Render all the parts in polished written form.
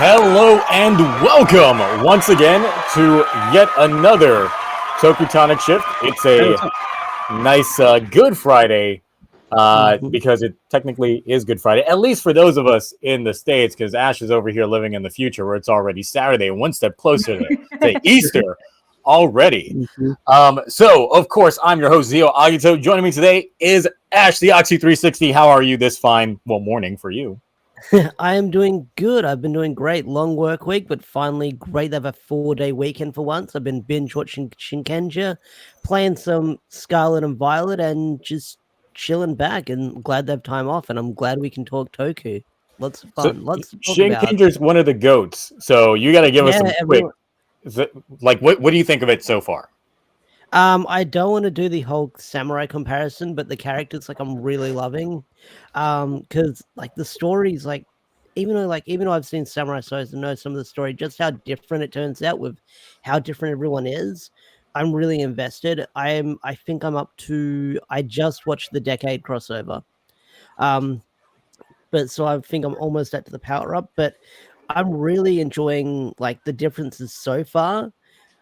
Hello and welcome once again to yet another TokuTonic Shift. It's a nice Good Friday because it technically is Good Friday, at least for those of us in the States, because Ash is over here living in the future where it's already Saturday, one step closer to Easter already. So, of course, I'm your host, Zio Agito. Joining me today is Ash, the Oxy360. How are you this fine, morning for you? I am doing good. I've been doing great. Long work week, but finally great to have a 4-day weekend for once. I've been binge watching Shinkenja, playing some Scarlet and Violet, and just chilling back. And glad to have time off. And I'm glad we can talk Toku. Lots of fun. Lots to talk Shin about. Kinder's one of the goats, so you got to give us some quick. Like, what do you think of it so far? I don't want to do the whole samurai comparison, but the characters I'm really loving. Because the stories even though I've seen Samurai Souls and know some of the story, just how different it turns out with how different everyone is. I'm really invested. I think I'm up to. I just watched the Decade crossover. But so I think I'm almost at the power up. But I'm really enjoying the differences so far.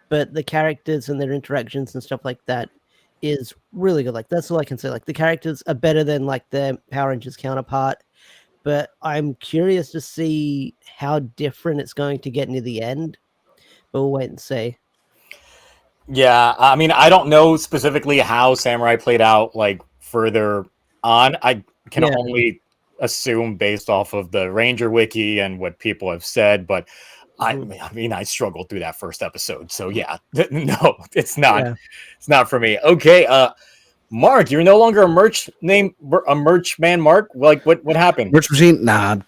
But the characters and their interactions and stuff like that is really good. That's all I can say. The characters are better than their Power Rangers counterpart. But I'm curious to see how different it's going to get near the end. But we'll wait and see. Yeah, I mean, I don't know specifically how Samurai played out further on. I can only assume based off of the Ranger Wiki and what people have said, but I mean, I struggled through that first episode. So yeah, no, it's not. Yeah. It's not for me. Okay, Mark, you're no longer a merch man, Mark. What happened? Merch machine? Nah,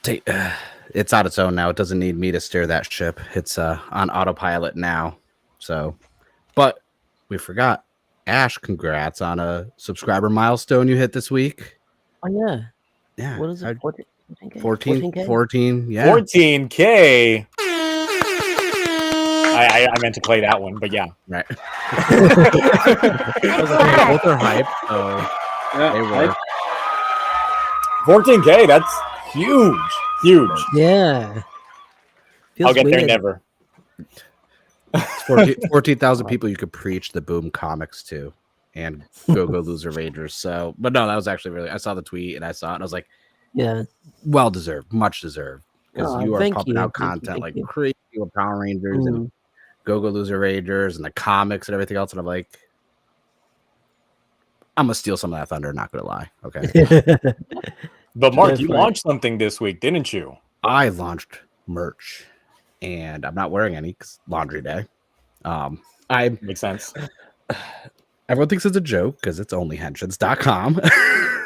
it's on its own now. It doesn't need me to steer that ship. It's on autopilot now. So, but we forgot. Ash, congrats on a subscriber milestone you hit this week. Oh yeah. Yeah. What is it? 14? 14, yeah. 14K. I meant to play that one, but yeah. Right. Both are hype, so they were. 14K, that's huge. Huge. Yeah. I'll get there never. 14,000 people you could preach the Boom comics to and Go Loser Rangers. So, but no, that was actually really, I saw the tweet and I saw it and I was like, yeah, well deserved, much deserved. Because you are pumping out content like crazy with Power Rangers and Go Loser Rangers and the comics and everything else. And I'm like, I'm going to steal some of that thunder, not going to lie. Okay. But Mark, you launched something this week, didn't you? I launched merch and I'm not wearing any because laundry day. Makes sense. Everyone thinks it's a joke because it's onlyhenshins.com.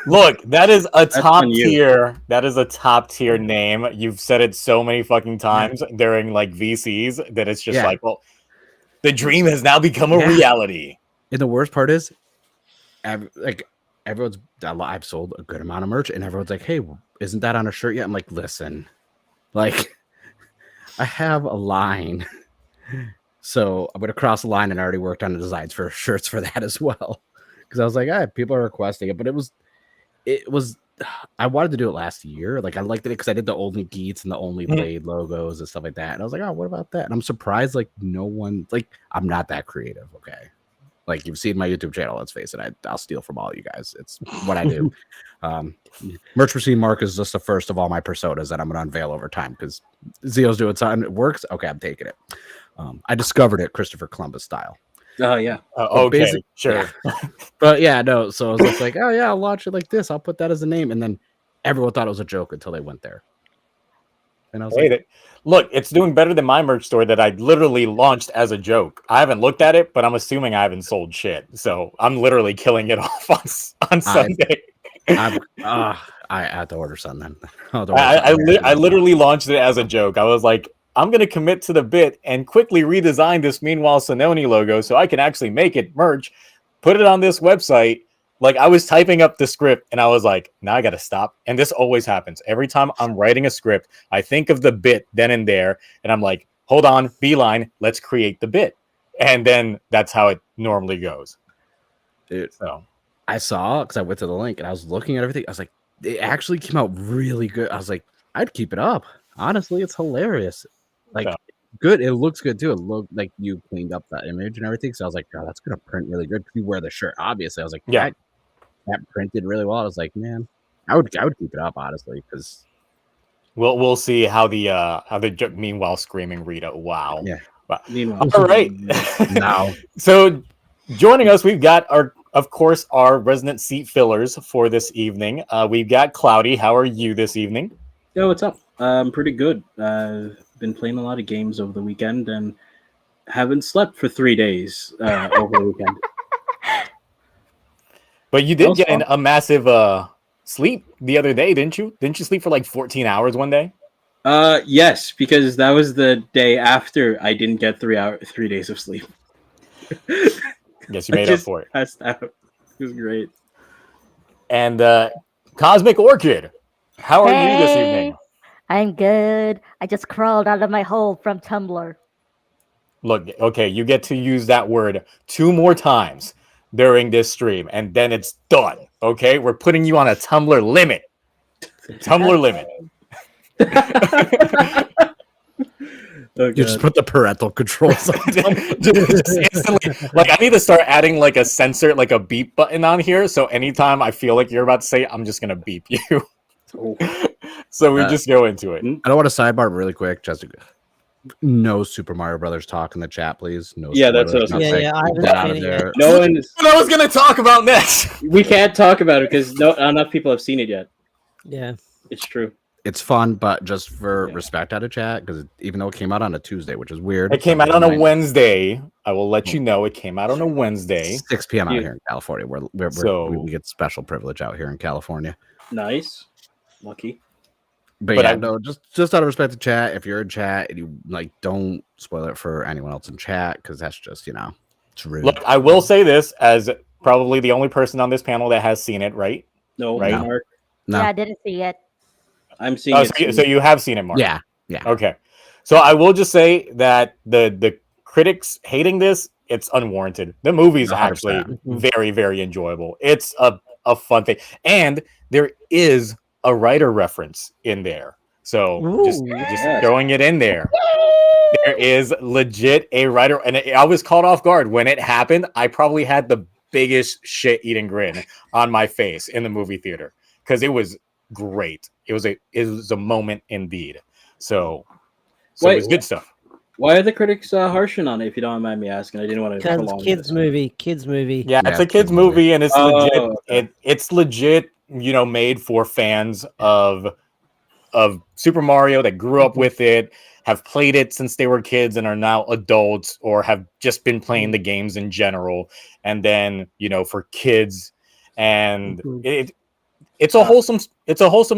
Look, that is a top tier. That is a top tier name. You've said it so many fucking times during VCs that it's just well, the dream has now become a reality. And the worst part is, everyone's. I've sold a good amount of merch, and everyone's like, "Hey, isn't that on a shirt yet?" I'm like, "Listen, I have a line." So I'm gonna cross the line, and I already worked on the designs for shirts for that as well, because I was like, people are requesting it, but it was. I wanted to do it last year. I liked it because I did the Only Geats and the Only Blade logos and stuff like that, and I was like, oh, what about that? And I'm surprised no one I'm not that creative. Okay, you've seen my YouTube channel. Let's face it, I'll steal from all you guys. It's what I do. Merch Machine Mark is just the first of all my personas that I'm gonna unveil over time because Zio's doing something. It works. Okay, I'm taking it. I discovered it Christopher Columbus style. Oh yeah. Okay, sure. But yeah, no. So I was just like, oh yeah, I'll launch it like this. I'll put that as a name, and then everyone thought it was a joke until they went there. And I was look, it's doing better than my merch store that I literally launched as a joke. I haven't looked at it, but I'm assuming I haven't sold shit. So I'm literally killing it off on Sunday. I have to order some then. I literally launched it as a joke. I was like, I'm going to commit to the bit and quickly redesign this Meanwhile Sononi logo so I can actually make it merch, put it on this website. I was typing up the script and I was like, now I got to stop. And this always happens. Every time I'm writing a script, I think of the bit then and there. And I'm like, hold on, beeline, let's create the bit. And then that's how it normally goes. Dude, so I saw, because I went to the link and I was looking at everything. I was like, it actually came out really good. I was like, I'd keep it up. Honestly, it's hilarious. Like, So. good. It looks good too. It looked like you cleaned up that image and everything. So I was like, oh, that's gonna print really good. You wear the shirt, obviously. I was like, Yeah. that printed really well. I was like, man, I would keep it up honestly because We'll see how the meanwhile screaming Rita. Wow. Yeah. Wow. Meanwhile, All right. now So joining us, we've got our resident seat fillers for this evening. We've got Cloudy. How are you this evening? yo, what's up? Pretty good. Been playing a lot of games over the weekend and haven't slept for 3 days over the weekend. But you That did was get fun. a massive sleep the other day, didn't you? Didn't you sleep for like 14 hours one day? Yes, because that was the day after I didn't get 3 days of sleep. Yes, you made up for it. Passed out. It was great. And Cosmic Orchid, how are you this evening? I'm good. I just crawled out of my hole from Tumblr. Look, okay, you get to use that word 2 more times during this stream, and then it's done. Okay, we're putting you on a Tumblr limit. Tumblr limit. Oh, you just God. put the parental controls on. Just instantly, like I need to start adding like a censor, like a beep button on here. So anytime I feel like you're about to say, I'm just gonna beep you. Oh. So we just go into it. I don't want to sidebar really quick. Just no Super Mario Brothers talk in the chat, please. No. Yeah, that's spoilers, what I was nothing. Yeah, I Keep haven't that out seen of it yet. there. No one is. What I was gonna talk about next. We can't talk about it because not enough people have seen it yet. Yeah. It's true. It's fun, but just for Yeah. respect out of chat, because even though it came out on a Tuesday, which is weird. It came out on a Wednesday. I will let you know it came out on a Wednesday. 6 p.m. out Yeah. here in California. So- we get special privilege out here in California. Nice. Lucky. But But yeah, I- no, just out of respect to chat, if you're in chat and you like, don't spoil it for anyone else in chat because that's just it's rude. Look, I will say this as probably the only person on this panel that has seen it, right? No, Right. Mark. No. Yeah, I didn't see it. I'm seeing Oh, it. so you have seen it, Mark. Yeah, Okay. So I will just say that the critics hating this, it's unwarranted. The movie's 100%. actually very, very enjoyable. It's a fun thing. And there is a writer reference in there. So just yes. throwing it in there. There is legit a writer, and I was caught off guard when it happened. I probably had the biggest shit-eating grin on my face in the movie theater because it was great. It was a moment indeed. So it Wait, was good stuff. Why are the critics harshing on it? If you don't mind me asking, I didn't want to Because prolong kids this. movie. Kids movie. Yeah, it's a kids movie, and it's Oh, legit. okay. It's legit. Made for fans of Super Mario that grew up with it, have played it since they were kids, and are now adults, or have just been playing the games in general. And then for kids, and it's a wholesome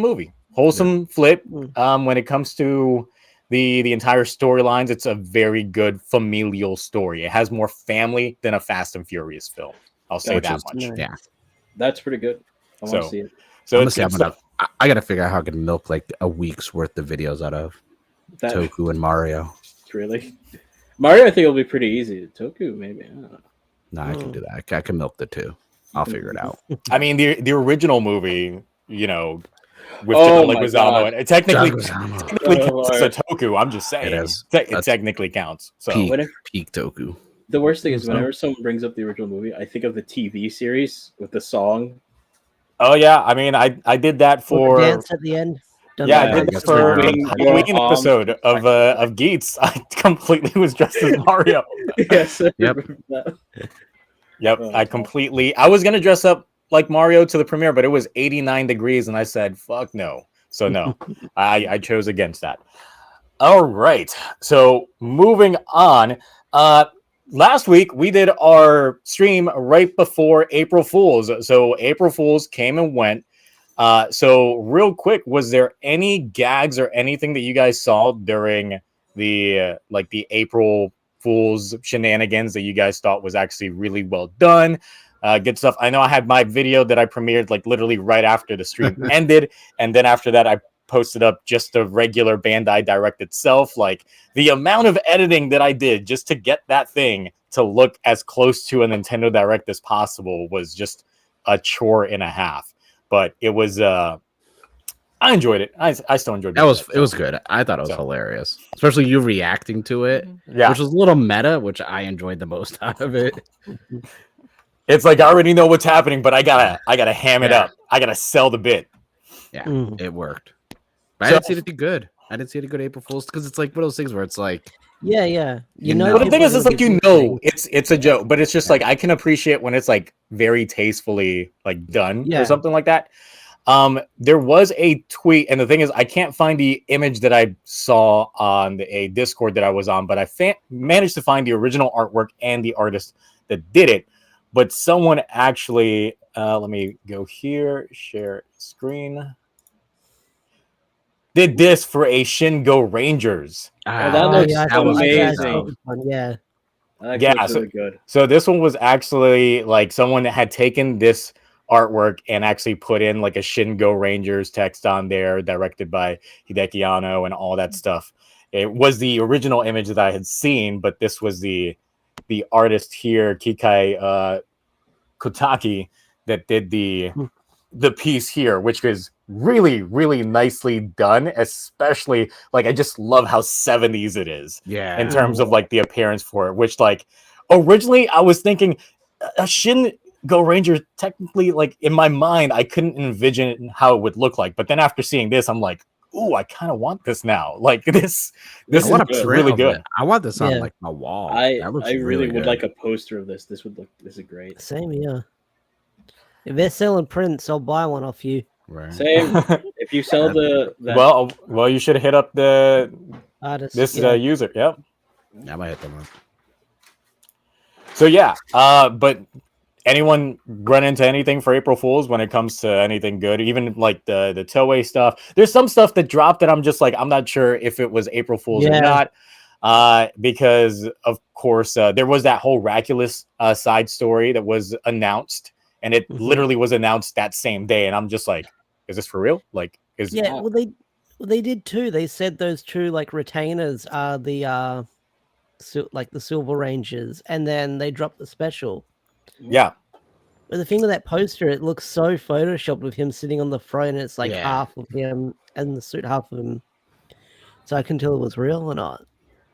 movie, wholesome flip. When it comes to the entire storylines, it's a very good familial story. It has more family than a Fast and Furious film. I'll say that much. Yeah. That's pretty good. I want to see it. So Honestly, it's good stuff. I gotta figure out how I can milk like a week's worth of videos out of Toku and Mario. Really? Mario, I think it'll be pretty easy. Toku, maybe. I don't know. No, I can do that. I can milk the two. I'll figure it out. I mean, the original movie, with Oh John my Leguizamo, God. and it technically John Leguizamo. technically Oh, counts as Lord. a Toku. I'm just saying, It is. It That's technically counts. So Peak Toku. The worst thing is So- whenever someone brings up the original movie, I think of the TV series with the song. oh yeah, I mean, I did that With the for dance at the end. Done yeah, I that. did guess that for we're a doing Halloween your episode of Geets. I completely was dressed as Mario. Yes. I Yep. remember that. Yep, Oh, I was gonna dress up like Mario to the premiere, but it was 89 degrees, and I said, "Fuck no." So no, I chose against that. All right, so moving on. Last week we did our stream right before April Fools. So April Fools came and went. So real quick, was there any gags or anything that you guys saw during the the April Fools shenanigans that you guys thought was actually really well done? Good stuff. I know I had my video that I premiered like literally right after the stream ended, and then after that I posted up just the regular Bandai Direct itself. Like the amount of editing that I did just to get that thing to look as close to a Nintendo Direct as possible was just a chore and a half. But it was I I enjoyed it. I still enjoyed it was good. I thought it was hilarious, especially you reacting to it, Yeah, which was a little meta, which I enjoyed the most out of it. it's like I already know what's happening, but I gotta ham it up. I gotta sell the bit. Yeah, Mhm. it worked. But I So- didn't see it do good. I didn't see it a good April Fool's because it's like one of those things where it's like, Yeah. You know. But the people thing are is, it's gonna like be listening. it's a joke, but it's just Yeah. like I can appreciate when it's like very tastefully like done Yeah. or something like that. There was a tweet, and the thing is, I can't find the image that I saw on a Discord that I was on, but I managed to find the original artwork and the artist that did it. But someone actually, let me go here, share screen, did this for a Shin Go Rangers. that looks I that was saw amazing. this one, yeah. That Yeah, looks really good. So this one was actually like someone that had taken this artwork and actually put in like a Shin Go Rangers text on there, directed by Hideki Anno and all that stuff. It was the original image that I had seen, but this was the artist here, Kikai Kotaki, that did the piece here, which is really, really nicely done. Especially like I just love how 70s it is Yeah. in terms of like the appearance for it. Which like originally I was thinking a Shin Go Ranger, technically, like in my mind, I couldn't envision how it would look like. But then after seeing this, I'm like, ooh, I kind of want this now. Like this I is want a good. print really of good. it. I want this on Yeah. like my wall. I That looks really would good. like a poster of this. This is great. Same here. If they're selling prints, I'll buy one off you. Right. Same. If you sell that well, you should hit up Artist. this yeah. user. Yep. I might hit them up. So yeah, but anyone run into anything for April Fools when it comes to anything good? Even like the Toei stuff. There's some stuff that dropped that I'm just like I'm not sure if it was April Fools or Yeah. not. Because of course there was that whole Raculus side story that was announced, and it Mhm. literally was announced that same day, and I'm just like, is this for real? Like, is Yeah, well they did too. They said those two like retainers are the like the Silver Rangers, and then they dropped the special. yeah. But the thing with that poster, it looks so photoshopped with him sitting on the throne, and it's like Yeah. half of him and the suit, half of him. So I couldn't tell it was real or not.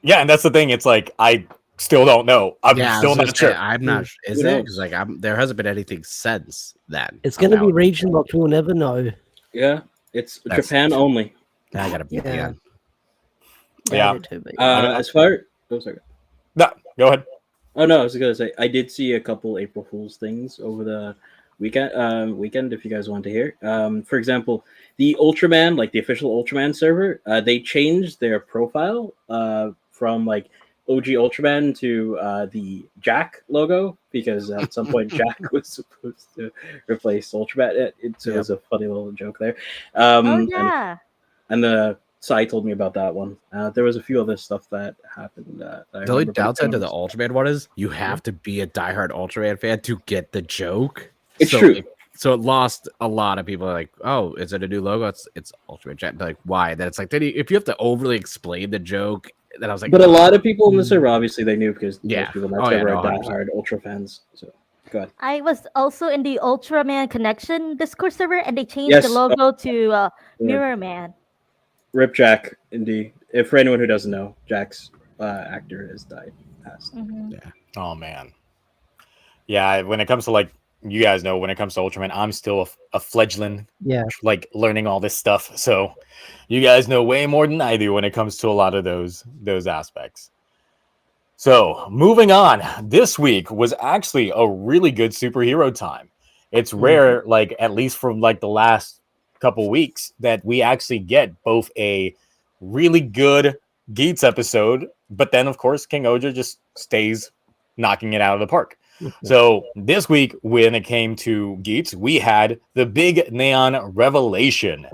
Yeah, and that's the thing. It's like I still don't know. I'm Yeah, I still was gonna not say, sure. I'm not. Is Who it? knows? Because like there hasn't been anything since then. It's going to be about- region locked. We'll never know. Yeah, it's That's- Japan only. I gotta beat the Yeah. end. Yeah. I did too, but yeah. As far sorry. No, go ahead. Oh no, I was gonna say I did see a couple April Fools things over the weekend. If you guys want to hear, for example, the Ultraman, like the official Ultraman server, they changed their profile from like OG Ultraman to the Jack logo because at some point Jack was supposed to replace Ultraman. It was a funny little joke there. Oh yeah. And the Sai told me about that one. There was a few other stuff that happened. That I The only remember, but downside to the it Ultraman one is you have to be a diehard Ultraman fan to get the joke. It's so true. So it lost a lot of people. Like, oh, is it a new logo? It's Ultraman Jack. Like, why? Then it's like, if you have to overly explain the joke, then I was like, But a lot of people in the server, obviously, they knew because Yeah. most people in that Oh, yeah, server no, are 100%. diehard Ultra fans. So, go ahead. I was also in the Ultraman Connection Discord server, and they changed Yes, the logo to Mirror Man. Rip Jack, indeed. If for anyone who doesn't know, Jack's actor has passed. Mhm. Oh man. Yeah, when it comes to like you guys know, when it comes to Ultraman, I'm still a fledgling, Yeah. like learning all this stuff. So you guys know way more than I do when it comes to a lot of those aspects. So moving on, this week was actually a really good superhero time. It's rare, like at least from like the last couple weeks, that we actually get both a really good Geats episode, but then of course King Oja just stays knocking it out of the park. So this week, when it came to Geats, we had the big Neon revelation.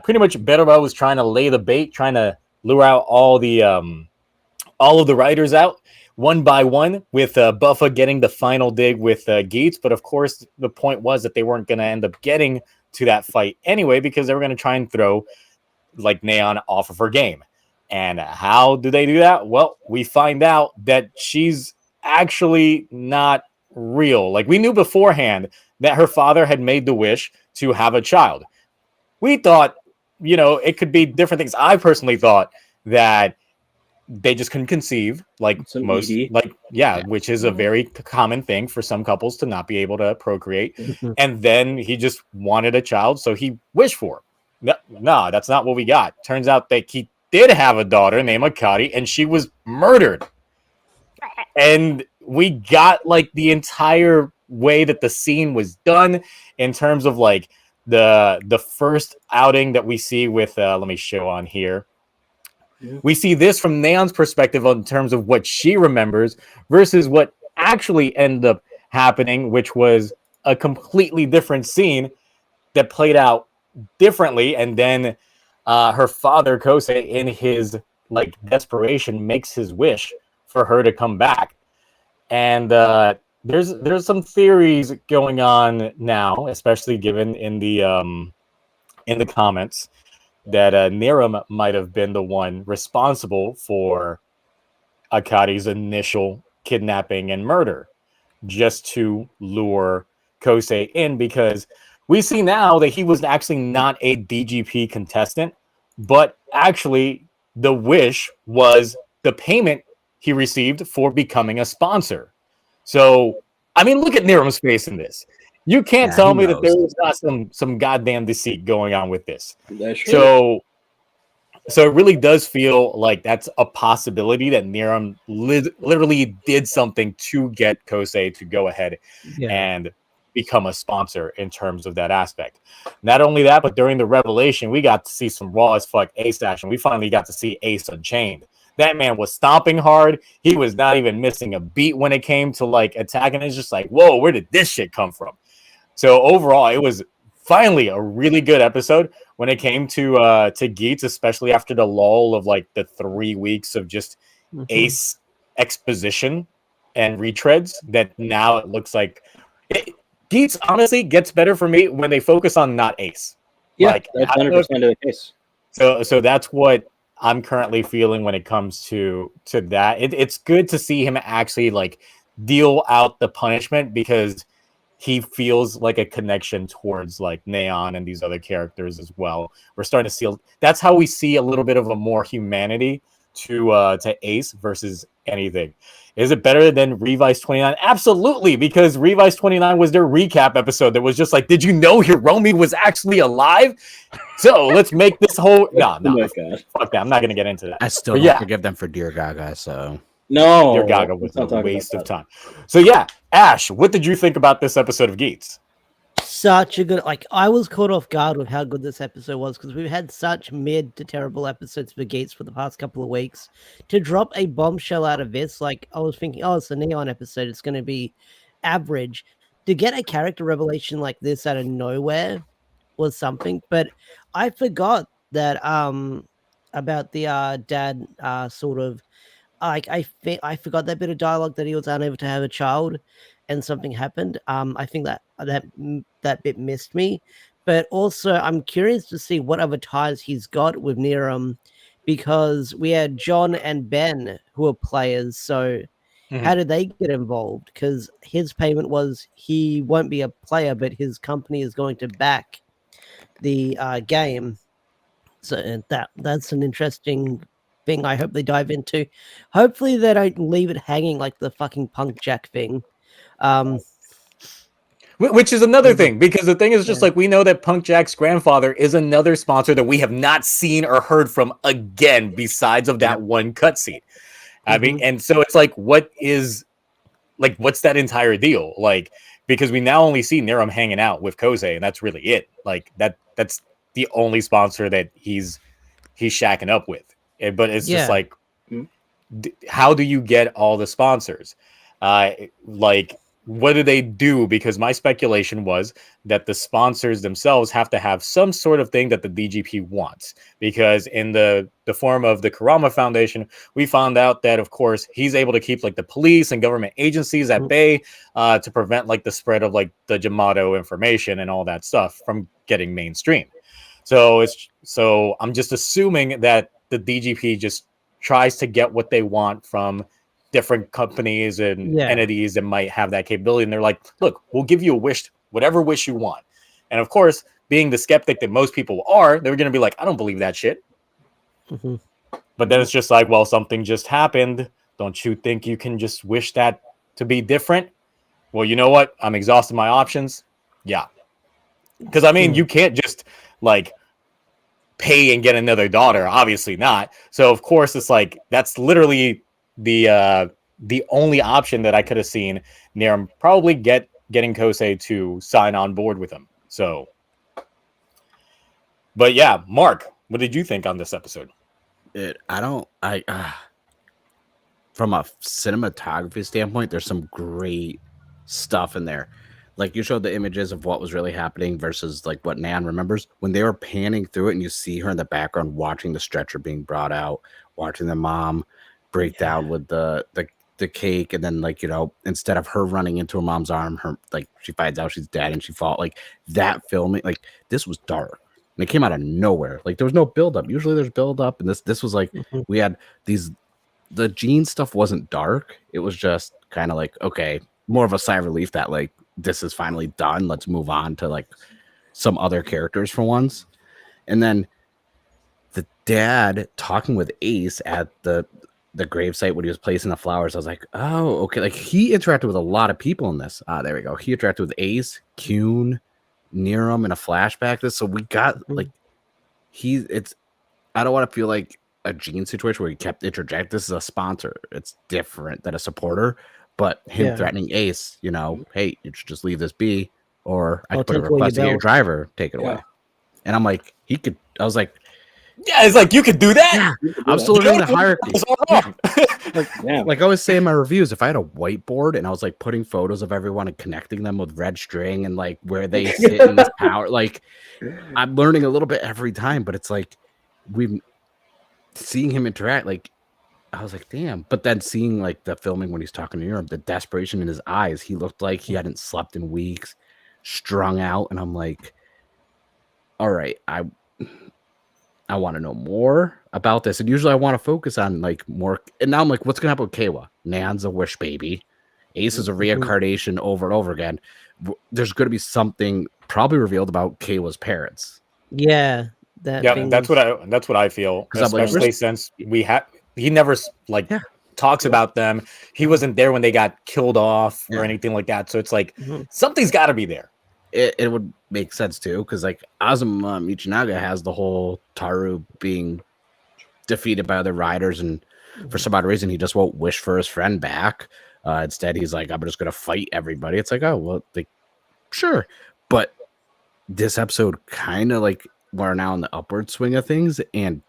Pretty much Betterwell was trying to lay the bait, trying to lure out all of the writers out one by one, with Buffa getting the final dig with Geats. But of course, the point was that they weren't going to end up getting to that fight anyway, because they were going to try and throw like Neon off of her game. And how do they do that? Well, we find out that she's actually not real. Like we knew beforehand that her father had made the wish to have a child. we thought, it could be different things. I personally thought that they just couldn't conceive, like Some most, ED. which is a very common thing for some couples to not be able to procreate. Mhm. And then he just wanted a child, so he wished for it. No, that's not what we got. Turns out that he did have a daughter named Akari, and she was murdered. And we got like the entire way that the scene was done in terms of like the first outing that we see with let me show on here. We see this from Neon's perspective in terms of what she remembers versus what actually ended up happening, which was a completely different scene that played out differently. And then her father, Kosei, in his like desperation, makes his wish for her to come back. And there's some theories going on now, especially given in the comments, that Niram might have been the one responsible for Akari's initial kidnapping and murder, just to lure Kosei in, because we see now that he was actually not a DGP contestant, but actually the wish was the payment he received for becoming a sponsor. So, I mean, look at Niram's face in this. You can't tell me that there was not some goddamn deceit going on with this. So it really does feel like that's a possibility that Niram literally did something to get Kosei to go ahead and become a sponsor in terms of that aspect. Not only that, but during the revelation, we got to see some raw as fuck Ace action. We finally got to see Ace Unchained. That man was stomping hard. He was not even missing a beat when it came to like attacking. It's just like, whoa, where did this shit come from? So overall, it was finally a really good episode when it came to Geats, especially after the lull of like the 3 weeks of just Ace exposition and retreads. That now it looks like Geats honestly gets better for me when they focus on not Ace. Yeah, like, that's 100% of the case. So that's what I'm currently feeling when it comes to that. It's good to see him actually like deal out the punishment, because he feels like a connection towards like Neon and these other characters as well. We're starting to see that's how we see a little bit of a more humanity to Ace versus anything. Is it better than Revice 29? Absolutely, because Revice 29 was their recap episode that was just like, did you know Hiromi was actually alive? So let's make this whole fuck that. I'm not gonna get into that. I still don't forgive them for Dear Gaga, so no, Dear Gaga was a waste of time. So yeah, Ash, what did you think about this episode of Geats? Such a good, like, I was caught off guard with how good this episode was, because we've had such mid to terrible episodes for Geats for the past couple of weeks. To drop a bombshell out of this, like, I was thinking, oh, it's a Neon episode, it's going to be average. To get a character revelation like this out of nowhere was something, but I forgot that about the dad sort of, like, I forgot that bit of dialogue that he was unable to have a child and something happened. I think that bit missed me, but also I'm curious to see what other ties he's got with Niram, because we had John and Ben who are players. So how did they get involved? Because his payment was he won't be a player, but his company is going to back the game. So that's an interesting thing. I hope they dive into. Hopefully they don't leave it hanging like the fucking Punk Jack thing. Which is another thing, because the thing is just like, we know that Punk Jack's grandfather is another sponsor that we have not seen or heard from again, besides of that one cutscene. I mean, and so it's like, what's that entire deal? Like, because we now only see Niram hanging out with Kosei, and that's really it. Like that's the only sponsor that he's shacking up with. But it's just like, how do you get all the sponsors? Like, what do they do? Because my speculation was that the sponsors themselves have to have some sort of thing that the DGP wants. Because in the form of the Kurama Foundation, we found out that, of course, he's able to keep like the police and government agencies at bay to prevent like the spread of like the Jamato information and all that stuff from getting mainstream. So I'm just assuming that the DGP just tries to get what they want from different companies and entities that might have that capability, and they're like, look, we'll give you a wish, whatever wish you want. And of course, being the skeptic that most people are, they're going to be like, I don't believe that shit. Mhm. But then it's just like, well, something just happened. Don't you think you can just wish that to be different? Well, you know what? I'm exhausted my options. Yeah. Because, I mean, you can't just, like, pay and get another daughter. Obviously not. So, of course, it's like, that's literally the only option that I could have seen Niram probably getting Kosei to sign on board with him. So, but yeah, Mark, what did you think on this episode? From a cinematography standpoint, there's some great stuff in there. Like you showed the images of what was really happening versus like what Nan remembers when they were panning through it, and you see her in the background watching the stretcher being brought out, watching the mom break down with the cake, and then like, you know, instead of her running into her mom's arm, her like she finds out she's dead and she fought. Like that filming, like this was dark. And it came out of nowhere. Like there was no build up. Usually there's build up, and this was like we had these. The Jean stuff wasn't dark. It was just kind of like, okay, more of a sigh of relief that like this is finally done. Let's move on to like some other characters for once. And then the dad talking with Ace at the gravesite when he was placing the flowers. I was like, oh, okay. Like he interacted with a lot of people in this. There we go. He interacted with Ace, Kuhn, Niram in a flashback. So we got like I don't want to feel like a Gene situation where he kept interjecting. This is a sponsor. It's different than a supporter. But him threatening Ace, you know, hey, you should just leave this be, or I could put a request to get your driver, take it away. And I'm like, I was like, yeah, it's like you could do that. Yeah, I'm still learning the hierarchy. Like I was saying in my reviews, if I had a whiteboard and I was like putting photos of everyone and connecting them with red string and like where they sit in this power, like I'm learning a little bit every time, but it's like seeing him interact, like I was like, damn. But then seeing like the filming when he's talking to Niram, the desperation in his eyes, he looked like he hadn't slept in weeks, strung out, and I'm like, all right, I want to know more about this. And usually I want to focus on like more. And now I'm like, what's gonna happen with Kawa? Nan's a wish baby. Ace is a reincarnation over and over again. There's gonna be something probably revealed about Kawa's parents. Yeah. That's what I feel, especially since he never like talks about them. He wasn't there when they got killed off or anything like that. So it's like something's got to be there. It would make sense too, because like Azuma Michinaga has the whole Taru being defeated by other riders, and for some odd reason he just won't wish for his friend back. Instead, he's like, I'm just gonna fight everybody. It's like, oh well, like sure, but this episode kind of like we're now in the upward swing of things, and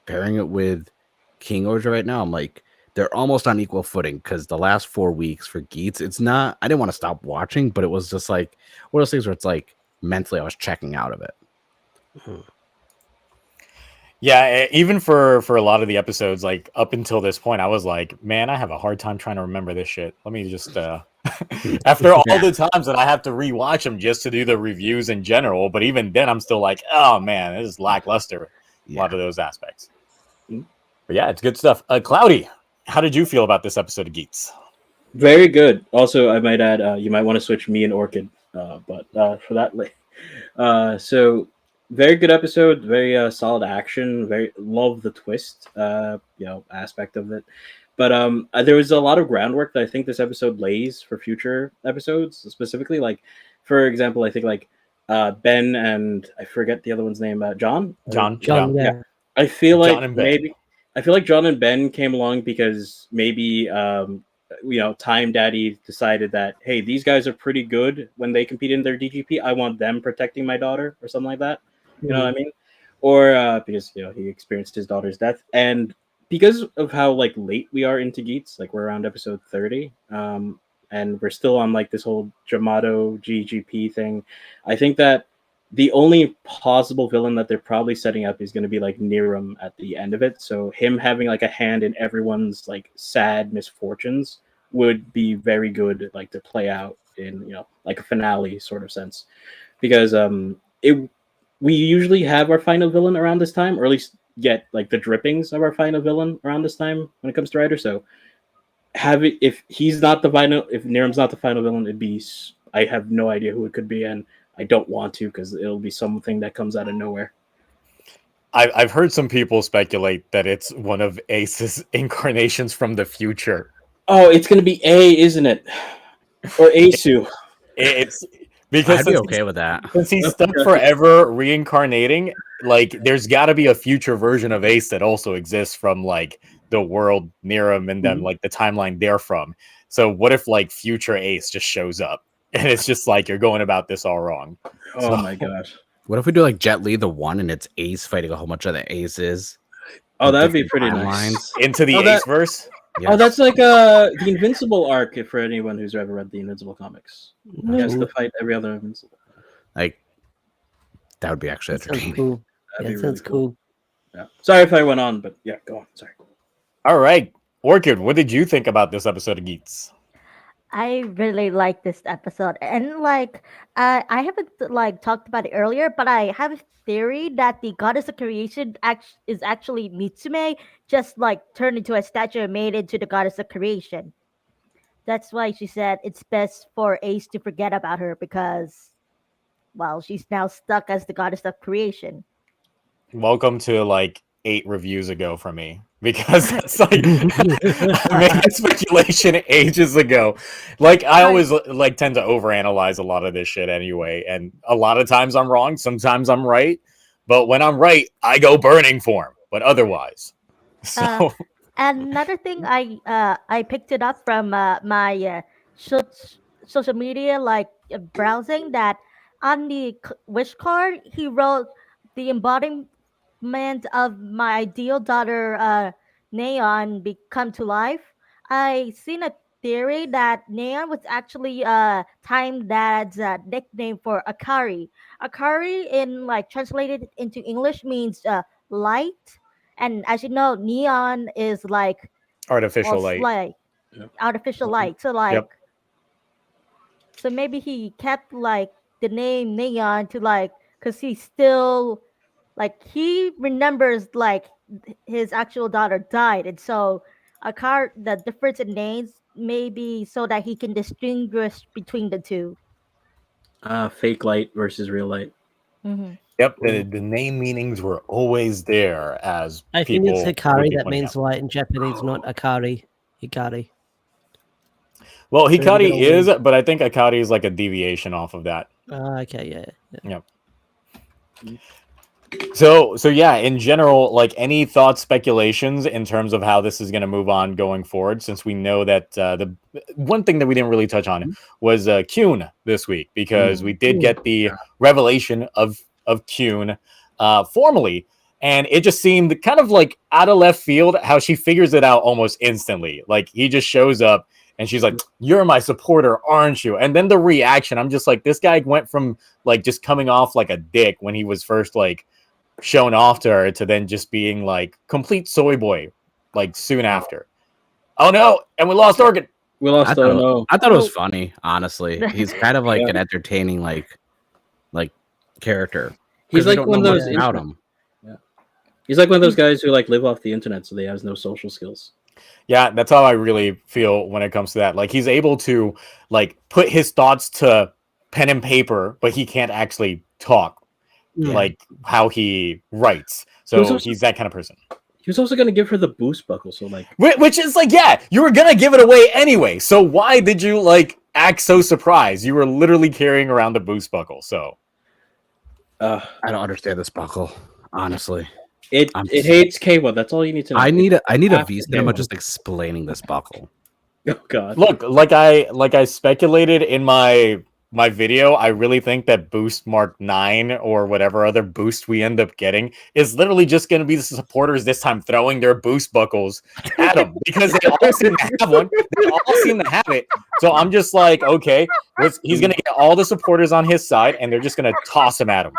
pairing it with King Oja right now, I'm like, they're almost on equal footing, because the last 4 weeks for Geets, it's not, I didn't want to stop watching, but it was just like one of those things where it's like mentally I was checking out of it. Yeah, even for a lot of the episodes, like up until this point, I was like, man, I have a hard time trying to remember this shit. Let me just after all the times that I have to rewatch them just to do the reviews in general, but even then I'm still like, oh man, this is lackluster. A lot of those aspects. But yeah, it's good stuff. Cloudy, how did you feel about this episode of Geets? Very good. Also, I might add, you might want to switch me and Orchid, but for that, so very good episode. Very solid action. Very love the twist, aspect of it. But there was a lot of groundwork that I think this episode lays for future episodes. Specifically, like for example, I think like Ben and I forget the other one's name. John. Yeah. I feel like maybe. I feel like John and Ben came along because maybe Time Daddy decided that, hey, these guys are pretty good when they compete in their DGP. I want them protecting my daughter or something like that. You know what I mean? Or because he experienced his daughter's death, and because of how like late we are into Geets, like we're around episode 30, and we're still on like this whole Jamato GGP thing. I think that the only possible villain that they're probably setting up is going to be like Niram at the end of it. So him having like a hand in everyone's like sad misfortunes would be very good, like to play out in like a finale sort of sense, because we usually have our final villain around this time, or at least get like the drippings of our final villain around this time when it comes to Rider. So if he's not the final, if Niram's not the final villain, I have no idea who it could be, and I don't want to because it'll be something that comes out of nowhere. I've heard some people speculate that it's one of Ace's incarnations from the future. Oh, it's gonna be A, isn't it? Or Asu. It's because I'd be okay with that. since he's stuck forever reincarnating, like there's got to be a future version of Ace that also exists from like the world near him and then like the timeline they're from. So what if like future Ace just shows up and it's just like you're going about this all wrong? Oh my gosh. What if we do like Jet Li the 1 and it's Ace fighting a whole bunch of the Aces? Oh, that'd be Different pretty nice. Into the Oh, that- Ace verse? Oh, that's like the Invincible arc for anyone who's ever read the Invincible comics. He has to fight every other Invincible. Like that would be actually That sounds entertaining. cool. That'd Yeah, be it really sounds cool. Yeah. Sorry if I went on, but yeah, go on. Sorry. All right. Orchid, what did you think about this episode of Geats? I really like this episode, and like I haven't like talked about it earlier, but I have a theory that the goddess of creation is actually Mitsume, just like turned into a statue and made into the goddess of creation. That's why she said it's best for Ace to forget about her because, well, she's now stuck as the goddess of creation. Welcome to like 8 reviews ago from me. Because that's like I made that speculation ages ago. Like I always like tend to overanalyze a lot of this shit anyway, and a lot of times I'm wrong. Sometimes I'm right, but when I'm right, I go burning for him. But otherwise, so Another thing, I picked it up from my social media, like browsing, that on the wish card he wrote the embodiment of my ideal daughter, Neon, become to life. I seen a theory that Neon was actually Time Dad's nickname for Akari. Akari, in like translated into English, means light, and as you know, neon is like artificial light. Yeah. artificial light. So like, Yep. so maybe he kept like the name neon to like, cause he still like he remembers like his actual daughter died, and so the difference in names maybe so that he can distinguish between the two. Fake light versus real light. Mm-hmm. Yep, the name meanings were always there as I think people it's would Hikari be that pointing means out. light in Japanese, not Akari. Hikari. Well, Very Hikari good is, but I think Akari is like a deviation off of that. Okay, yeah. So yeah, in general, like any thoughts, speculations in terms of how this is going to move on going forward, since we know that the one thing that we didn't really touch on was Kyun this week, because we did get the revelation of Kyun formally, and it just seemed kind of like out of left field how she figures it out almost instantly. Like he just shows up and she's like, "You're my supporter, aren't you?" And then the reaction, I'm just like, this guy went from like just coming off like a dick when he was first like shown off to her to then just being like complete soy boy like soon after. Oh no, and we lost Orchid. We lost. Oh no. I thought it was funny, honestly. He's kind of like an entertaining like character. He's 'Cause we like don't one of know those much about internet- him. He's like one of those guys who like live off the internet, so they has no social skills. Yeah, that's how I really feel when it comes to that. Like he's able to like put his thoughts to pen and paper, but he can't actually talk like how he writes. So he's that kind of person. He was also gonna give her the boost buckle, so like, Which is like, yeah, you were gonna give it away anyway. So why did you like act so surprised? You were literally carrying around the boost buckle. So I don't understand this buckle, honestly. it hates Kawa. That's all you need to know. I need a V Okay. cinema just explaining this buckle. Oh god. look, like I speculated in my video, I really think that Boost Mark 9 or whatever other boost we end up getting is literally just going to be the supporters this time throwing their boost buckles at him because they all seem to have one. They all seem to have it. So I'm just like, okay, he's going to get all the supporters on his side and they're just going to toss him at him.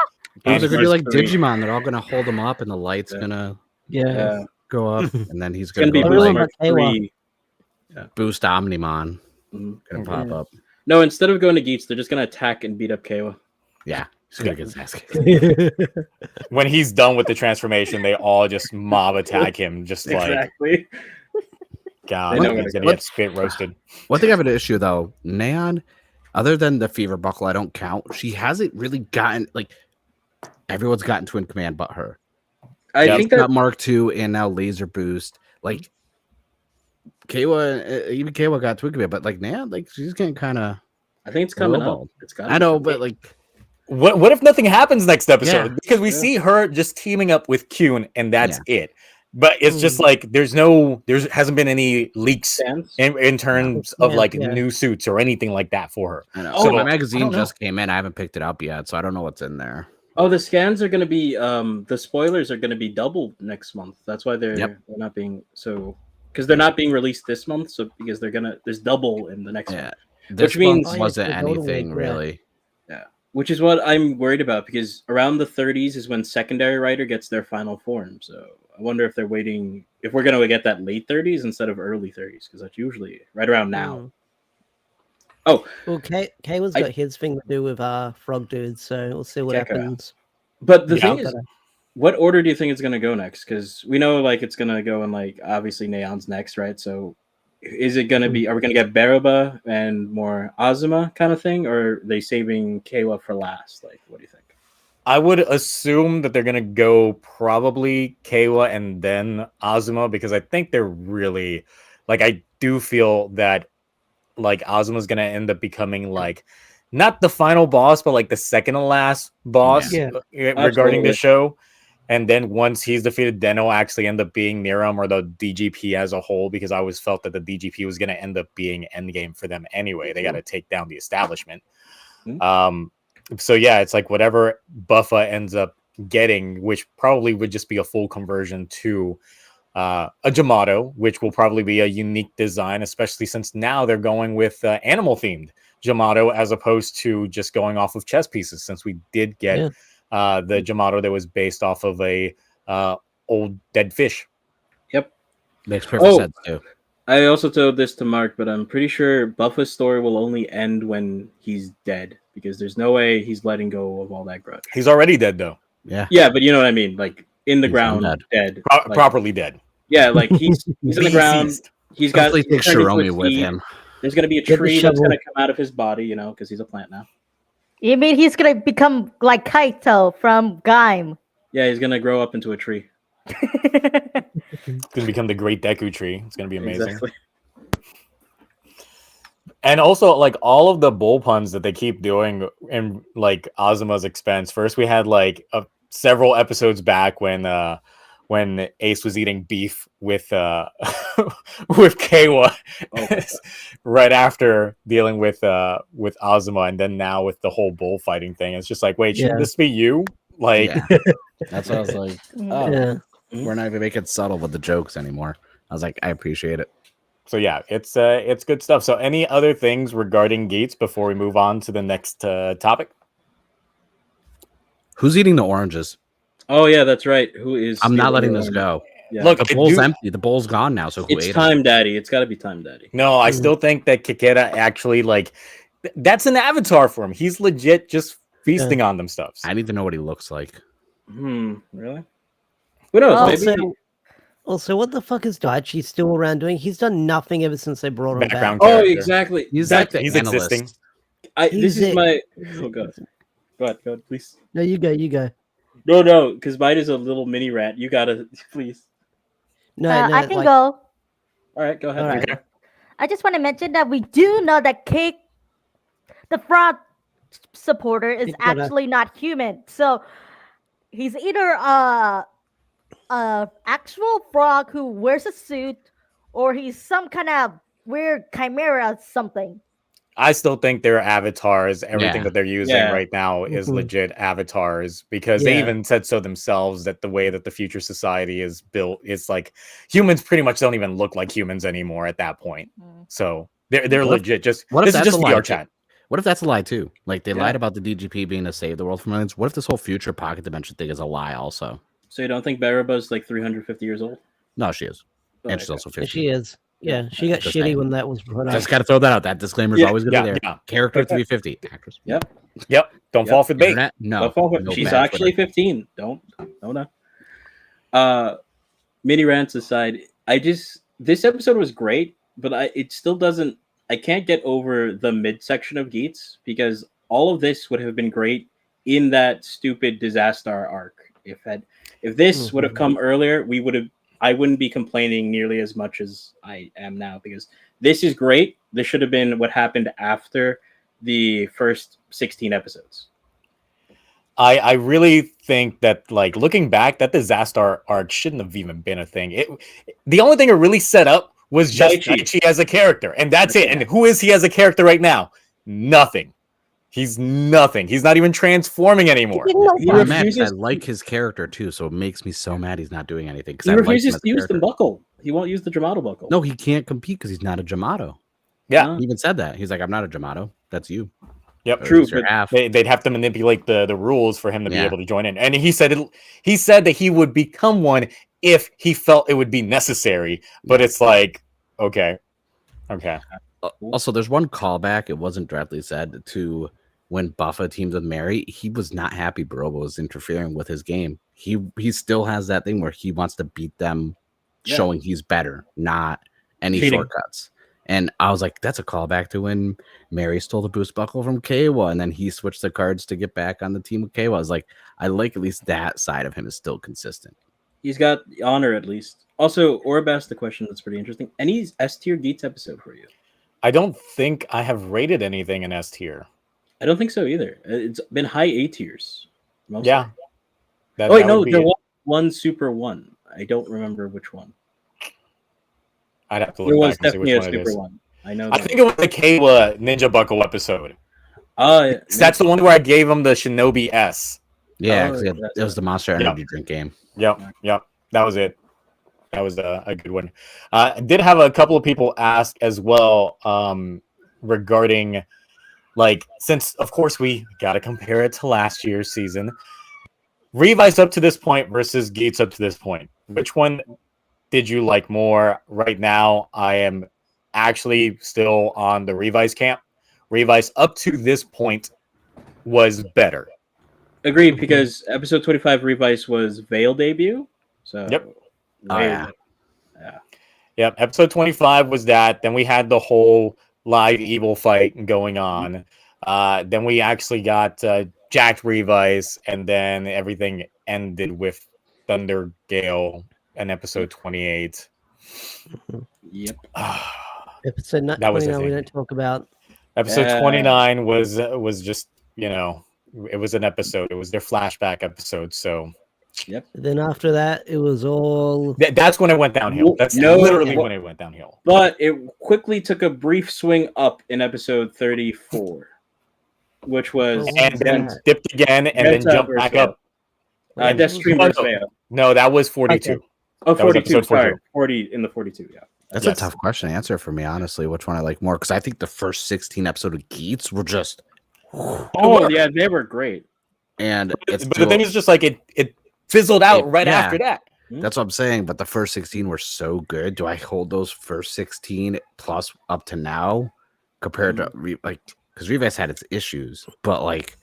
Those are gonna be like three. Digimon. They're all gonna hold him up, and the light's gonna Yeah. go up, and then he's It's gonna gonna be go really Boost like, like- Mark 3. boost Omnimon. Mhm. Gonna pop up. No, instead of going to Geats, they're just gonna attack and beat up Kawa. Yeah, he's gonna get his ass kicked. When he's done with the transformation, they all just mob attack him, just like, Exactly. God, They know he's what going to get spit roasted. One thing I have an issue though, Neon, Other than the fever buckle, I don't count. She hasn't really gotten like everyone's gotten Twin Command, but her. I Yeah. think She's that got Mark II and now Laser Boost. Like Kayla, even Kayla got Twin Command, but like now, like she's getting kind of. I think it's coming up. lowballed. It's got. I know, but like What if nothing happens next episode? Yeah. Because we Yeah. see her just teaming up with Kyun, and that's it. But it's just Mm. like there hasn't been any leaks Stands. in terms of Yeah, like yeah. new suits or anything like that for her. I know. So, my I magazine don't know. just came in. I haven't picked it up yet, so I don't know what's in there. Oh, the scans are going to be the spoilers are going to be doubled next month. That's why they're not being so because they're not being released this month. So because there's double in the next one, This means- month wasn't Oh, yeah, it's the anything Golden Week, yeah. really. which is what I'm worried about because around the 30s is when secondary writer gets their final form. So I wonder if they're waiting if we're going to get that late 30s instead of early 30s because that's usually right around now. Mm. Oh, Well, Kayla's got his thing to do with Frog Dudes, so we'll see what Check her out. happens. but the Yeah. thing is, what order do you think it's going to go next? Because we know like it's going to go in like obviously Neon's next, right? So is it going to be? Are we going to get Baruba and more Azuma kind of thing, or are they saving Kayla for last? Like, what do you think? I would assume that they're gonna go probably Kayla and then Azuma because I think they're really like I do feel that like Azuma's gonna end up becoming like not the final boss, but like the second to last boss Yeah. regarding the Absolutely. show. And then once he's defeated, then it'll actually end up being Niram or the DGP as a whole, because I always felt that the DGP was going to end up being endgame for them anyway. They got to take down the establishment. So yeah, it's like whatever Buffa ends up getting, which probably would just be a full conversion to a Jamato, which will probably be a unique design, especially since now they're going with animal themed Jamato as opposed to just going off of chess pieces, since we did get the Jamato that was based off of a old dead fish. Makes perfect sense too. I also told this to Mark, but I'm pretty sure Buffa's story will only end when he's dead because there's no way he's letting go of all that grudge. He's already dead though. Yeah, but you know what I mean, like in the He's ground, undead. dead, Like, properly dead. Yeah, like he's in the ground. Deceased. He's got Hopefully take turned into a Shiromi with seed. him. There's gonna be a Get the tree that's shovel. gonna come out of his body, you know, because he's a plant now. You mean he's gonna become like Kaito from Gaim? Yeah, he's gonna grow up into a tree. It's gonna become the Great Deku Tree. It's gonna be amazing. Exactly. And also, like all of the bull puns that they keep doing in like Azuma's expense. First, we had like several episodes back when Ace was eating beef with with Kayla, right after dealing with Azuma, and then now with the whole bullfighting thing. It's just like, wait, shouldn't this be you? Like, Yeah. That's what I was like. Oh, Yeah. we're not even making subtle with the jokes anymore. I was like, I appreciate it. so yeah, it's good stuff. So, any other things regarding Gates before we move on to the next topic? Who's eating the oranges? Oh yeah, that's right. Who is? I'm not letting stealing this the go. Yeah. Look, The I bowl's do- empty. The bowl's gone now. So who It's ate Time Daddy. It's got to be Time Daddy. No, I still think that Kikera actually like that's an avatar for him. He's legit just feasting on them stuffs. it? I need to know what he looks like. Really? Who knows? Oh, Maybe. Also, what the fuck is Daichi still around doing? He's done nothing ever since they brought him back. Background Oh, character. exactly. He's That- like the he's analyst. existing. This He's is it. my. Oh god. Go ahead, please. No, you go. No, because mine is a little mini rant. You gotta, please. No, I can like, go. All right, go ahead. All right. Rita. I just want to mention that we do know that Cake, the fraud supporter, is He's got a- actually not human. So he's either a actual frog who wears a suit, or he's some kind of weird chimera something. I still think they're avatars. Everything Yeah. that they're using Yeah. right now is Mhm. legit avatars because they Yeah. even said so themselves that the way that the future society is built is like humans pretty much don't even look like humans anymore at that point. So they're What if- legit. Just what if this is that's just a lie VR too? chat. What if that's a lie too? Like they Yeah. lied about the DGP being to save the world from aliens. What if this whole future pocket dimension thing is a lie also? So you don't think Baraba's like 350 years old? No, she is. Oh, And she's okay. also yeah, 50. she is. Yeah, she got Just shitty saying. when that was brought up. Just got to throw that out. That disclaimer is Yeah, always going to yeah, be there. yeah. Character Okay. 350. Actress. Yep. Yep. Don't Yep. fall for the bait. Internet? No. Don't fall for- No She's bad actually Twitter. 15. Don't. Mini rants aside, this episode was great, but it still doesn't. I can't get over the midsection of Geats because all of this would have been great in that stupid disaster arc. If this would have come earlier, I wouldn't be complaining nearly as much as I am now because this is great. This should have been what happened after the first 16 episodes. I really think that, like, looking back, that disaster arc shouldn't have even been a thing. The only thing it really set up was just Daichi as a character, and that's it. And who is he as a character right now? Nothing. He's nothing. He's not even transforming anymore. I'm mad 'cause I like his character too, so it makes me so mad he's not doing anything. He refuses to use the buckle. He won't use the Jamato buckle. No, he can't compete because he's not a Jamato. Yeah, he even said that. He's like, I'm not a Jamato. That's you. Yep, true. But they'd have to manipulate the rules for him to be able to join in. And he said that he would become one if he felt it would be necessary. But it's like, okay. Also, there's one callback. It wasn't directly said to when Buffa teamed with Mary. He was not happy Baroba was interfering with his game. He still has that thing where he wants to beat them, showing he's better, not any shortcuts. And I was like, that's a callback to when Mary stole the boost buckle from Kawa, and then he switched the cards to get back on the team with Kawa. I was like, I like at least that side of him is still consistent. He's got the honor at least. Also, Orb asked the question that's pretty interesting. Any S tier Geats episode for you? I don't think I have rated anything in S tier. I don't think so either. It's been high A tiers. Mostly. Yeah. There was one Super 1. I don't remember which one. I'd have to look back and see which one it is. I know. I think it was the Kawa Ninja Buckle episode. That's the one where I gave him the Shinobi S. Yeah, it was the Monster Energy drink game. Yep. That was it. That was a good one. I did have a couple of people ask as well regarding, like, since, of course, we got to compare it to last year's season. Revice up to this point versus Geats up to this point. Which one did you like more? Right now, I am actually still on the Revice camp. Revice up to this point was better. Agreed, because episode 25 Revice was Veil debut. So yep. Yep. Episode 25 was that. Then we had the whole live evil fight going on. Then we actually got jacked Revice, and then everything ended with Thunder Gale and episode 28. Yep. Episode 29 we don't talk about. Episode 29 was just, it was an episode. It was their flashback episode. So, yep. Then after that, it was all. That's when it went downhill. That's literally when it went downhill. But it quickly took a brief swing up in episode 34, which was and then dipped again and then jumped back up. Death Stream versus Veil. No, that was 42. Okay. Oh, 42. Sorry, 40 in the 42. Yeah. That's a tough question to answer for me, honestly. Which one I like more? Because I think the first 16 episodes of Geats were just. Oh yeah, they were great. And the thing is just like it fizzled out after that. That's what I'm saying. But the first 16 were so good. Do I hold those first 16 plus up to now compared to because Revice had its issues, but like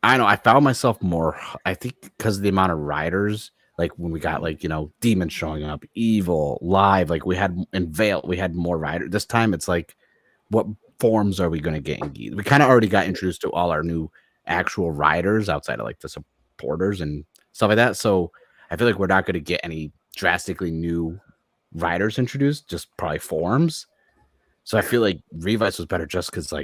I know I found myself more. I think because of the amount of riders. Like when we got demons showing up, evil, live, like we had in Veil, we had more riders. This time it's like, what forms are we going to get in Geats? We kind of already got introduced to all our new actual riders outside of like the supporters and stuff like that. So I feel like we're not going to get any drastically new riders introduced, just probably forms. So I feel like Revice was better just because,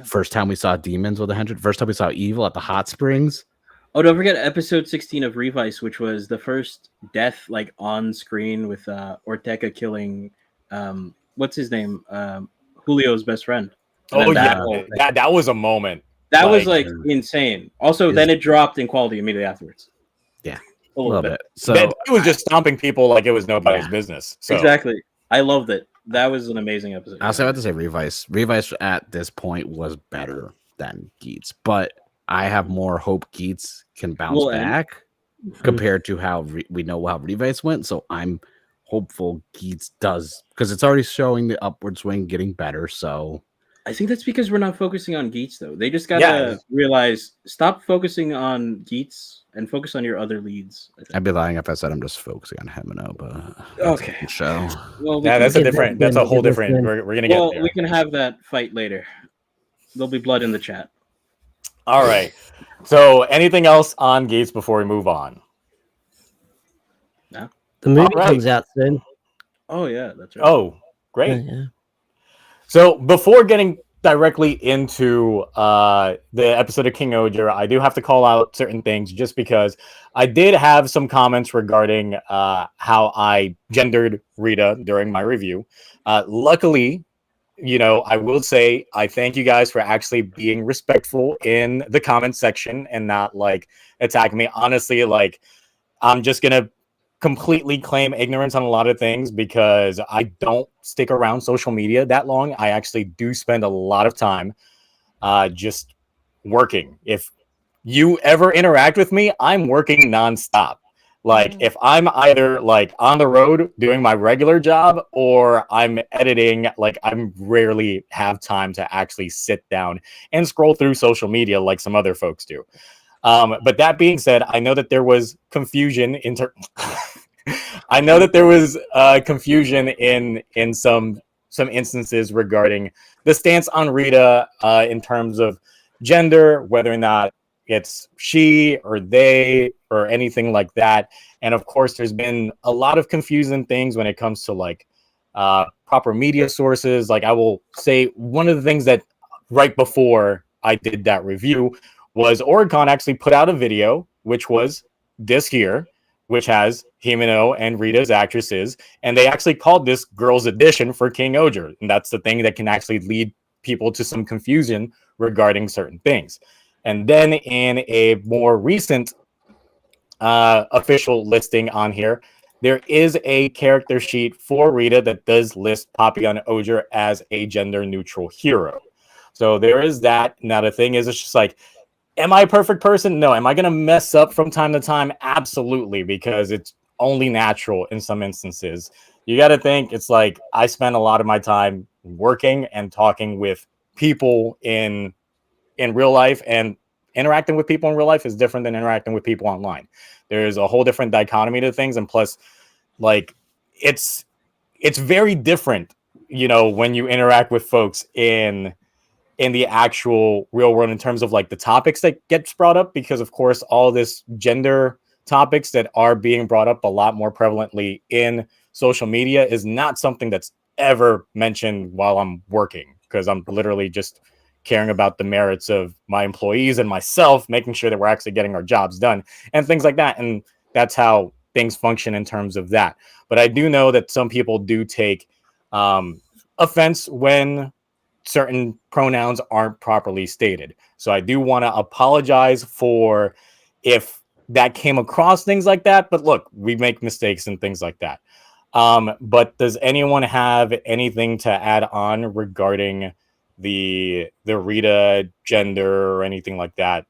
first time we saw demons with 100, first time we saw evil at the hot springs. Oh, don't forget episode 16 of Revice, which was the first death on screen with Ortega killing what's his name? Julio's best friend. And that was a moment. That was insane. Also, then it dropped in quality immediately afterwards. Yeah. A little bit. So it was just stomping people like it was nobody's business. So. Exactly. I loved it. That was an amazing episode. I have to say Revice. Revice at this point was better than Geats, but I have more hope Geats can bounce back compared to how we know how Revice went. So I'm hopeful Geats does, because it's already showing the upward swing getting better. So I think that's because we're not focusing on Geats, though. They just gotta realize, stop focusing on Geats and focus on your other leads. I'd be lying if I said I'm just focusing on Himino, but Okay. show. Well, That's a whole different. We're gonna get there. We can have that fight later. There'll be blood in the chat. All right. So, anything else on Geats before we move on? No. The movie comes out soon. Oh yeah, that's right. Oh, great. Yeah. So before getting directly into the episode of King Oger, I do have to call out certain things just because I did have some comments regarding how I gendered Rita during my review. Luckily, I will say I thank you guys for actually being respectful in the comment section and not like attacking me. Honestly, like I'm just gonna completely claim ignorance on a lot of things because I don't stick around social media that long. I actually do spend a lot of time just working. If you ever interact with me, I'm working nonstop. Like if I'm either like on the road doing my regular job or I'm editing, like I'm rarely have time to actually sit down and scroll through social media like some other folks do. But that being said, I know that there was confusion I know that there was confusion in some instances regarding the stance on Rita in terms of gender, whether or not it's she or they or anything like that. And of course, there's been a lot of confusing things when it comes to like proper media sources. Like I will say one of the things that right before I did that review was Oricon actually put out a video, which was this here, which has Himino and Rita as actresses, and they actually called this Girls Edition for King Oger, and that's the thing that can actually lead people to some confusion regarding certain things. And then in a more recent official listing on here, there is a character sheet for Rita that does list Papillon Oger as a gender-neutral hero. So there is that. Now the thing is, it's just like, am I a perfect person? No. Am I going to mess up from time to time? Absolutely, because it's only natural in some instances. You got to think it's like I spend a lot of my time working and talking with people in real life, and interacting with people in real life is different than interacting with people online. There's a whole different dichotomy to things, and plus, like it's very different, when you interact with folks in the actual real world in terms of like the topics that gets brought up, because of course all this gender topics that are being brought up a lot more prevalently in social media is not something that's ever mentioned while I'm working, because I'm literally just caring about the merits of my employees and myself, making sure that we're actually getting our jobs done and things like that. And that's how things function in terms of that. But I do know that some people do take offense when certain pronouns aren't properly stated. So I do want to apologize for if that came across things like that. But look, we make mistakes and things like that. But does anyone have anything to add on regarding the Rita gender or anything like that?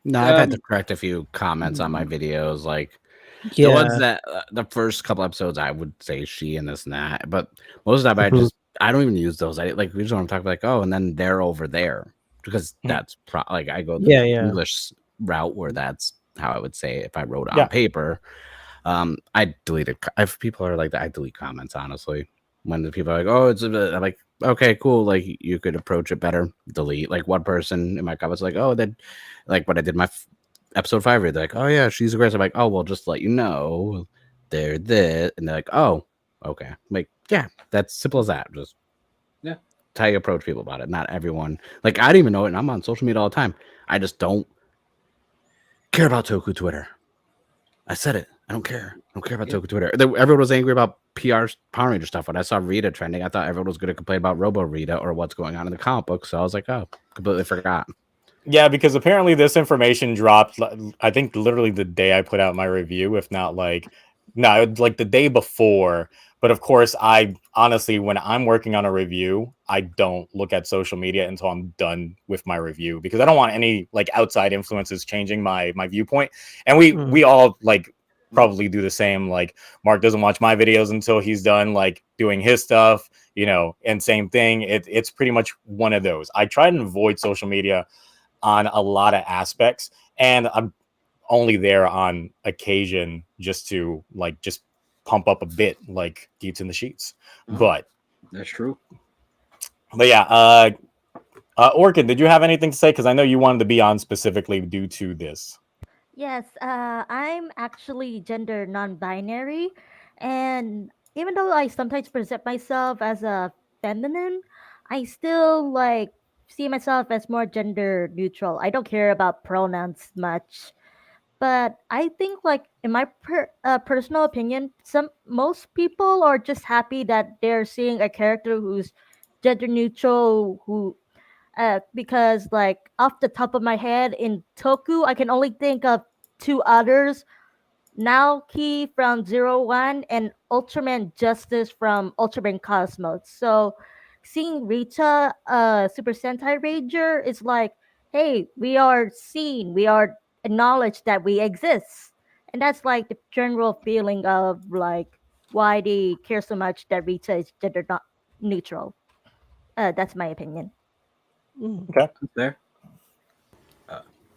No, I've had to correct a few comments on my videos. Like the ones that the first couple episodes, I would say she and this and that. But most of the time, I don't even use those. I like usually I'm talking like, oh, and then they're over there, because that's like I go the English route where that's how I would say it if I wrote it on paper. I deleted. If people are like that, I delete comments honestly. When the people are like, oh, I'm like, okay, cool. Like you could approach it better. Delete. Like one person in my comments like, oh, that like when I did my episode 5, they're like, oh yeah, she's aggressive. I'm like, oh well, just to let you know, they're this, and they're like, oh, okay. I'm like, yeah, that's simple as that. Just that's how you approach people about it. Not everyone. Like I don't even know it, and I'm on social media all the time. I just don't care about Toku Twitter. I said it. I don't care. I don't care about Toku Twitter. Everyone was angry about PR Power Ranger stuff. When I saw Rita trending, I thought everyone was going to complain about Robo Rita or what's going on in the comic book. So I was like, oh, completely forgot. Yeah, because apparently this information dropped, I think, literally the day I put out my review, if not like the day before. But of course, I honestly, when I'm working on a review, I don't look at social media until I'm done with my review, because I don't want any like outside influences changing my viewpoint. And we all like probably do the same. Like Mark doesn't watch my videos until he's done like doing his stuff, and same thing. It's pretty much one of those. I try and avoid social media on a lot of aspects, and I'm only there on occasion just to just pump up a bit, like Geets in the Sheets. But that's true. But yeah, Orchid, did you have anything to say? Because I know you wanted to be on specifically due to this. Yes, I'm actually gender non-binary, and even though I sometimes present myself as a feminine, I still see myself as more gender neutral. I don't care about pronouns much, but I think in my personal opinion, most people are just happy that they're seeing a character who's gender neutral, who because off the top of my head in Toku, I can only think of two others: Naoki from Zero One and Ultraman Justice from Ultraman Cosmos. So seeing Rita, Super Sentai Ranger, is like, hey, we are seen, we are acknowledged that we exist, and that's the general feeling of why they care so much that Rita is gender not neutral. That's my opinion. Okay. There.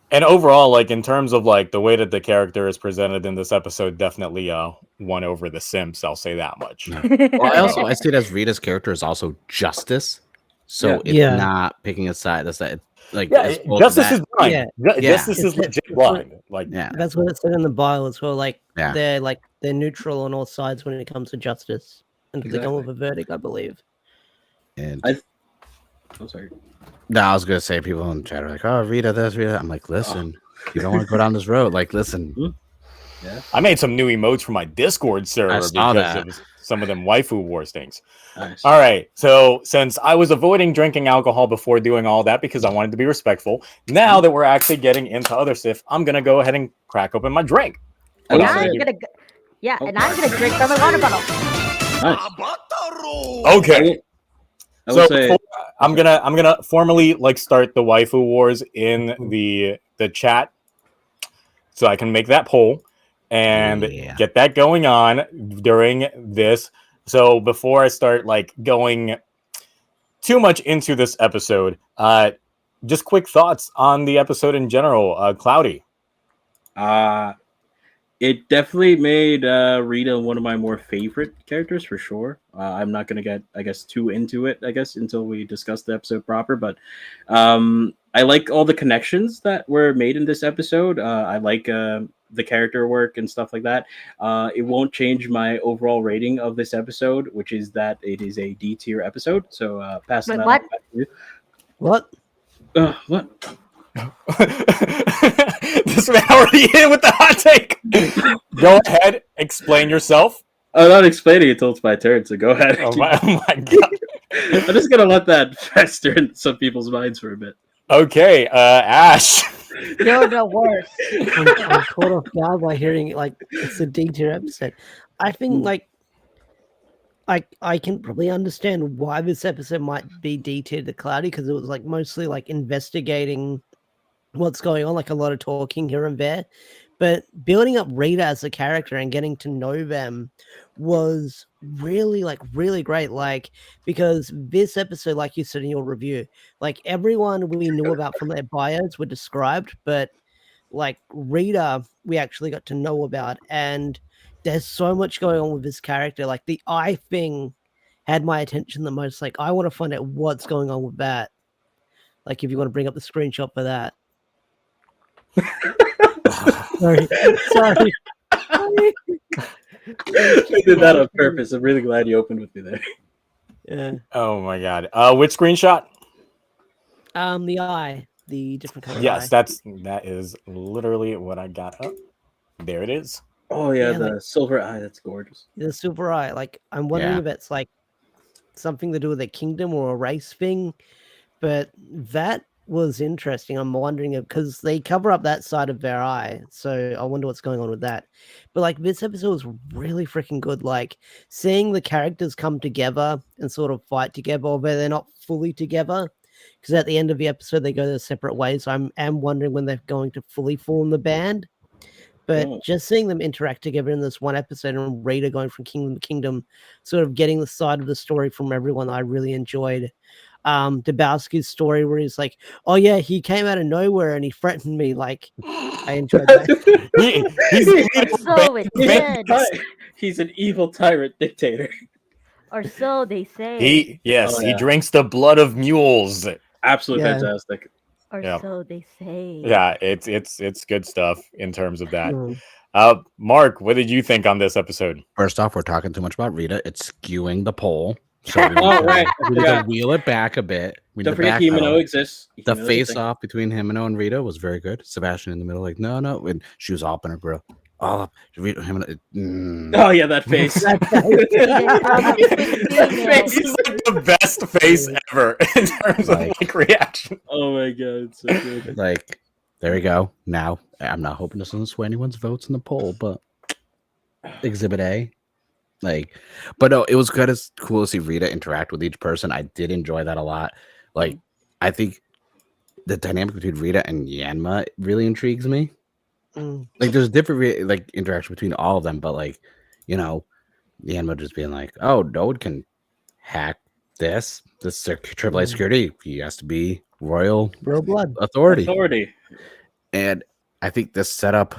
And overall, in terms of the way that the character is presented in this episode, definitely won over the Simps. I'll say that much. Well, I see it as Rita's character is also justice, so it's not picking a side. That's that. Justice is blind. Yeah. Justice is legit blind. That's what it said in the bio as well. They're neutral on all sides when it comes to justice, and they come with a verdict, I believe. And I'm sorry. No, I was gonna say people in the chat are like, "Oh, Rita, this, Rita." I'm like, listen, you don't want to go down this road. Listen. Yeah. I made some new emotes for my Discord server because of some of them waifu wars things. Nice. All right. So since I was avoiding drinking alcohol before doing all that because I wanted to be respectful, now that we're actually getting into other stuff, I'm gonna go ahead and crack open my drink. And I'm gonna drink from a water bottle. Nice. Okay. So I'm gonna formally start the waifu wars in the chat, so I can make that poll and get that going on during this. So before I start going too much into this episode, just quick thoughts on the episode in general. Cloudy. It definitely made Rita one of my more favorite characters for sure. I'm not gonna get, too into it, until we discuss the episode proper. But I like all the connections that were made in this episode. I like the character work and stuff like that. It won't change my overall rating of this episode, which is that it is a D tier episode. So passing that on back to you. What? What? This man already in with the hot take. Go ahead, explain yourself. I'm not explaining it until it's my turn, so go ahead. Oh my god. I'm just gonna let that fester in some people's minds for a bit. Okay, Ash. You're the worst. I'm caught off guard by hearing it's a D tier episode. I think I can probably understand why this episode might be D tier to Cloudy, because it was mostly investigating what's going on, a lot of talking here and there, but building up Rita as a character and getting to know them was really really great, because this episode, like you said in your review, everyone we knew about from their bios were described, but Rita we actually got to know about, and there's so much going on with this character. The eye thing had my attention the most. I want to find out what's going on with that. If you want to bring up the screenshot for that. Sorry. I did that on purpose. I'm really glad you opened with me there. Yeah. Oh my god. Which screenshot? The eye, the different color. Yes, eye. that is literally what I got up. There it is. Oh yeah, the silver eye. That's gorgeous. The silver eye. I'm wondering if it's something to do with a kingdom or a race thing, but that was interesting. I'm wondering because they cover up that side of their eye, so I wonder what's going on with that. But this episode was really freaking good. Seeing the characters come together and sort of fight together, although they're not fully together, because at the end of the episode they go their separate ways. I am wondering when they're going to fully form the band. But Oh. just seeing them interact together in this one episode and Rita going from kingdom to kingdom, sort of getting the side of the story from everyone, I really enjoyed. Dabowski's story where he's like, "Oh yeah, he came out of nowhere and he threatened me." Like, I enjoyed that. So it did, He's an evil tyrant dictator. or so they say, He drinks the blood of mules. Absolutely Yeah. fantastic. or Yeah. so they say. Yeah, it's good stuff in terms of that. Mm. Mark, what did you think on this episode? First off, we're talking too much about Rita. It's skewing the poll. So we Oh, right. need to wheel it back a bit. We Don't need to forget backpedal. Himeno exists. The Himeno's a face thing. off between Himeno and Rita was very good. Sebastian in the middle, like, no. And she was all up in her grill. All up. Rita, Himeno, Oh yeah, that face. That Face is like the best face ever in terms of like reaction. Oh my god, it's so good. like, there we go. Now, I'm not hoping this doesn't sway anyone's votes in the poll, but Exhibit A. Like, but no, it was good. It's cool to see Rita interact with each person. I did enjoy that a lot. Like, I think the dynamic between Rita and Yanma really intrigues me. Mm. Like, there's different like interaction between all of them, but like, you know, Yanma just being like, "Oh, no one can hack this. This is AAA security. He has to be royal blood authority." And I think this set up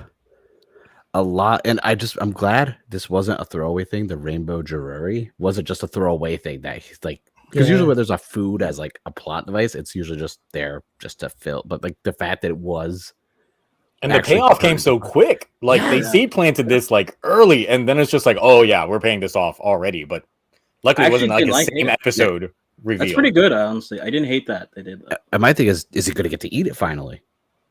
a lot, and I'm glad this wasn't a throwaway thing. The rainbow jewelry wasn't just a throwaway thing that he's like, because usually when there's a food as like a plot device, it's usually just there just to fill. But like the fact that it was, and the payoff came so quick. Like they seed planted this like early, and then it's just like, oh yeah, we're paying this off already. But luckily, it wasn't like the same episode reveal. That's pretty good, honestly. I didn't hate that they did that. And my thing is he going to get to eat it finally?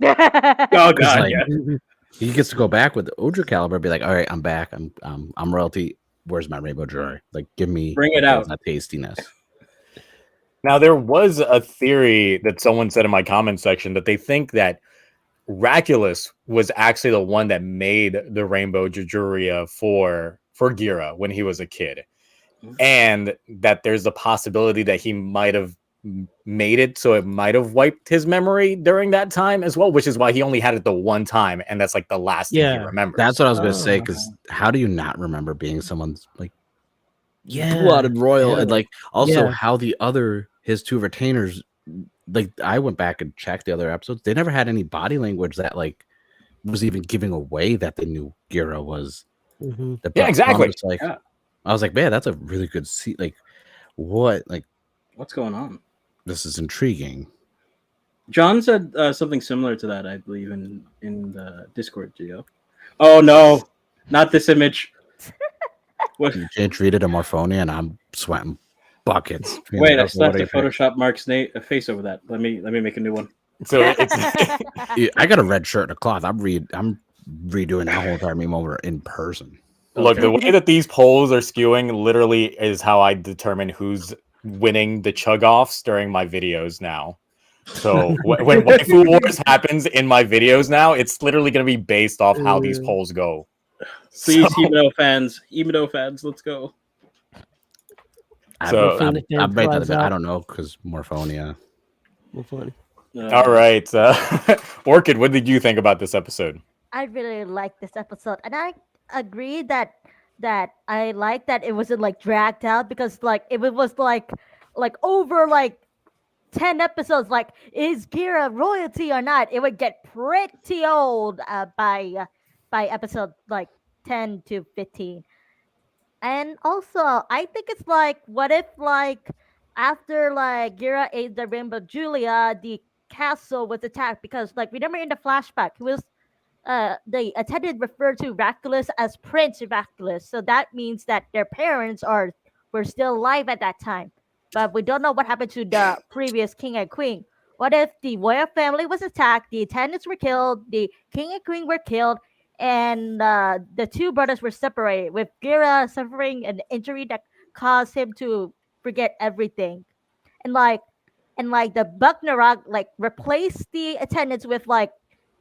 Oh god, like, yeah. He gets to go back with the Odra caliber, and be like, all right, I'm back. I'm royalty. Where's my rainbow jewelry? Like, bring it out. That tastiness. Now there was a theory that someone said in my comment section that they think that Raculus was actually the one that made the rainbow jewelry for Gira when he was a kid, and that there's a possibility that he might have made it so it might have wiped his memory during that time as well, which is why he only had it the one time, and that's like the last thing he remembers. That's what I was gonna say, because how do you not remember being someone's like blooded royal, and like also how his two retainers, like I went back and checked the other episodes, they never had any body language that like was even giving away that they knew Gira was exactly. I was like, man, that's a really good scene. Like what's going on? This is intriguing. John said something similar to that, I believe, in the Discord, Gio. Oh no, not this image. What? You changed Rita to Morphonia, and I'm sweating buckets. Wait, I still have to Photoshop Mark's face over that. Let me make a new one. So I got a red shirt and a cloth. I'm redoing that whole entire meme over in person. Look, the way that these polls are skewing literally is how I determine who's winning the chug-offs during my videos now. So when Waifu Wars happens in my videos now, it's literally going to be based off how these polls go. Please, Himeno fans, let's go. So I don't know, because Morphonia. All right. Orchid, what did you think about this episode? I really liked this episode, and I agree that I like that it wasn't like dragged out, because like if it was like over like 10 episodes, like is Gira royalty or not, it would get pretty old by episode like 10 to 15. And also I think it's like, what if like after like Gira ate the rainbow Julia, the castle was attacked, because like remember in the flashback he was the attendant referred to Raculus as Prince Raculus, so that means that their parents were still alive at that time. But we don't know what happened to the previous king and queen. What if the royal family was attacked, the attendants were killed, the king and queen were killed, and the two brothers were separated, with Gira suffering an injury that caused him to forget everything, and the Bugnarok like replaced the attendants with like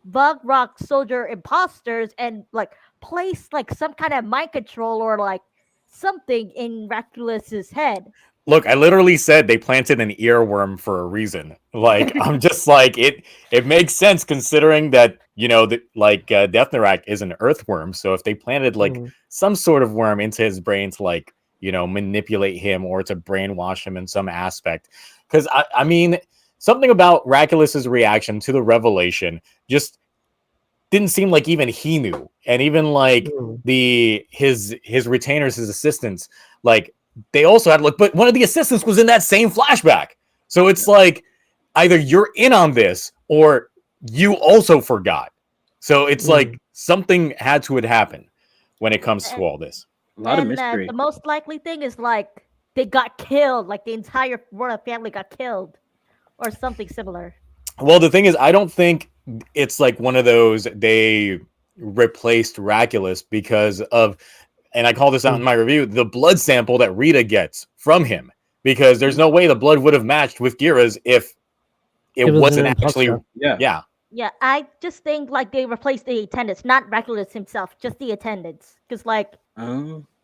Bug Rock soldier imposters, and like place like some kind of mind control or like something in Raculus's head. Look, I literally said they planted an earworm for a reason. Like, I'm just like it makes sense considering that, Death Narak is an earthworm. So if they planted like some sort of worm into his brain to like, manipulate him or to brainwash him in some aspect. Because I mean, something about Raculus's reaction to the revelation just didn't seem like even he knew. And even like his retainers, his assistants, like they also had but one of the assistants was in that same flashback. So it's like either you're in on this or you also forgot. So it's like something had to happen when it comes to all this. A lot of mystery. The most likely thing is like they got killed, like the entire royal family got killed, or something similar. Well, the thing is, I don't think it's like one of those they replaced Raculus because of, and I call this out in my review, the blood sample that Rita gets from him. Because there's no way the blood would have matched with Gira's if it wasn't actually. Yeah. Yeah, I just think like they replaced the attendants, not Raculus himself, just the attendants. Because like,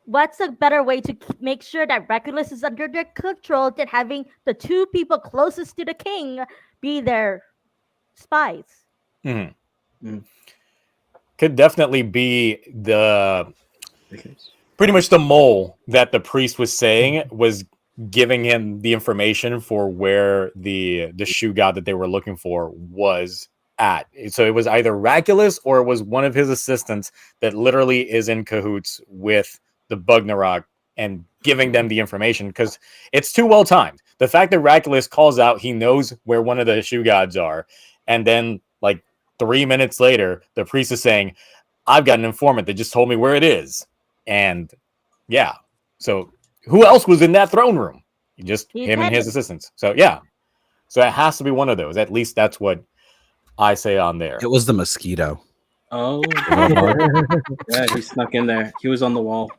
what's a better way to make sure that Raculus is under their control than having the two people closest to the king be their spies? Could definitely be pretty much the mole that the priest was saying was giving him the information for where the shoe god that they were looking for was at. So it was either Raculus or it was one of his assistants that literally is in cahoots with the Bugnarok and giving them the information, because it's too well timed. The fact that Raculus calls out, he knows where one of the shoe gods are, and then like 3 minutes later, the priest is saying, I've got an informant that just told me where it is. And yeah, so who else was in that throne room? Just him and his assistants. So yeah, so it has to be one of those. At least that's what I say on there. It was the mosquito. Oh, yeah, he snuck in there. He was on the wall,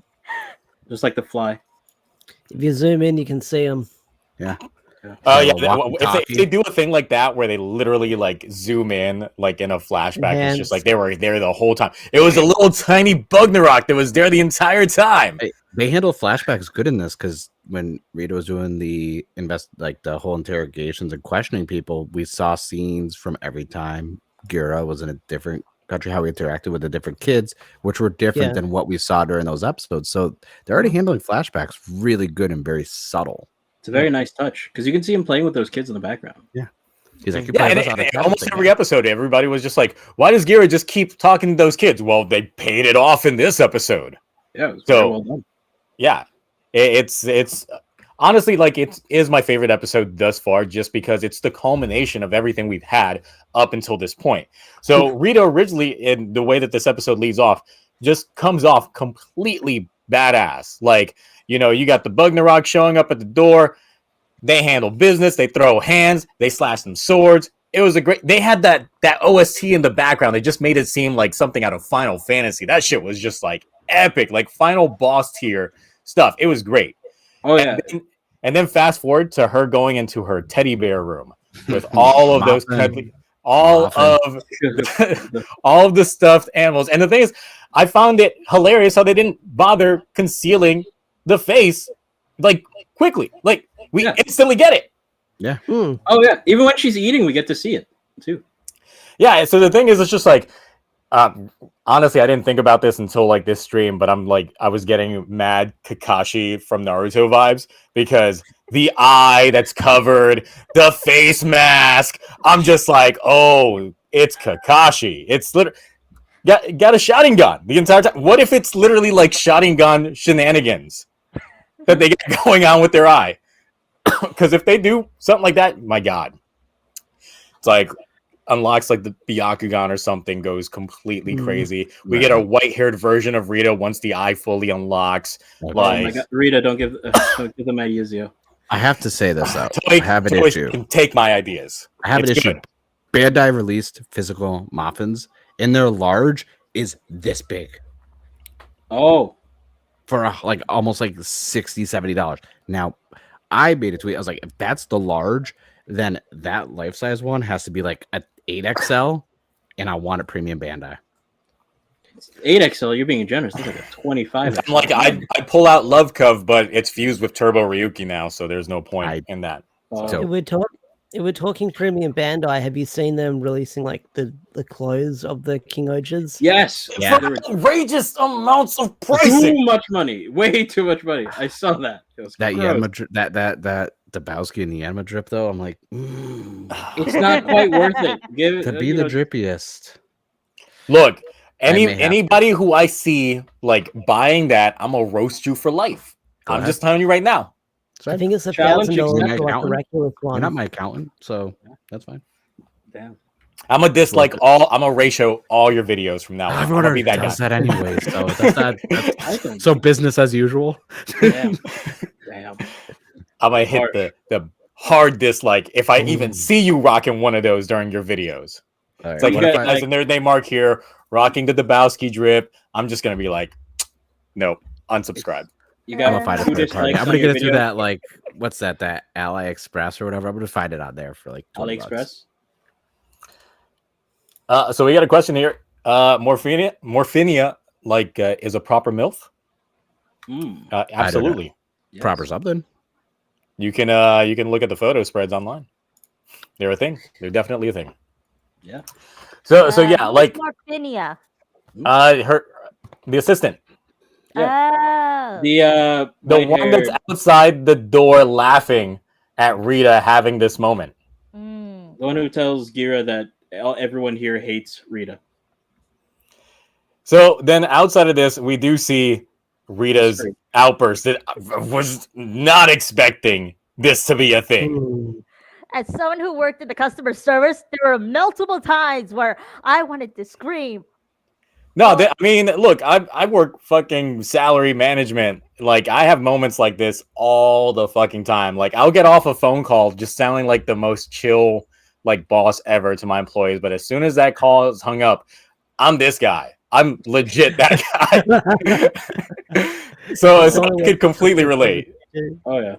just like the fly. If you zoom in, you can see him. Yeah. If they do a thing like that where they literally like zoom in like in a flashback, it's just like they were there the whole time. It was a little tiny Bugnarok that was there the entire time. They handle flashbacks good in this, because when Rita was doing the the whole interrogations and questioning people, we saw scenes from every time Gira was in a different country, how we interacted with the different kids, which were different than what we saw during those episodes. So they're already handling flashbacks really good and very subtle. It's a very nice touch, because you can see him playing with those kids in the background. Yeah. He's like, almost every episode, everybody was just like, why does Gira just keep talking to those kids? Well, they paid it off in this episode. Yeah, it was very well done. Yeah, it's honestly like it is my favorite episode thus far, just because it's the culmination of everything we've had up until this point. So Rita originally, in the way that this episode leads off, just comes off completely badass. Like, you got the Bugnarok showing up at the door. They handle business. They throw hands. They slash some swords. It was they had that OST in the background. They just made it seem like something out of Final Fantasy. That shit was just like epic, like final boss tier stuff. It was great. Oh yeah. And then fast forward to her going into her teddy bear room with all of those all of the stuffed animals. And the thing is, I found it hilarious how they didn't bother concealing the face like quickly. Like we instantly get it. Yeah. Oh yeah. Even when she's eating, we get to see it too. Yeah. So the thing is, it's just like, honestly, I didn't think about this until like this stream, but I was getting mad Kakashi from Naruto vibes, because the eye that's covered, the face mask, I'm just like, oh, it's Kakashi. It's literally got a shotting gun the entire time. What if it's literally like shotting gun shenanigans that they get going on with their eye? Because if they do something like that, my God, it's like unlocks like the Byakugan or something, goes completely crazy. We get a white-haired version of Rita once the eye fully unlocks. Oh my God. Rita, don't give them my Yuzuo. I have to say this though. I have an issue. Can take my ideas. I have an issue. Bandai released physical muffins, and their large is this big. Oh, for like almost like $60-$70. Now, I made a tweet. I was like, if that's the large, then that life-size one has to be like an 8XL, and I want it premium Bandai. 8XL, you're being generous. Look at that, 25. I'm like, I pull out Love Cove, but it's fused with Turbo Ryuki now, so there's no point in that. So- If we're talking premium Bandai, have you seen them releasing like the clothes of the King Ojas? Yes. Yeah. There were Outrageous amounts of too pricing. much money. Way too much money. I saw that. It was That gross. Yanma drip, that Dabowski and the Yanma drip though, I'm like, It's not quite worth it. Give it to be the drippiest. Look, I may have anybody who I see like buying that, I'm gonna roast you for life. Go I'm ahead. just telling you right now. I think it's Challenge $1,000 for accepted. like the Reckless You're one. not my accountant, so that's fine. Damn. I'm gonna dislike all. I'm gonna ratio all your videos from now on. Everyone I'm gonna be already that does guy. that anyway, so that's not I think. so business as usual. Damn. Damn. I'm gonna hit the hard dislike if I even Ooh. see you rocking one of those during your videos. All right, It's like what you if guys I- in their name mark here, rocking the Dabowski drip. I'm just gonna be like, nope, unsubscribe. You I'm got gonna find a two third party. dislikes I'm on gonna your get it through video? that like what's that AliExpress or whatever. I'm gonna find it on there for like $20. AliExpress. So we got a question here. Morphinia, like, is a proper MILF? Absolutely. Yes. Proper something. You can look at the photo spreads online. They're a thing. They're definitely a thing. Yeah. So yeah, like Morphinia. the assistant, Oh. the white one that's hair, outside the door laughing at Rita having this moment. Mm. the one who tells Gira that everyone here hates Rita. So then outside of this, we do see Rita's Great. outburst that I was not expecting this to be a thing. Hmm. As someone who worked in the customer service, there were multiple times where I wanted to scream. No, I mean, look, I work fucking salary management. Like, I have moments like this all the fucking time. Like, I'll get off a phone call just sounding like the most chill, like, boss ever to my employees. But as soon as that call is hung up, I'm this guy. I'm legit that guy. so I could completely relate. Oh yeah.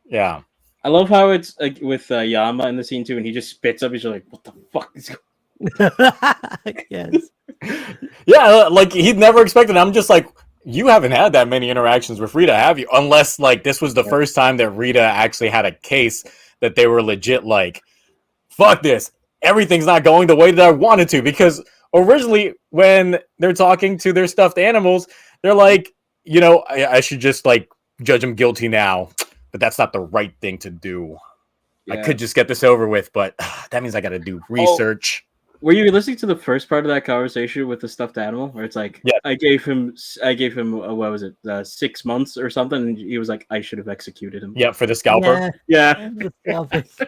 Yeah. I love how it's with Yama in the scene too, and he just spits up. He's just like, "What the fuck is going?" Yes. Yeah, like he'd never expected. I'm just like, you haven't had that many interactions with Rita, have you? Unless like this was the first time that Rita actually had a case that they were legit like, fuck this. Everything's not going the way that I wanted to. Because originally when they're talking to their stuffed animals, they're like, you know, I should just like judge them guilty now. But that's not the right thing to do. I Yeah. could just get this over with, but that means I got to do research. Were you listening to the first part of that conversation with the stuffed animal, where it's like, Yeah. I gave him what was it, 6 months or something, and he was like, I should have executed him. Yeah, for the scalper. Yeah, Yeah, the scalpers.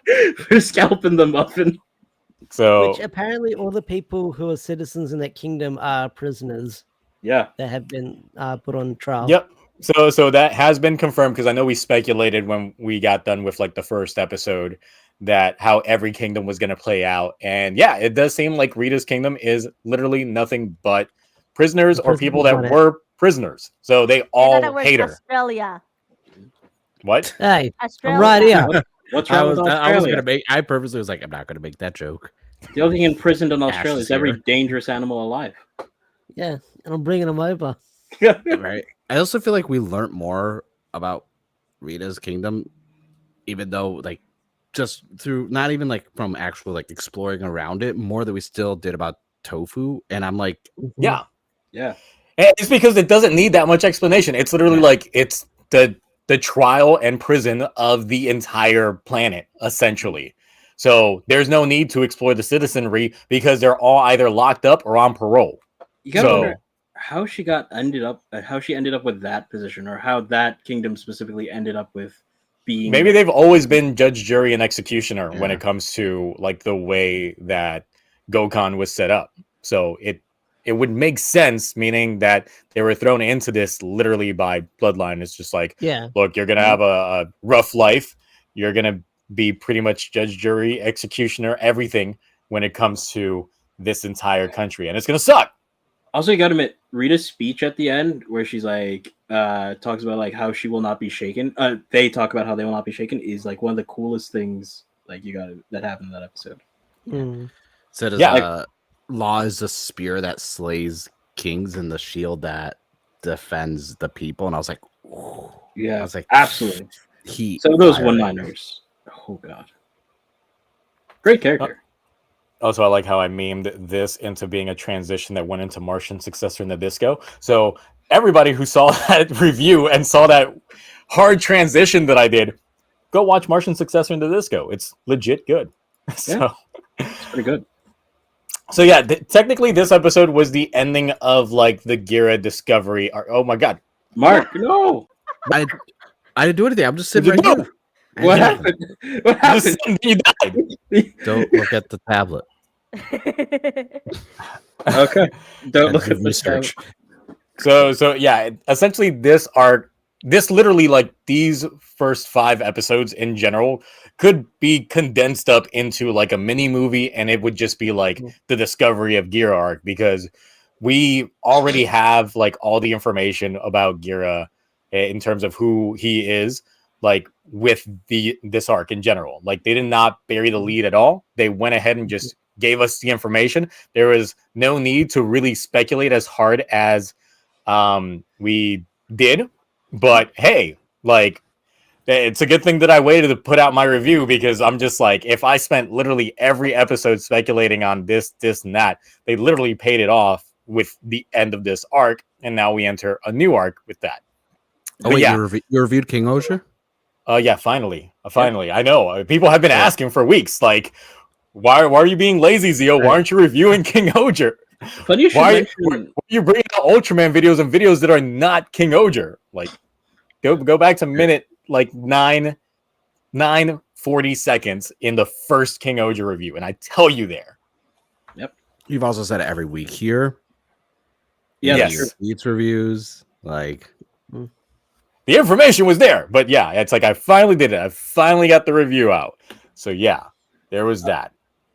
for scalping the muffin. So Which apparently all the people who are citizens in that kingdom are prisoners Yeah, that have been put on trial. yep. So that has been confirmed because I know we speculated when we got done with like the first episode that how every kingdom was going to play out. And yeah, it does seem like Rita's kingdom is literally nothing but prisoners or people that were prisoners. So they all hate her. Australia. What? Hey, Australia. I'm right here. what's I wrong was with I was Australia? gonna make. I purposely was like, I'm not gonna make that joke. The only thing imprisoned in Ash Australia is is every here. dangerous animal alive. Yeah, and I'm bringing them over. Right. I also feel like we learned more about Rita's kingdom, even though like just through not even like from actual like exploring around it, more that we still did about Tofu. And I'm like, Yeah. Yeah, And it's because it doesn't need that much explanation. It's literally like it's the trial and prison of the entire planet, essentially. So there's no need to explore the citizenry because they're all either locked up or on parole. you gotta So wonder how she ended up with that position, or how that kingdom specifically ended up with being. maybe they've always been judge, jury, and executioner when Yeah. it comes to like the way that Gokhan was set up. So it would make sense, meaning that they were thrown into this literally by bloodline. It's just like, Yeah. look, you're gonna have a rough life. You're gonna be pretty much judge, jury, executioner, everything when it comes to this entire country, and it's gonna suck. Also, you gotta admit, Rita's speech at the end, where she's like, talks about like how she will not be shaken. They talk about how they will not be shaken, is like one of the coolest things like that happened in that episode. Mm. so does Yeah. law is a spear that slays kings and the shield that defends the people, and I was like, ooh. Yeah, I was like, absolutely. Some of those one-liners. Oh god, great character. Also, I like how I memed this into being a transition that went into Martian Successor in the Disco. So everybody who saw that review and saw that hard transition that I did, go watch Martian Successor in the Disco. It's legit good. So it's pretty good. So yeah, technically this episode was the ending of like the Gira discovery. Oh my god, Mark, no! I didn't do anything. I'm just sitting right here. What happened? What happened? You died. Don't look at the tablet. Okay. Don't look at the research. So yeah, essentially this literally like these first 5 episodes in general could be condensed up into like a mini movie, and it would just be like the discovery of Gira arc, because we already have like all the information about Gira in terms of who he is, like with this arc in general. Like they did not bury the lead at all. They went ahead and just gave us the information. There was no need to really speculate as hard as we did. But hey, like it's a good thing that I waited to put out my review, because I'm just like, if I spent literally every episode speculating on this, and that, they literally paid it off with the end of this arc, and now we enter a new arc with that. Oh, wait, yeah. You reviewed King Ozha? Yeah, finally. I know. People have been asking for weeks, like, why are you being lazy, Zio? Why aren't you reviewing King Ojir? Why are you bringing out Ultraman videos and videos that are not King Ojir? Like, go back to minute like 9:40 seconds in the first King Ojir review, and I tell you there. Yep. You've also said it every week here. Yeah. Yes. Eats reviews, like the information was there, but yeah, it's like I finally did it. I finally got the review out. So yeah, there was that.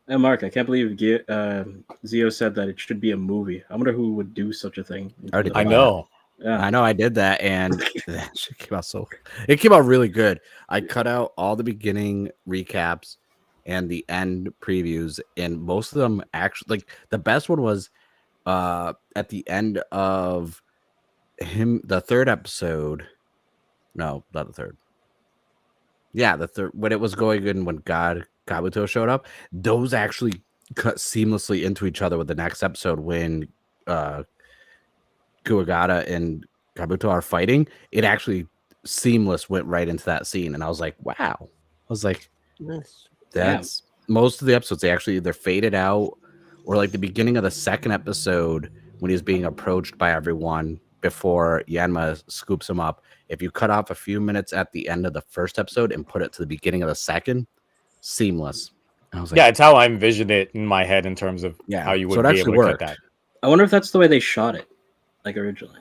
And Mark, I can't believe Zio said that it should be a movie. I wonder who would do such a thing. I know. Yeah. I know I did that, and that shit came out it came out really good. I cut out all the beginning recaps and the end previews, and most of them actually, like the best one was at the end of the third episode. No, not the third. Yeah, the third, when it was going good and when Kabuto showed up, those actually cut seamlessly into each other with the next episode when Kuwagata and Kabuto are fighting. It actually seamless went right into that scene, and I was like, wow. I was like, Nice. that's most of the episodes, they actually either faded out, or like the beginning of the second episode when he's being approached by everyone before Yanma scoops him up. If you cut off a few minutes at the end of the first episode and put it to the beginning of the second, seamless. I was like, yeah, it's how I envisioned it in my head in terms of how you would be able to cut that. I wonder if that's the way they shot it, like originally.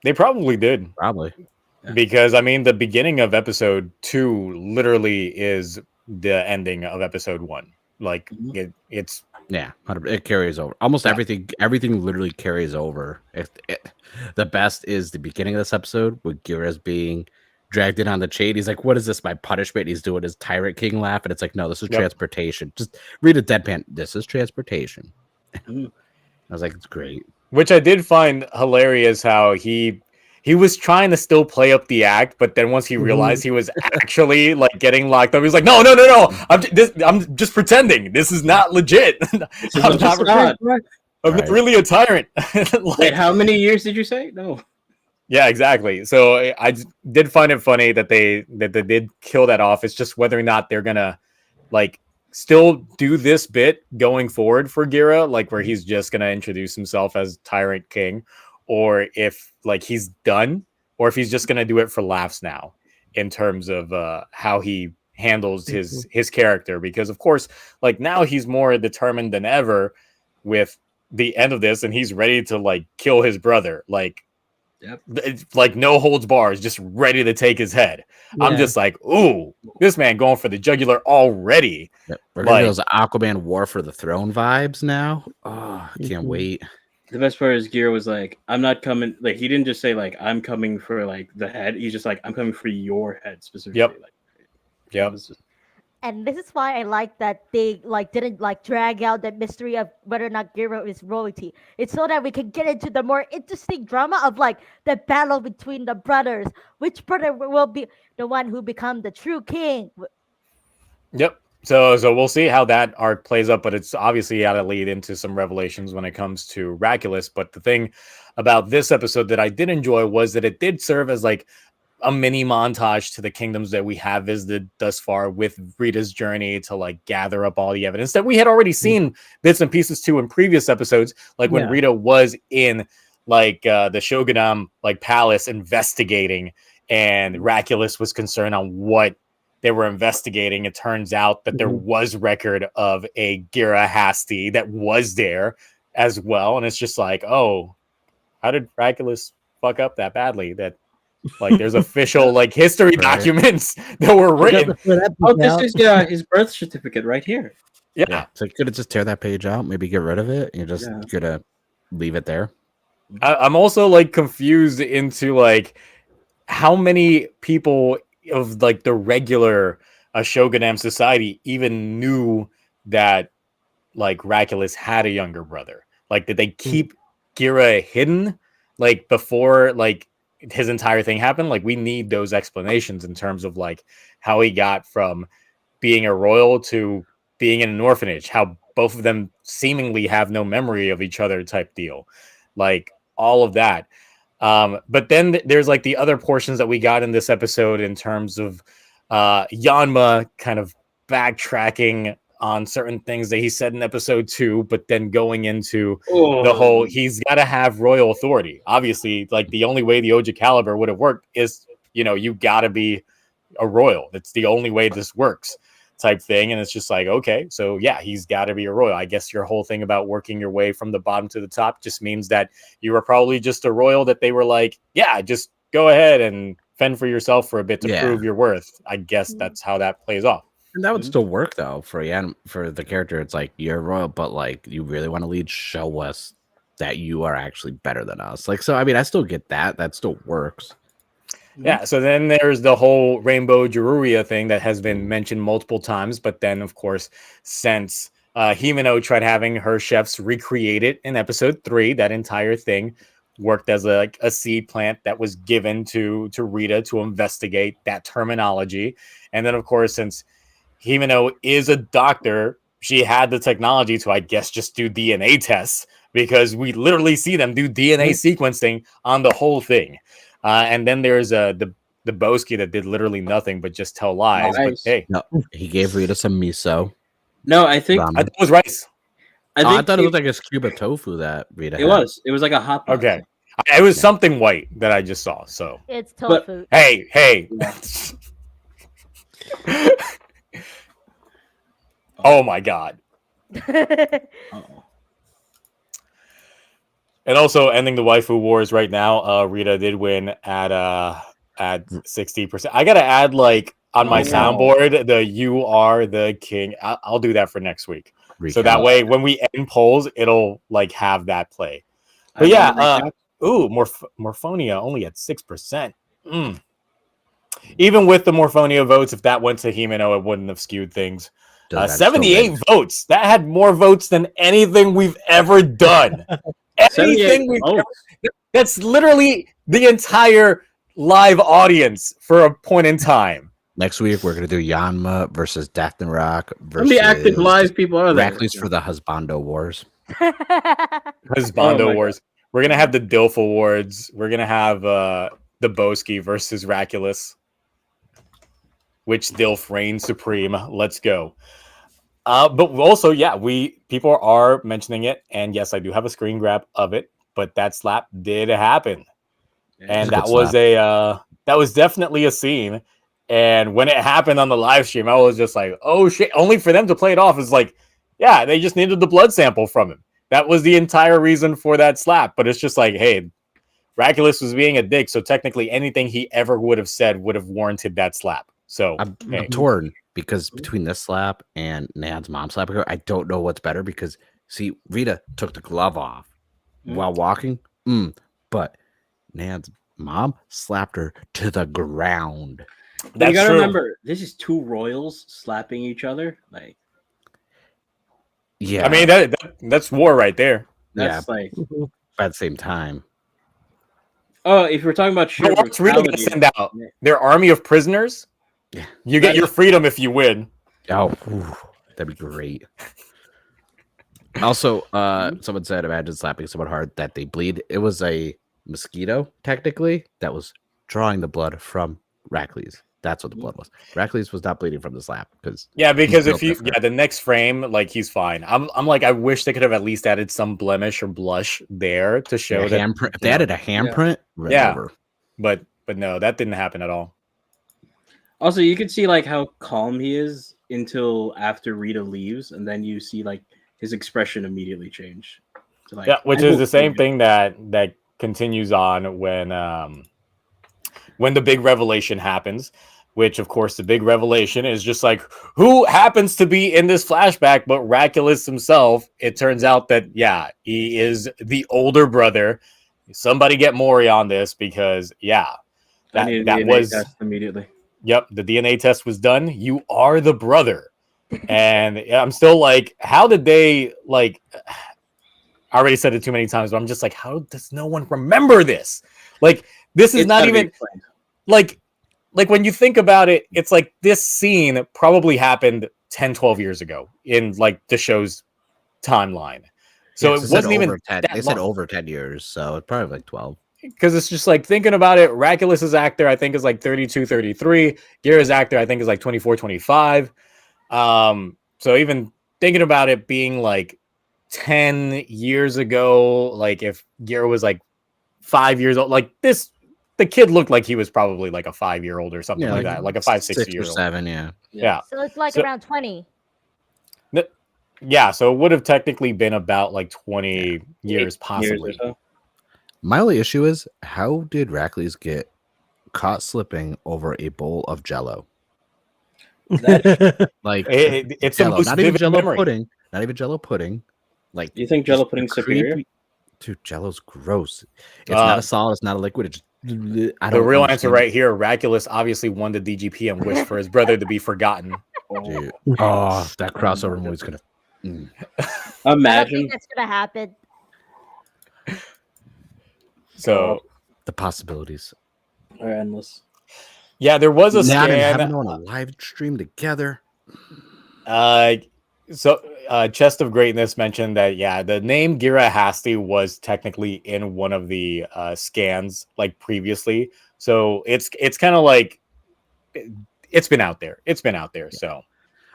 They probably did. Probably. Yeah. Because I mean, the beginning of episode 2 literally is the ending of episode 1. Like it's it carries over. Almost everything literally carries over. The best is the beginning of this episode with Gira's being dragged in on the chain. He's like, what is this, my punishment? He's doing his Tyrant King laugh, and it's like, no, this is transportation. Just read a deadpan. This is transportation. I was like, it's great. Which I did find hilarious how he was trying to still play up the act, but then once he realized he was actually like getting locked up, he was like, no, I'm just pretending. This is not legit. I'm not really a tyrant. Like, wait, how many years did you say? No. Yeah, exactly. So I did find it funny that they did kill that off. It's just whether or not they're gonna like still do this bit going forward for Gira, like where he's just gonna introduce himself as Tyrant King, or if like he's done, or if he's just gonna do it for laughs now in terms of how he handles his character, because of course, like now he's more determined than ever with the end of this, and he's ready to like kill his brother, like. Yep. It's like no holds bars, just ready to take his head. Yeah. I'm just like, ooh, this man going for the jugular already. Yep. We're gonna those Aquaman War for the Throne vibes now. Oh, I can't wait. The best part is Gira was like, I'm not coming. Like he didn't just say like I'm coming for like the head. He's just like I'm coming for your head specifically. Yep. Like, yep. And this is why I like that they like didn't like drag out the mystery of whether or not Giro is royalty. It's so that we can get into the more interesting drama of like the battle between the brothers. Which brother will be the one who become the true king? Yep. So we'll see how that arc plays up, but it's obviously got to lead into some revelations when it comes to Raculus. But the thing about this episode that I did enjoy was that it did serve as like a mini montage to the kingdoms that we have visited thus far, with Rita's journey to like gather up all the evidence that we had already seen bits and pieces to in previous episodes, like when Rita was in like the Shogunam like palace investigating, and Raculus was concerned on what they were investigating. It turns out that there was record of a Gira Hasti that was there as well, and it's just like, oh, how did Raculus fuck up that badly that like there's official like history documents that were written? Oh, this is his birth certificate right here. Yeah. So you could just tear that page out, maybe get rid of it, and you're just gonna leave it there. I'm also like confused into like how many people of like the regular Shogunam society even knew that like Raculus had a younger brother. Like, did they keep Gira hidden like before like his entire thing happened? Like, we need those explanations in terms of like how he got from being a royal to being in an orphanage, how both of them seemingly have no memory of each other type deal, like all of that. But then there's like the other portions that we got in this episode in terms of Yanma kind of backtracking on certain things that he said in episode 2, but then going into the whole, he's got to have royal authority. Obviously, like the only way the Oja Caliber would have worked is, you know, you got to be a royal. That's the only way this works type thing. And it's just like, okay, so yeah, he's got to be a royal. I guess your whole thing about working your way from the bottom to the top just means that you were probably just a royal that they were like, yeah, just go ahead and fend for yourself for a bit to prove your worth. I guess that's how that plays off. And that would still work though for the character. It's like, you're royal, but like you really want to lead, show us that you are actually better than us. Like, so I mean, I still get that. That still works. Yeah, so then there's the whole Rainbow Jiruria thing that has been mentioned multiple times, but then, of course, since Himeno tried having her chefs recreate it in episode 3, that entire thing worked as a seed plant that was given to Rita to investigate that terminology. And then, of course, since Himeno is a doctor, she had the technology to, I guess, just do DNA tests, because we literally see them do DNA sequencing on the whole thing. And then there's the Boski that did literally nothing but just tell lies. Nice. But hey, No, he gave Rita some miso. No, I think ramen. I thought it was rice. I thought it was like a scoop of tofu that Rita it had. was. It was like a hot pot. Okay, it was something white that I just saw. So It's tofu. hey. Oh my god. Uh-oh. And also ending the waifu wars right now. Rita did win at 60%. I gotta add like on my soundboard the "You are the king." I'll do that for next week. So that way, when we end polls, it'll like have that play. But yeah, Morphonia only at 6%. Even with the Morphonia votes, if that went to Himeno, it wouldn't have skewed things. 78 votes. That had more votes than anything we've ever done. That's literally the entire live audience for a point in time. Next week, we're going to do Yanma versus Death and Rock How many active live people are there? Rackley's for the Husbando Wars. Husbando Wars. We're going to have the Dilf Awards. We're going to have the Boski versus Raculus. Which Dilf reigns supreme? Let's go. But also, people are mentioning it, and yes, I do have a screen grab of it. But that slap did happen, and that was definitely a scene. And when it happened on the live stream, I was just like, "Oh shit!" Only for them to play it off is like, yeah, they just needed the blood sample from him. That was the entire reason for that slap. But it's just like, hey, Raculus was being a dick, so technically anything he ever would have said would have warranted that slap. So I'm torn, because between this slap and Nan's mom slap, I don't know what's better, because see, Rita took the glove off while walking, but Nan's mom slapped her to the ground. But you gotta true. remember, this is two royals slapping each other. Like, Yeah. I mean, that's war right there. that's like, Mhm. But at the same time, oh, if we're talking about sheer What's Rita gonna brutality, send out? Their army of prisoners? Yeah. You get That your is- freedom if you win. oh, that'd be great. Also, someone said, imagine slapping someone hard that they bleed. It was a mosquito, technically, that was drawing the blood from Rackley's. That's what the blood was. Rackley's was not bleeding from the slap because Yeah, because he's if you built different. the next frame, like he's fine. I'm like, I wish they could have at least added some blemish or blush there to show Yeah, that. handprint. If they added a handprint, red Yeah. over. But no, that didn't happen at all. Also, you can see like how calm he is until after Rita leaves, and then you see like his expression immediately change. So, like, Yeah, which I is will the same forgive- thing that continues on when the big revelation happens. Which, of course, the big revelation is just like, who happens to be in this flashback but Raculus himself. It turns out that, yeah, he is the older brother. Somebody get Maury on this because, yeah, I need a that DNA was... test immediately. Yep, the DNA test was done. You are the brother. And I'm still like, how did they, like... I already said it too many times, but I'm just like, how does no one remember this? Like, this is It's not gotta be even... explained. Like when you think about it, it's like this scene probably happened 10, 12 years ago in like the show's timeline. So Yeah, it they wasn't said even over 10. that They said long. over 10 years, so it's probably like 12. Because it's just like thinking about it, Raculus's actor, I think, is like 32, 33. Gira's actor, I think, is like 24, 25. So even thinking about it being like 10 years ago, like if Gira was like 5 years old, like this, the kid looked like he was probably like a 5-year-old or something like that, like a 5, 6 6 or year old. 7, yeah. Yeah. So it's like So- around 20. Yeah, so it would have technically been about like 20 years, or possibly. so. My only issue is, how did Rackley's get caught slipping over a bowl of Jello? Like It's the Jello, most not even vivid Jello memory. pudding, not even Jello pudding. Like, You think Jello just pudding's the superior? creepy- Dude, Jello's gross. It's not a solid. It's not a liquid. It's just, I The don't real answer understand. right here, Raculus obviously won the DGP and wished for his brother to be forgotten. Dude. Oh, that crossover movie's gonna. I don't Imagine think that's gonna happen. So The possibilities. are endless. yeah, there was a Not in scan. having on a live stream together. Chest of Greatness mentioned that the name Gira Hasti was technically in one of the scans like previously. So it's kind of like it's been out there. It's been out there. So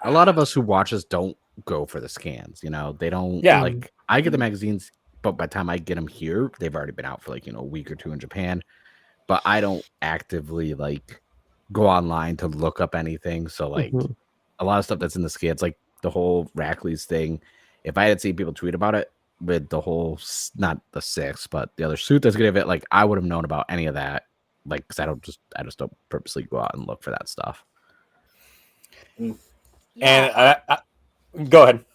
A lot of us who watch us don't go for the scans. You know, they don't. Yeah. Like, I get the magazines, but by the time I get them here, they've already been out for like, a week or two in Japan. But I don't actively like go online to look up anything. So like Mhm. a lot of stuff that's in the scans, like the whole Rackley's thing. If I had seen people tweet about it with the whole, not the 6, but the other suit that's gonna have it, like I would have known about any of that. Like, because I just don't purposely go out and look for that stuff. and Yeah, go ahead.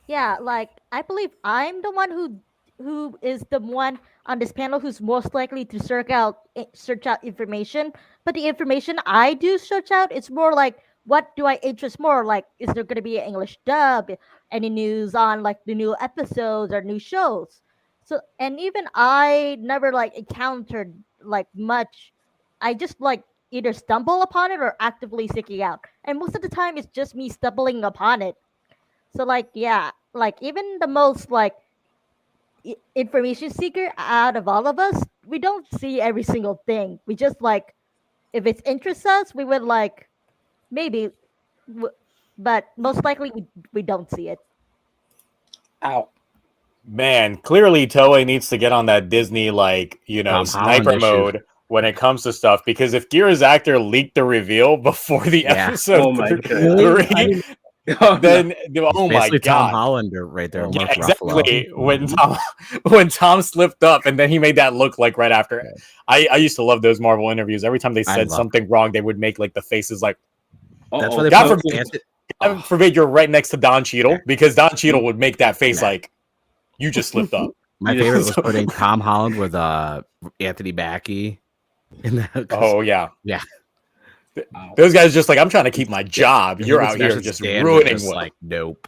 yeah, like I believe I'm the one who is the one on this panel who's most likely to search out information. But the information I do search out, it's more like, what do I interest more? Like, is there going to be an English dub? Any news on like the new episodes or new shows? So, and even I never like encountered like much. I just like either stumble upon it or actively seeking out. And most of the time, it's just me stumbling upon it. So like, yeah, like even the most like information seeker out of all of us, we don't see every single thing. We just like, if it interests us, we would like maybe, but most likely we don't see it. Ow. Man, clearly Toei needs to get on that Disney Tom sniper Holland issue. mode when it comes to stuff, because if Gira's actor leaked the reveal before the Yeah. episode Oh my God. 3, then oh my Basically, Tom god. Holland right there. Yeah, Mark Ruffalo. exactly. When Tom slipped up and then he made that look like right after. I used to love those Marvel interviews. Every time they I said love something wrong, they would make like the faces like, That's Uh-oh. why they God put forbid- Anthony- God forbid you're right next to Don Cheadle, because Don Cheadle would make that face Yeah. like, you just slipped up. My Yeah. favorite was putting Tom Holland with Anthony Mackie in that. Oh yeah. Those guys just like, I'm trying to keep my job. If You're you out could here smash just Stan, ruining just what. like, nope.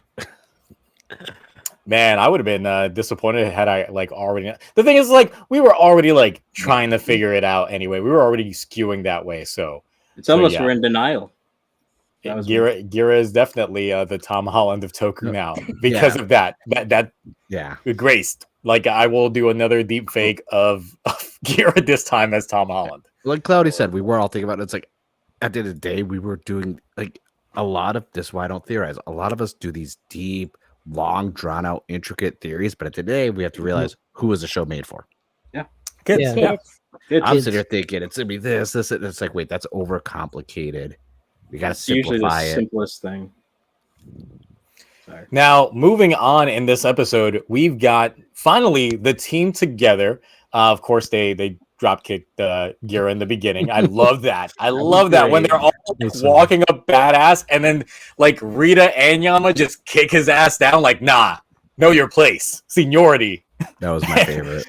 Man, I would have been disappointed had I like already. The thing is, like, we were already like trying to figure it out anyway. We were already skewing that way. So It's almost yeah. we're in denial. That was Gira is definitely the Tom Holland of Toku now because of that. That graced. Like, I will do another deep fake of Gira this time as Tom Holland. Like Cloudy said, we were all thinking about it. It's like at the end of the day, we were doing like a lot of this. Why I don't theorize. A lot of us do these deep, long, drawn out, intricate theories, but at the end of the day, we have to realize who is the show made for. Yeah, kids. Yeah. Yeah. I'm sitting here thinking it's gonna be this. And it's like, wait, that's overcomplicated. We gotta it's usually the simplify it. simplest thing. Sorry. Now, moving on in this episode, we've got finally the team together. Of course, they drop kicked Gira in the beginning. I love that. I love that when they're all walking up badass, and then like Rita and Yama just kick his ass down. Like, nah, know your place, seniority. That was my favorite.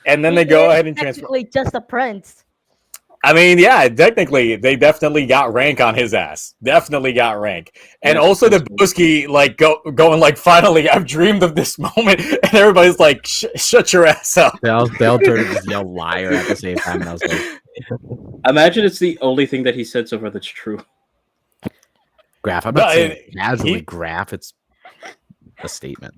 And then they go ahead and transfer. Technically, just a prince. I mean, yeah, technically, they definitely got rank on his ass. Definitely got rank. And also the Boski, like, going like, finally, I've dreamed of this moment. And everybody's like, shut your ass up. They all turned and just yell liar at the same time. And I was like, imagine it's the only thing that he said so far that's true. Graph. I'm not saying casually graph. It's a statement.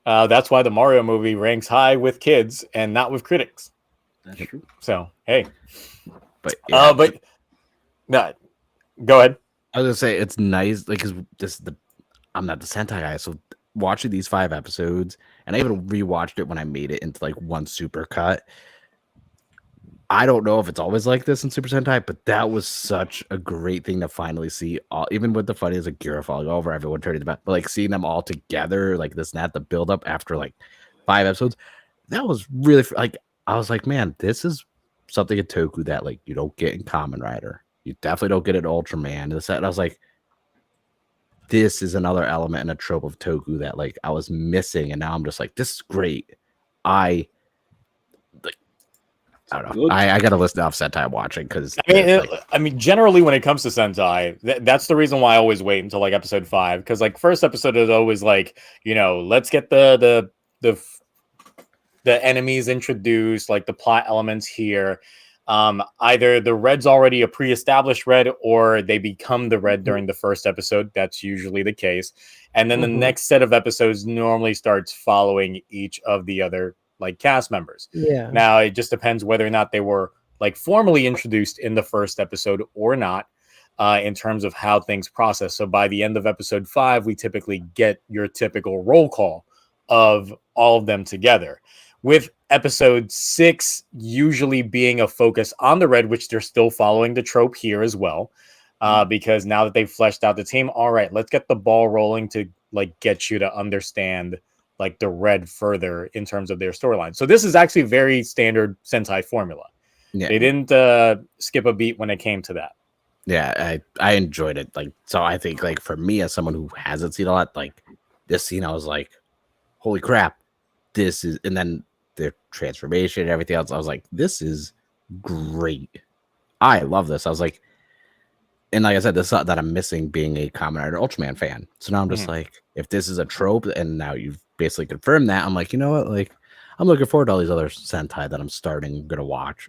That's why the Mario movie ranks high with kids and not with critics. That's true. So, hey. But yeah. No, go ahead. I was gonna say it's nice, like, because I'm not the Sentai guy, so watching these 5 episodes, and I even rewatched it when I made it into like one super cut. I don't know if it's always like this in Super Sentai, but that was such a great thing to finally see. Even with the funny as a Gira falling over, everyone turning the back, but like seeing them all together, like this and that, the build up after like 5 episodes, that was really like. I was like, man, this is something in Toku that like you don't get in Kamen Rider. You definitely don't get in Ultraman. And I was like, this is another element and a trope of Toku that like I was missing, and now I'm just like, this is great. I don't know. I got to list off Sentai I'm watching because I mean, generally when it comes to Sentai, that's the reason why I always wait until like episode 5, because like first episode is always like, you know, let's get the enemies introduced, like the plot elements here. Either the red's already a pre-established red, or they become the red during the first episode. That's usually the case. And then the next set of episodes normally starts following each of the other like cast members. Yeah. Now it just depends whether or not they were like formally introduced in the first episode or not, in terms of how things process. So by the end of episode 5, we typically get your typical roll call of all of them together, with episode 6 usually being a focus on the red, which they're still following the trope here as well. Because now that they've fleshed out the team, all right, let's get the ball rolling to like get you to understand like the red further in terms of their storyline. So this is actually very standard Sentai formula. Yeah. They didn't skip a beat when it came to that. Yeah, I enjoyed it. Like, so I think like for me as someone who hasn't seen a lot, like this scene, I was like, holy crap, this is, and then their transformation and everything else. I was like, this is great. I love this. I was like, and like I said, this is that I'm missing being a Kamen Rider Ultraman fan. So now I'm just like, if this is a trope, and now you've basically confirmed that, I'm like, you know what? Like, I'm looking forward to all these other Sentai that I'm gonna watch.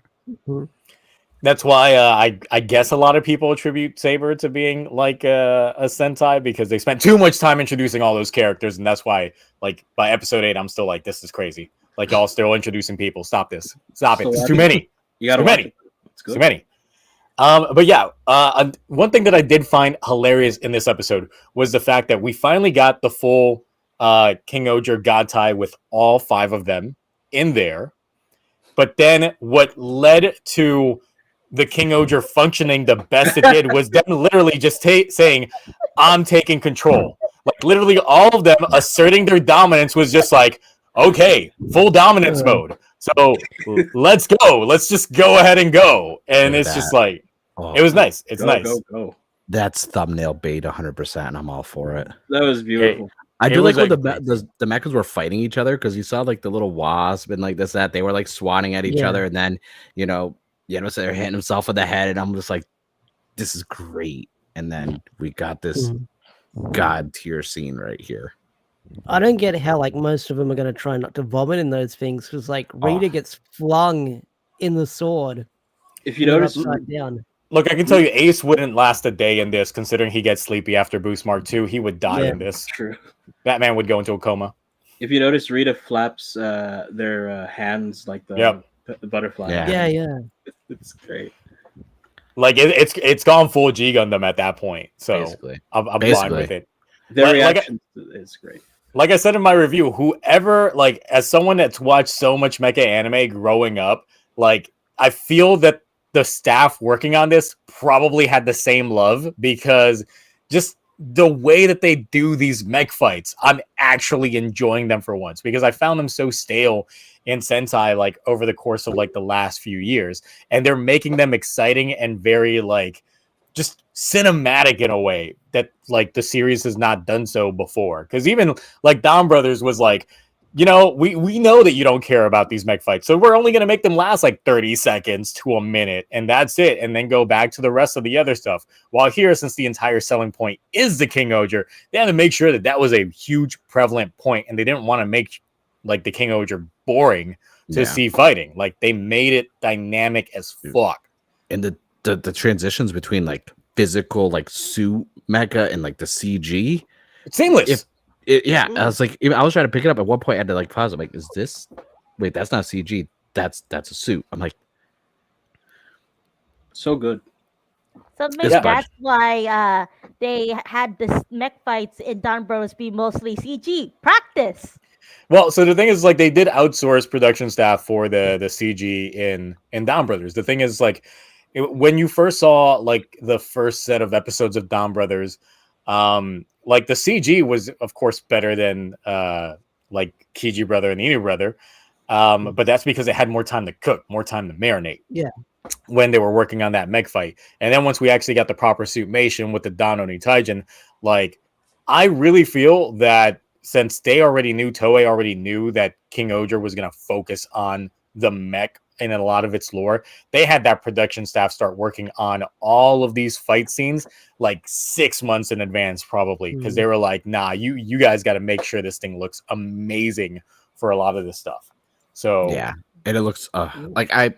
That's why I guess a lot of people attribute Saber to being like a Sentai, because they spent too much time introducing all those characters, and that's why like by episode 8 I'm still like, this is crazy. Like, y'all still introducing people. Stop this. Stop it. It's too many. You gotta too many. It's good. Too many. But yeah, one thing that I did find hilarious in this episode was the fact that we finally got the full King Oger God tie with all 5 of them in there. But then what led to the King Oger functioning the best it did was them literally just saying, I'm taking control. Like, literally all of them asserting their dominance was just like, okay, full dominance mode. So let's go. Let's just go ahead and go. And it's just like, it was nice. It's nice. Go. That's thumbnail bait 100%, and I'm all for it. That was beautiful. I do like when the mechas were fighting each other, because you saw like the little wasp and like this, that they were like swatting at each other, and then, you know, they're hitting himself in the head, and I'm just like, this is great. And then we got this god tier scene right here. I don't get how like most of them are going to try not to vomit in those things because like Rita gets flung in the sword. If you notice, upside down. Look, I can tell you, Ace wouldn't last a day in this, considering he gets sleepy after Boost Mark 2. He would die in this. True. That man would go into a coma. If you notice, Rita flaps their hands like the butterfly. Yeah. It's great. Like it's gone full G Gundam at that point. So Basically. I'm fine with it. Their reaction is great. Like I said in my review, whoever, like, as someone that's watched so much mecha anime growing up, like, I feel that the staff working on this probably had the same love, because just the way that they do these mech fights, I'm actually enjoying them for once, because I found them so stale in Sentai, like, over the course of, like, the last few years, and they're making them exciting and very, like, just cinematic in a way that, like, the series has not done so before. Because even, like, Dom Brothers was like, you know, we know that you don't care about these mech fights, so we're only going to make them last like 30 seconds to a minute, and that's it, and then go back to the rest of the other stuff. While here, since the entire selling point is the King Oger, they had to make sure that that was a huge prevalent point, and they didn't want to make, like, the King Oger boring to see fighting. Like, they made it dynamic as fuck. And the transitions between, like, physical, like, suit mecha and, like, the CG, it's seamless. I was like, I was trying to pick it up at one point. I had to, like, pause. I'm like, is this? Wait, that's not CG. That's a suit. I'm like, so good. So maybe that's why they had the mech fights in Don Bros be mostly CG practice. Well, so the thing is, like, they did outsource production staff for the CG in Dom Brothers. The thing is, like, when you first saw, like, the first set of episodes of Dom Brothers, like, the CG was, of course, better than like Kiji Brother and Inu Brother, but that's because it had more time to cook, more time to marinate. Yeah. When they were working on that mech fight, and then once we actually got the proper suitmation with the Dan Oni Taijin, like, I really feel that since they already knew, Toei already knew that King Oger was going to focus on the mech and a lot of its lore, they had that production staff start working on all of these fight scenes like 6 months in advance, probably, because they were like, nah, you guys got to make sure this thing looks amazing for a lot of this stuff. So yeah, and it looks like I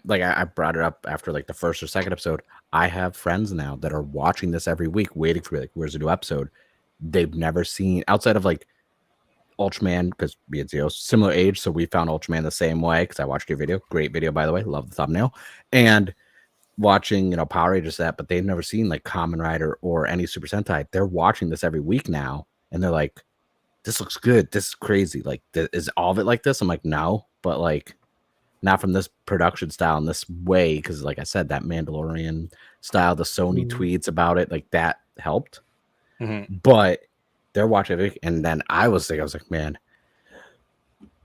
brought it up after, like, the first or second episode. I have friends now that are watching this every week, waiting for, like, where's the new episode. They've never seen, outside of, like, Ultraman, because me and Zio similar age, so we found Ultraman the same way, because I watched your video. Great video, by the way. Love the thumbnail. And watching, you know, Power Rangers, that, but they've never seen, like, Kamen Rider or any Super Sentai. They're watching this every week now, and they're like, this looks good. This is crazy. Like, is all of it like this? I'm like, no, but, like, not from this production style in this way, because, like I said, that Mandalorian style, the Sony tweets about it, like, that helped. But they're watching it, and then I was like, man,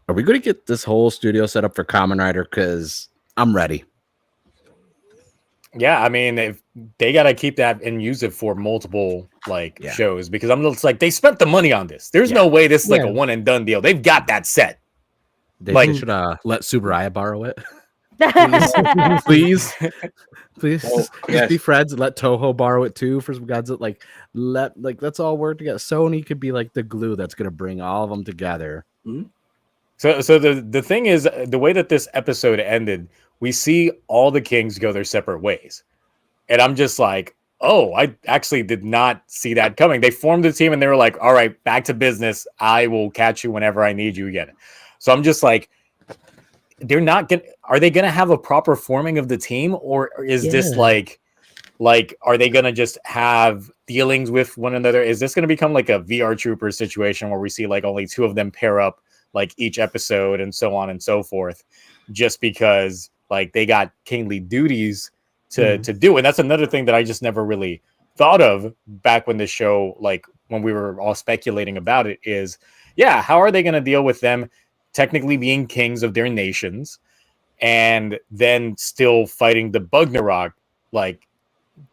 are we going to get this whole studio set up for Kamen Rider? Because I'm ready. Yeah, I mean, if they got to keep that and use it for multiple, like, shows, because I'm just like, they spent the money on this. There's no way this is like a one and done deal. They've got that set. They should let Subaraya borrow it. Please. Just be friends and let Toho borrow it too, for some gods. Like, let's all work together. Sony could be like the glue that's gonna bring all of them together. So the thing is, the way that this episode ended, we see all the kings go their separate ways, and I'm just like, oh, I actually did not see that coming. They formed a team and they were like, all right, back to business. I will catch you whenever I need you again. So I'm just like, are they gonna have a proper forming of the team, or is this like are they gonna just have dealings with one another? Is this gonna become like a VR Trooper situation where we see, like, only two of them pair up, like, each episode, and so on and so forth, just because, like, they got kingly duties to do? And that's another thing that I just never really thought of back when the show, like, when we were all speculating about it, is how are they gonna deal with them technically being kings of their nations, and then still fighting the Bugnarok? Like,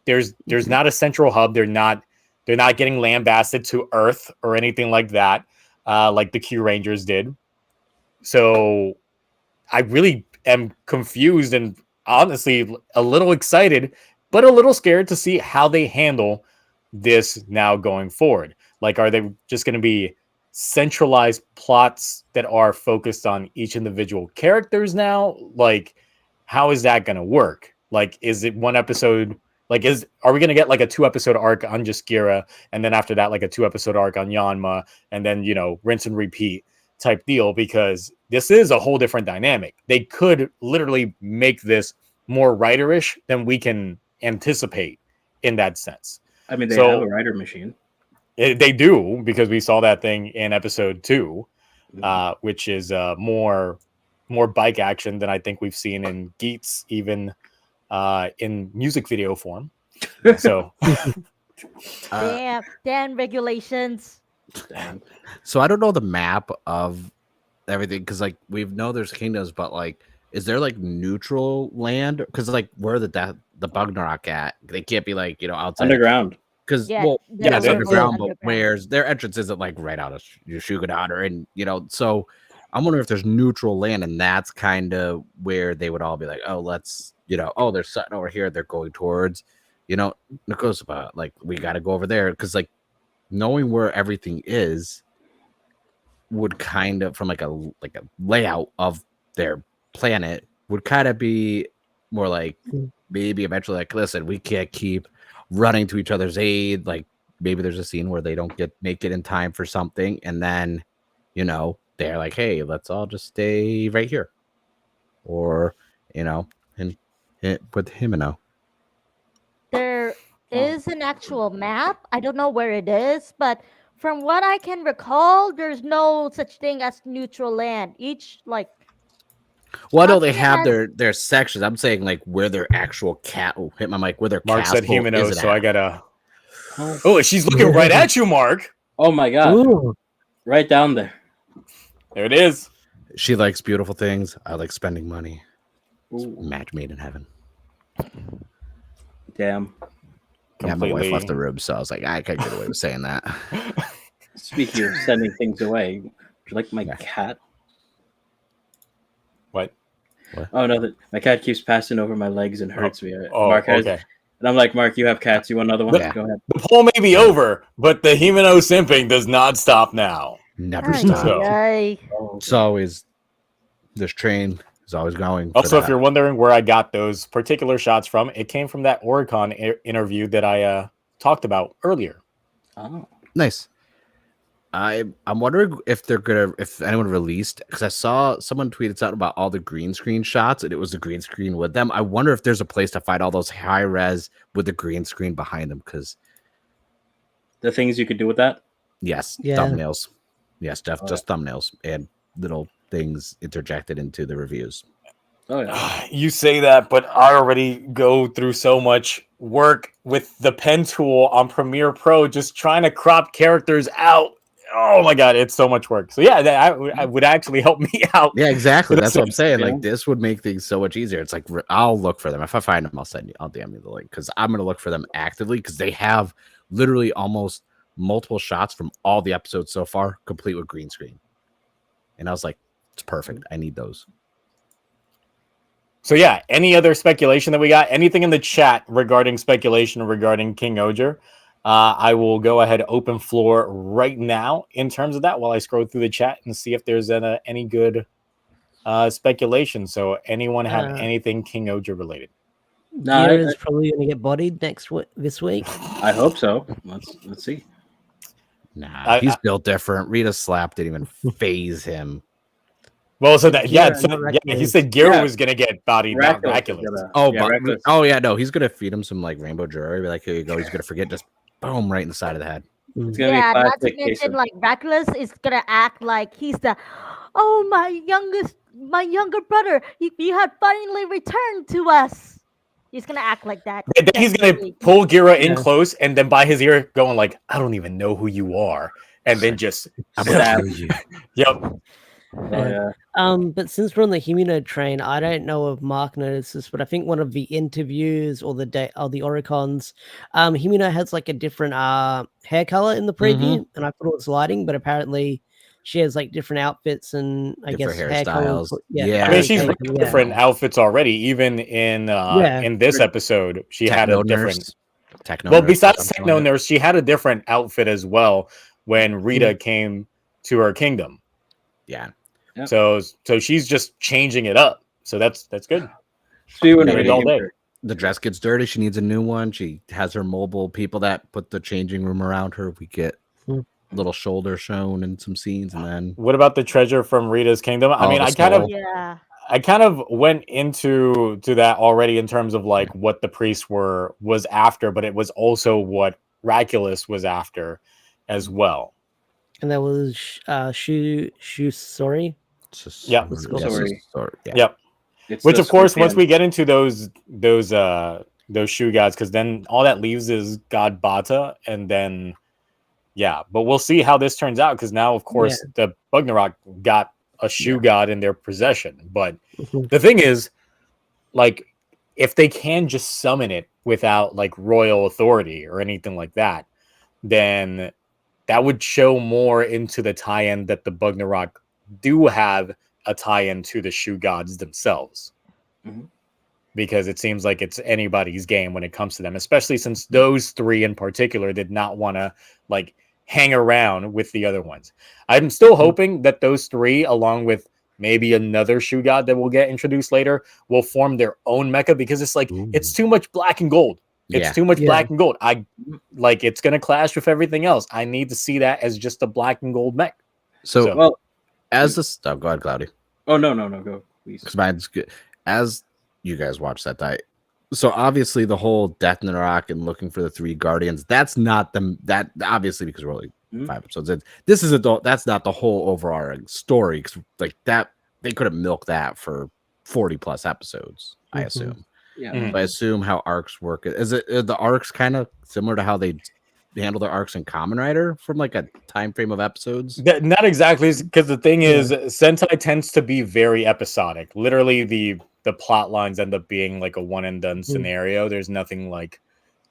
there's not a central hub. They're not getting lambasted to Earth or anything like that, like the Q Rangers did. So I really am confused, and honestly a little excited, but a little scared to see how they handle this now going forward. Like, are they just going to be centralized plots that are focused on each individual characters now? Like, how is that going to work? Like, is it one episode? Like, are we going to get like a 2-episode arc on Jaskira, and then after that, like a 2-episode arc on Yanma, and then, you know, rinse and repeat type deal? Because this is a whole different dynamic. They could literally make this more writerish than we can anticipate in that sense. I mean, they have a writer machine. They do, because we saw that thing in episode 2, which is more bike action than I think we've seen in Geats, even in music video form. So, damn regulations. Damn. So I don't know the map of everything, because like we know there's kingdoms, but like, is there like neutral land? Because like where the Bugnarok at? They can't be like, you know, outside Underground. Because Yeah, it's they're underground, but where's their entrance isn't like right out of Shugadana, and you know, so I'm wondering if there's neutral land, and that's kind of where they would all be like, oh, let's, you know, oh, there's something over here they're going towards, you know, Nikosaba, like we got to go over there, because like knowing where everything is would kind of, from like a layout of their planet, would kind of be more like maybe eventually like, listen, we can't keep running to each other's aid. Like maybe there's a scene where they don't make it in time for something, and then, you know, they're like, hey, let's all just stay right here, or, you know, and with Himeno. There is an actual map. I don't know where it is, but from what I can recall, there's no such thing as neutral land. Each like Well, I know they continent have their sections. I'm saying like where their actual cat. Oh, hit my mic. Where their Mark said castle Himeno, is so at. I gotta. Oh, she's looking right at you, Mark. Oh my god. Ooh. Right down there. There it is. She likes beautiful things. I like spending money. Ooh. Match made in heaven. Damn. Yeah, my wife Completely. left the room, so I was like, I can't get away with saying that. Speaking of sending things away, would you like my cat? What? Oh no, my cat keeps passing over my legs and hurts me. Oh, Mark has, okay. and I'm like, Mark, you have cats. You want another one? Yeah. Go ahead. The poll may be over, but the Himeno simping does not stop now. Never Ay, stop. So- ay. Oh, It's always this train is always going. Also, if you're wondering where I got those particular shots from, it came from that Oricon interview that I talked about earlier. oh. Nice. I'm wondering if if anyone released, because I saw someone tweeted something about all the green screen shots, and it was the green screen with them. I wonder if there's a place to find all those high res with the green screen behind them, because The things you could do with that. yes, Yeah. thumbnails. Yes, Jeff, Oh, just thumbnails and little things interjected into the reviews. Oh yeah. You say that, but I already go through so much work with the pen tool on Premiere Pro, just trying to crop characters out. Oh my god, it's so much work. So yeah, I would actually help me out. Yeah, exactly. With That's what I'm saying. yeah. Like this would make things so much easier. It's like I'll look for them. If I find them, I'll DM you the link, because I'm gonna look for them actively, because they have literally almost multiple shots from all the episodes so far, complete with green screen. And I was like, it's perfect. I need those. So yeah, any other speculation that we got? Anything in the chat regarding speculation regarding King Oger? I will go ahead, open floor right now in terms of that while I scroll through the chat and see if there's any good speculation. So anyone have anything King Oger related? No, Kira's probably going to get bodied this week. I hope so. Let's see. Nah, he's built different. Rita's slap didn't even phase him. Well, so that Gira so, and yeah, he said Gira Yeah. was gonna get bodied, not Miraculous. Miraculous. Oh, Yeah, but Reckless. oh yeah, no, he's gonna feed him some like rainbow jewelry. Be like, here you go. He's gonna forget, just boom, right in the side of the head. It's gonna Yeah, be a not to classic case mention of like Reckless is gonna act like he's the my younger brother. You had finally returned to us. He's gonna act like that. And then he's gonna definitely. pull Gira in Yeah. close, and then by his ear, going like, "I don't even know who you are," and then just, I'm gonna Stab. kill you. yep. oh, yeah. But since we're on the Himeno train, I don't know if Mark noticed this, but I think one of the interviews or the Oricons, Himeno has like a different hair color in the preview, and I thought it was lighting, but apparently she has like different outfits and I Different guess hair colors. hairstyles. Yeah, Yeah, I mean, hair she's colors, got yeah. different outfits already. Even in this episode, she had a different. Well, besides Techno Nurse, she had a different outfit as well when Rita came to her kingdom. Yeah. Yep. So she's just changing it up. So that's good. See when Got we it all came day. here. The dress gets dirty. She needs a new one. She has her mobile people that put the changing room around her. We get little shoulder shown in some scenes, and then What about the treasure from Rita's kingdom? I mean, the Yeah. I kind of went into that already in terms of like what the priests was after, but it was also what Raculus was after as well. And that was sorry. Yeah. Sorry. Yeah. Yep. It's Which the of course, once scorpion. we get into those shoe gods, because then all that leaves is God Bata, and then but we'll see how this turns out, because now of course the Bugnarok got a shoe god in their possession. But the thing is, like, if they can just summon it without like royal authority or anything like that, then that would show more into the tie-in that the Bugnarok do have a tie-in to the shoe gods themselves. Because it seems like it's anybody's game when it comes to them, especially since those three in particular did not want to like hang around with the other ones. I'm still hoping that those three, along with maybe another shoe god that will get introduced later, will form their own mecha, because it's like it's too much black and gold. It's too much black and gold. I like it's gonna clash with everything else. I need to see that as just a black and gold mech. So well, as this go ahead, Cloudy. Oh no, go please. Because mine's good. As you guys watch that, so obviously the whole Death in the Rock and looking for the three guardians, that's not that obviously, because we're only 5 episodes in. This is that's not the whole overall story, because like that they could have milked that for 40 plus episodes, I assume. Yeah. I assume how arcs work. Is it the arcs kind of similar to how they handle their arcs in Kamen Rider from like a time frame of episodes? Not exactly, because the thing is, Sentai tends to be very episodic. Literally, the plot lines end up being like a one and done scenario. There's nothing like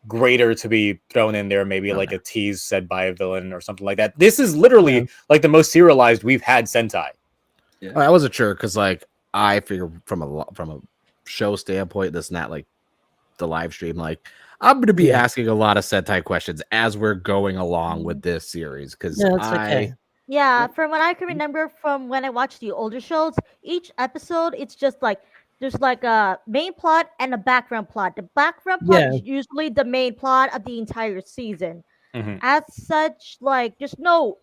greater to be thrown in there. Maybe like a tease said by a villain or something like that. This is literally like the most serialized we've had Sentai. Yeah. I wasn't sure, because like I figure from a show standpoint, this and that, like the live stream, like I'm going to be asking a lot of Sentai questions as we're going along with this series, because Yeah, from what I can remember from when I watched the older shows, each episode it's just like there's like a main plot and a background plot. The background plot is usually the main plot of the entire season. As such, like there's no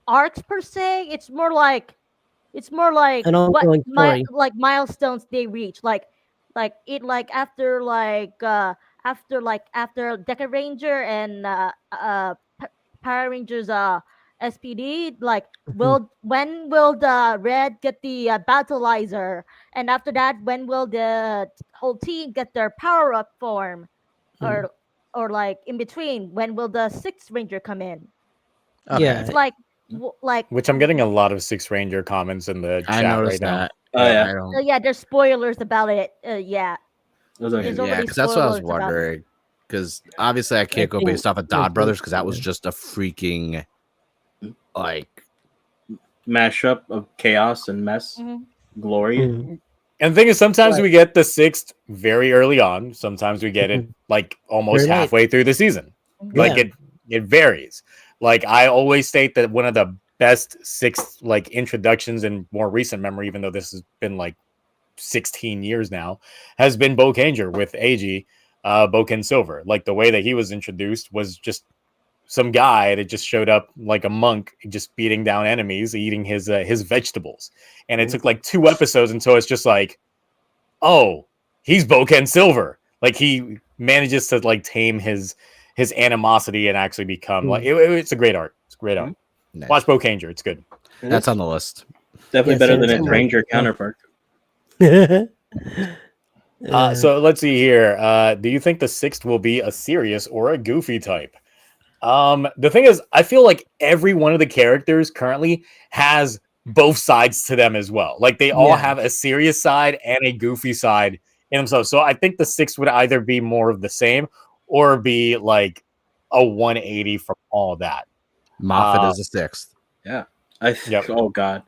arcs per se. It's more like An ongoing story. like milestones they reach. Like after Deca Ranger and Power Rangers SPD, like when will the red get the battleizer, and after that when will the whole team get their power up form, or like in between when will the sixth ranger come in? It's like which I'm getting a lot of Six Ranger comments in the chat right now. There's spoilers about it. Because that's what I was wondering. Because obviously I can't go based off of Dodd Brothers, because that was just a freaking like mashup of chaos and mess, glory. And the thing is, sometimes we get the sixth very early on. Sometimes we get it like almost halfway through the season. Like it varies. Like I always state that one of the best sixth like introductions in more recent memory, even though this has been like 16 years now, has been Bokanger with AG, Boken Silver. Like the way that he was introduced was just some guy that just showed up like a monk, just beating down enemies, eating his vegetables. And it took like 2 episodes until it's just like, oh, he's Boken Silver. Like he manages to like tame his animosity and actually become like it's a great art. It's great art. Nice. Watch Bokanger. It's good. That's on the list. Definitely better than its Ranger counterpart. So let's see here. Do you think the sixth will be a serious or a goofy type? The thing is, I feel like every one of the characters currently has both sides to them as well. Like they all have a serious side and a goofy side in themselves. So I think the sixth would either be more of the same or be like a 180 from all that. Moffat is the sixth. Yeah. Yep. Oh god,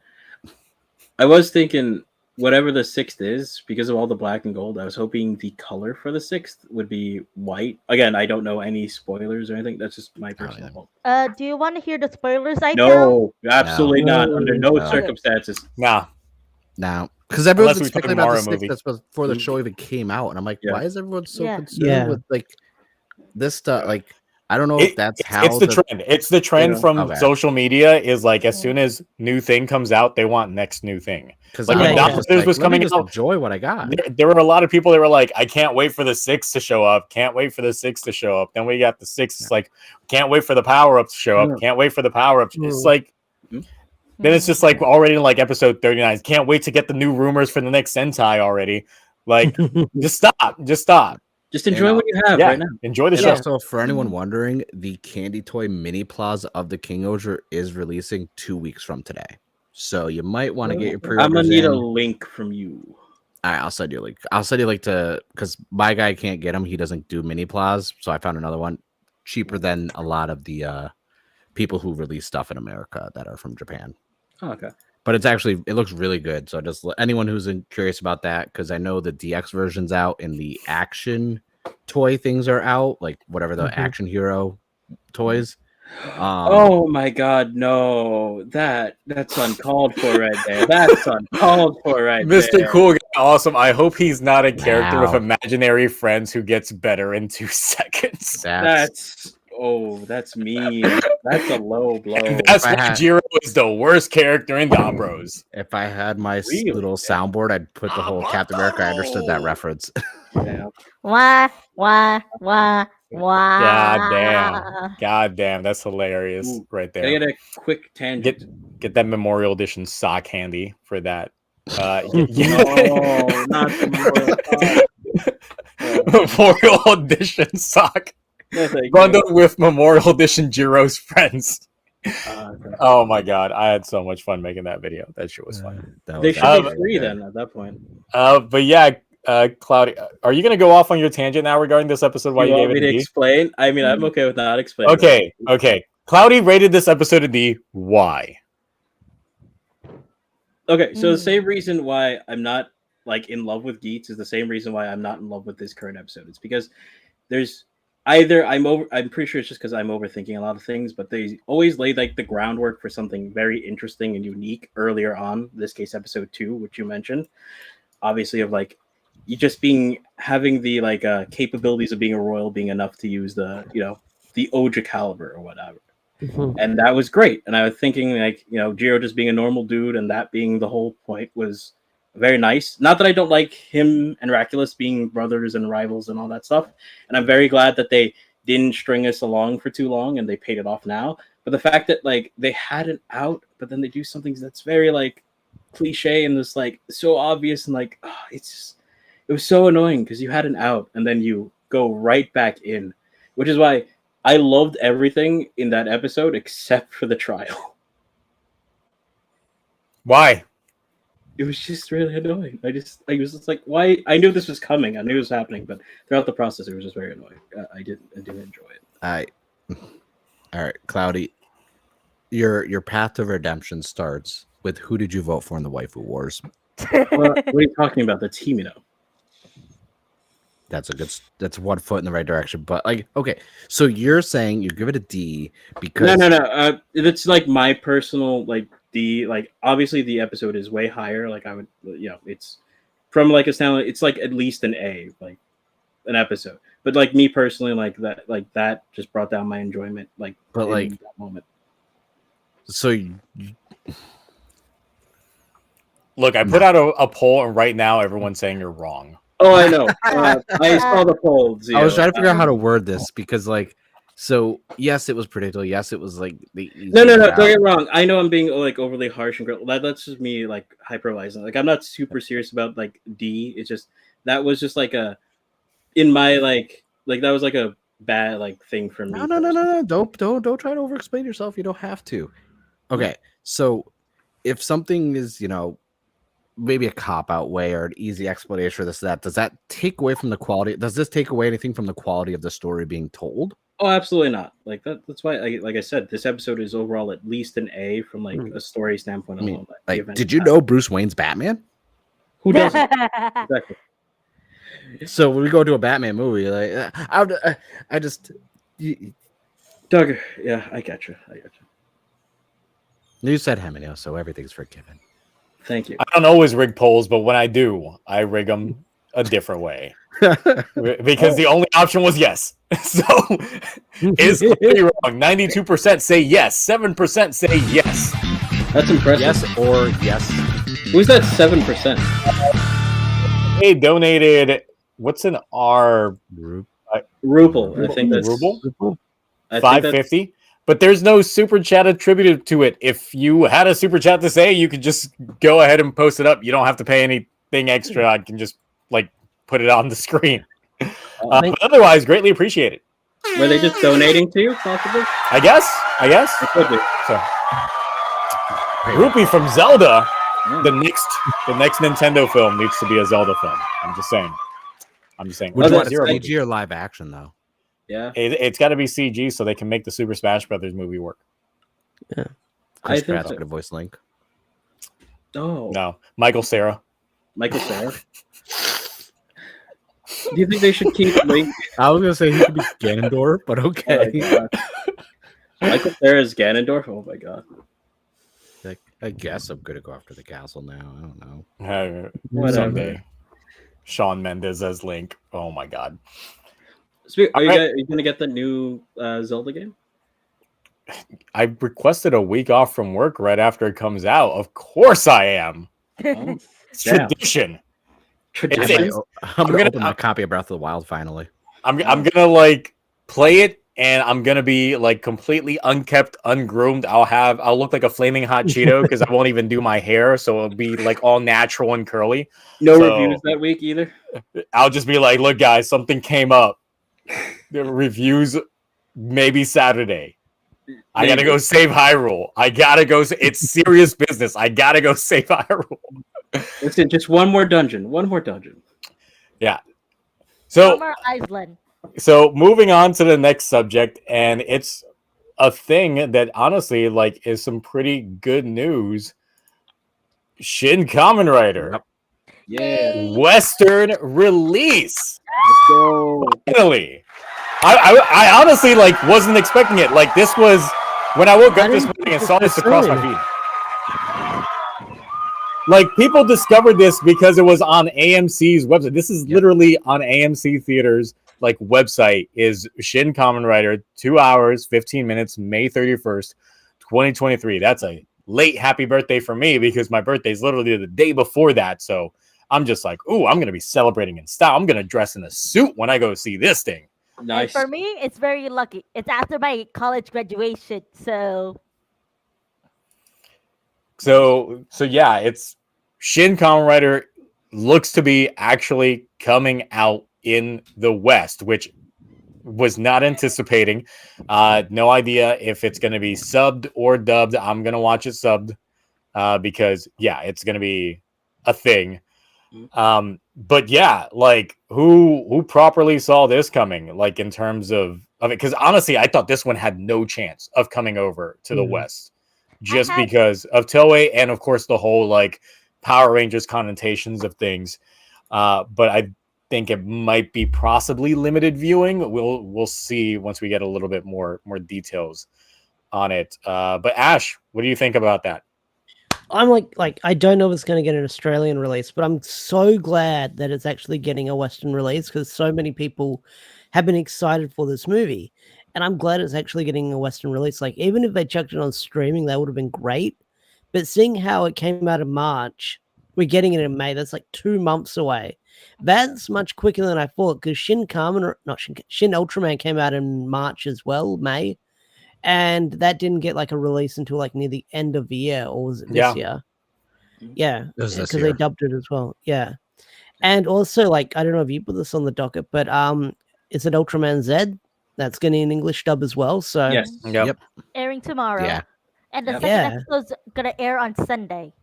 I was thinking whatever the sixth is, because of all the black and gold. I was hoping the color for the sixth would be white. Again, I don't know any spoilers or anything. That's just my personal yeah. hope. Do you want to hear the spoilers I found? No, absolutely not. Under no No. circumstances. Nah. Now, because everyone's Unless we talk speculating about the Mario sixth movie. that's before the show even came out, and I'm like, Yeah. why is everyone so Yeah. concerned Yeah. with like this stuff? Like, I don't know if that's how it's the trend. It's the trend Yeah. from Okay. social media is like as soon as new thing comes out, they want next new thing. Because Like when Domino's was coming out, enjoy what I got. there were a lot of people that were like, I can't wait for the 6 to show up. Can't wait for the 6 to show up. Then we got the 6. It's like, can't wait for the power-ups to show up. Can't wait for the power-ups. It's like, then it's just like already in like episode 39. Can't wait to get the new rumors for the next Sentai already. Like, just stop. Just stop. Just enjoy what you have Yeah. right now. Enjoy the And show. also, for anyone wondering, the Candy Toy Mini Plaza of the King Oger is releasing 2 weeks from today. So you might want to get your pre-orders I'm gonna need in. a link from you. All right, I'll send you a link. I'll send you a link to, because my guy can't get them. He doesn't do mini plaz, so I found another one cheaper than a lot of the people who release stuff in America that are from Japan. Oh, okay. But it looks really good. So just anyone who's curious about that, because I know the DX version's out and the action toy things are out, like whatever the action hero toys. Oh my god, no. That's uncalled for right there. That's uncalled for right Mr. there. Cool Guy, awesome. I hope he's not a character with Wow. imaginary friends who gets better in 2 seconds. That's mean. That's a low blow. And that's If I why had- Jiro is the worst character in Dom Bros. If I had my Really? little soundboard, I'd put the whole Captain America. I understood that reference. Yeah. Wah, wah, wah, wah. God damn, that's hilarious Ooh, right Can I there. get a quick tangent? Get that Memorial Edition sock handy for that. No, not the Memorial Edition sock No, thank you. bundled with Memorial Edition Jiro's friends. Okay. Oh my god, I had so much fun making that video. That shit was fun. That They was should actually be free then at that point. But yeah, Cloudy, are you gonna go off on your tangent now regarding this episode? Why You you want gave me it to a D? explain? I mean, I'm okay with not explaining. Okay. Cloudy rated this episode a D. Why? Okay, so the same reason why I'm not like in love with Geats is the same reason why I'm not in love with this current episode. It's because there's either I'm pretty sure it's just because I'm overthinking a lot of things, but they always lay like the groundwork for something very interesting and unique earlier on. In this case, episode 2, which you mentioned, obviously of like you just having the like capabilities of being a royal being enough to use the the Oja caliber or whatever. And that was great. And I was thinking, like, Jiro just being a normal dude and that being the whole point was very nice. Not that I don't like him and Raculus being brothers and rivals and all that stuff. And I'm very glad that they didn't string us along for too long and they paid it off now. But the fact that, like, they had it out, but then they do something that's very, like, cliche and just, like, so obvious and, like, it was so annoying because you had an out and then you go right back in, which is why I loved everything in that episode except for the trial. Why? It was just really annoying. I was just like, why? I knew this was coming. I knew it was happening, but throughout the process, it was just very annoying. I didn't enjoy it. All right, Cloudy. Your path to redemption starts with who did you vote for in the Waifu Wars? What are you talking about? That's Himino. That's 1 foot in the right direction. But like, okay, so you're saying you give it a D because No. It's like my personal like D. Like obviously the episode is way higher. Like I would, it's from like a standpoint, it's like at least an A, like an episode. But like me personally, like that just brought down my enjoyment. Like, But, in like, that moment. so Look, I put out a poll, and right now everyone's saying you're wrong. Oh, I know. I saw the poll. I was trying to figure out how to word this because like, so yes, it was predictable. Yes, it was like the No. Don't get me wrong. I know I'm being like overly harsh and that's just me like hyperbolizing. Like I'm not super serious about like D. It's just that was just like in my like that was like a bad like thing for me. No. Don't try to over explain yourself. You don't have to. Okay, so if something is maybe a cop-out way or an easy explanation for this, that does that take away from the quality? Does this take away anything from the quality of the story being told? Oh, absolutely not. Like that's why, like I said, this episode is overall at least an A from like a story standpoint I mean, alone. like, did you know Bruce Wayne's Batman? Who doesn't? Exactly. So when we go to a Batman movie, like, I just, Doug, yeah, I got you. you said Hemino, so everything's forgiven. Thank you. I don't always rig polls, but when I do, I rig them a different way because the only option was yes. So is completely wrong. 92% say yes. 7% say yes. That's impressive. Yes or yes. Who's that 7%? They donated. What's an R? Ruble. I think that's Ruble. I think that's- $5.50. But there's no super chat attributed to it. If you had a super chat to say, you could just go ahead and post it up. You don't have to pay anything extra. I can just like put it on the screen. But otherwise, greatly appreciate it. Were they just donating to you, possibly? I guess. It could be. So, Rupee from Zelda. The next Nintendo film needs to be a Zelda film. I'm just saying. Would you want Zero. CG or live action though? Yeah. It's got to be CG so they can make the Super Smash Brothers movie work. Yeah. Chris think Pratt's so. gonna voice Link. Oh, No, Michael Cera. Michael Cera. Do you think they should keep Link? I was gonna say he could be Ganondorf, but Oh okay. my God. Michael Cera's Ganondorf. Oh my God. Like, I guess I'm gonna go after the castle now. I don't know. Whatever. Someday. Shawn Mendes as Link. Oh my God. Are you gonna get the new Zelda game? I requested a week off from work right after it comes out. Of course I am. Oh, It's damn. tradition. Tradition. I'm gonna open my copy of Breath of the Wild finally. I'm gonna like play it and I'm gonna be like completely unkept, ungroomed. I'll look like a flaming hot Cheeto because I won't even do my hair, so it'll be like all natural and curly. No So- reviews that week either. I'll just be like, look, guys, something came up. The reviews maybe Saturday. I gotta go save Hyrule. It's serious business. I gotta go save Hyrule. Listen, just one more dungeon. Yeah. So Summer Island. So moving on to the next subject, and it's a thing that honestly, like, is some pretty good news. Shin Kamen Rider, Yeah. Western release. Let's go. Finally, I honestly like wasn't expecting it. Like this was when I woke up this morning and saw this across my feed. Like people discovered this because it was on AMC's website. This is literally on AMC Theaters like website is Shin Kamen Rider 2 hours 15 minutes May 31st 2023. That's a late happy birthday for me because my birthday is literally the day before that. So I'm just like, ooh, I'm gonna be celebrating in style. I'm gonna dress in a suit when I go see this thing. Nice. And for me, it's very lucky. It's after my college graduation, so yeah, it's Shin Kamen Rider looks to be actually coming out in the West, which was not anticipating. No idea if it's going to be subbed or dubbed. I'm going to watch it subbed because, yeah, it's going to be a thing. But yeah, like who properly saw this coming, like in terms of it? Because honestly, I thought this one had no chance of coming over to the West just because of Toei and, of course, the whole like Power Rangers connotations of things. But I think it might be possibly limited viewing. We'll see once we get a little bit more details on it. But Ash, what do you think about that? I'm like I don't know if it's going to get an Australian release, but I'm so glad that it's actually getting a Western release because so many people have been excited for this movie, and I'm glad it's actually getting a Western release. Like even if they chucked it on streaming, that would have been great. But seeing how it came out in March, we're getting it in May. That's like 2 months away. That's much quicker than I thought because Shin Ultraman came out in March as well, May. And that didn't get like a release until like near the end of the year, or was it this year? Yeah, because they dubbed it as well. Yeah, and also like I don't know if you put this on the docket, but it's an Ultraman Z that's getting an English dub as well. So Yes. Yep. airing tomorrow. Yeah. And the Yep. second episode's gonna air on Sunday.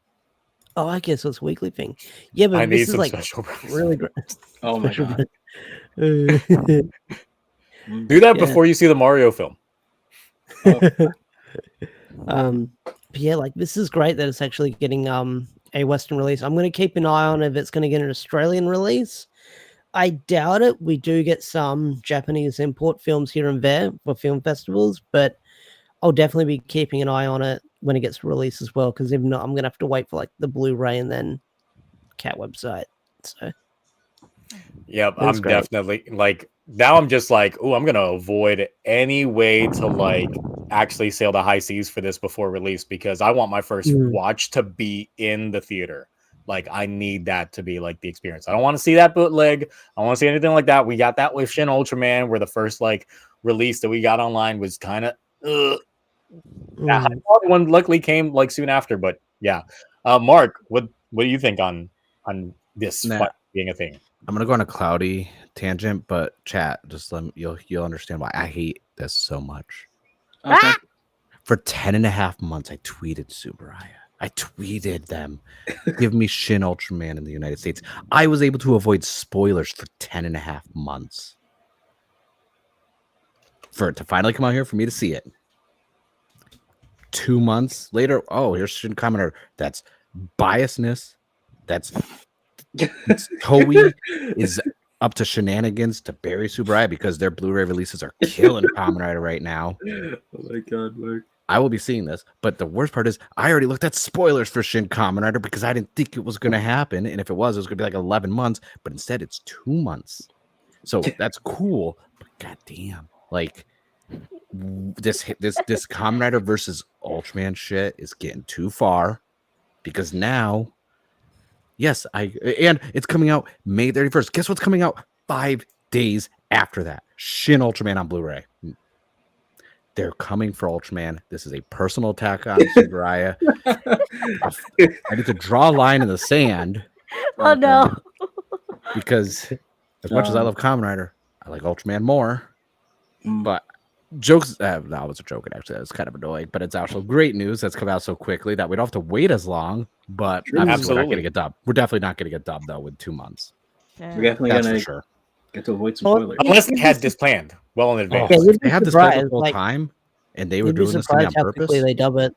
Oh, I guess it's a weekly thing. Yeah, but I need this is some like special. really great. Oh my God. Do that Yeah. before you see the Mario film. But yeah, like this is great that it's actually getting a Western release. I'm going to keep an eye on if it's going to get an Australian release. I doubt it. We do get some Japanese import films here and there for film festivals, but I'll definitely be keeping an eye on it when it gets released as well. Because if not, I'm going to have to wait for like the Blu-ray and then Cat website. So Yep, That's I'm great. definitely like now. I'm just like, oh, I'm gonna avoid any way to like actually sail the high seas for this before release because I want my first watch to be in the theater. Like I need that to be like the experience. I don't want to see that bootleg. I don't want to see anything like that. We got that with Shin Ultraman, where the first like release that we got online was kind of that high quality one. Luckily came like soon after, but yeah. Mark, what do you think on this being a thing? I'm gonna go on a cloudy tangent, but chat, just you'll understand why I hate this so much. Okay. For 10.5 months, I tweeted Subaraya. I tweeted them. Give me Shin Ultraman in the United States. I was able to avoid spoilers for 10.5 months. For it to finally come out here for me to see it. 2 months later, oh, here's Shin Commenter. That's biasness. That's Toei is up to shenanigans to bury Subaraya because their Blu-ray releases are killing Kamen Rider right now. Oh my god, Mark. I will be seeing this, but the worst part is I already looked at spoilers for Shin Kamen Rider because I didn't think it was going to happen, and if it was going to be like 11 months, but instead it's 2 months. So that's cool, but goddamn, like this Kamen Rider versus Ultraman shit is getting too far because now. Yes, and it's coming out May 31st. Guess what's coming out 5 days after that? Shin Ultraman on Blu-ray. They're coming for Ultraman. This is a personal attack on Subaraya. I need to draw a line in the sand. Oh no. Because as much as I love Kamen Rider, I like Ultraman more. But jokes, that was a joke. Actually, that was kind of annoying. But it's also great news that's come out so quickly that we don't have to wait as long. But we're not going to get dubbed. We're definitely not going to get dubbed though with 2 months. Yeah. We're definitely That's gonna for sure. get to avoid some spoilers. Unless they had this planned well in advance. Yeah, you'd They be had this surprised, scheduled the whole like, time, and they were You'd be doing this to me on surprised how purpose. quickly they dub it.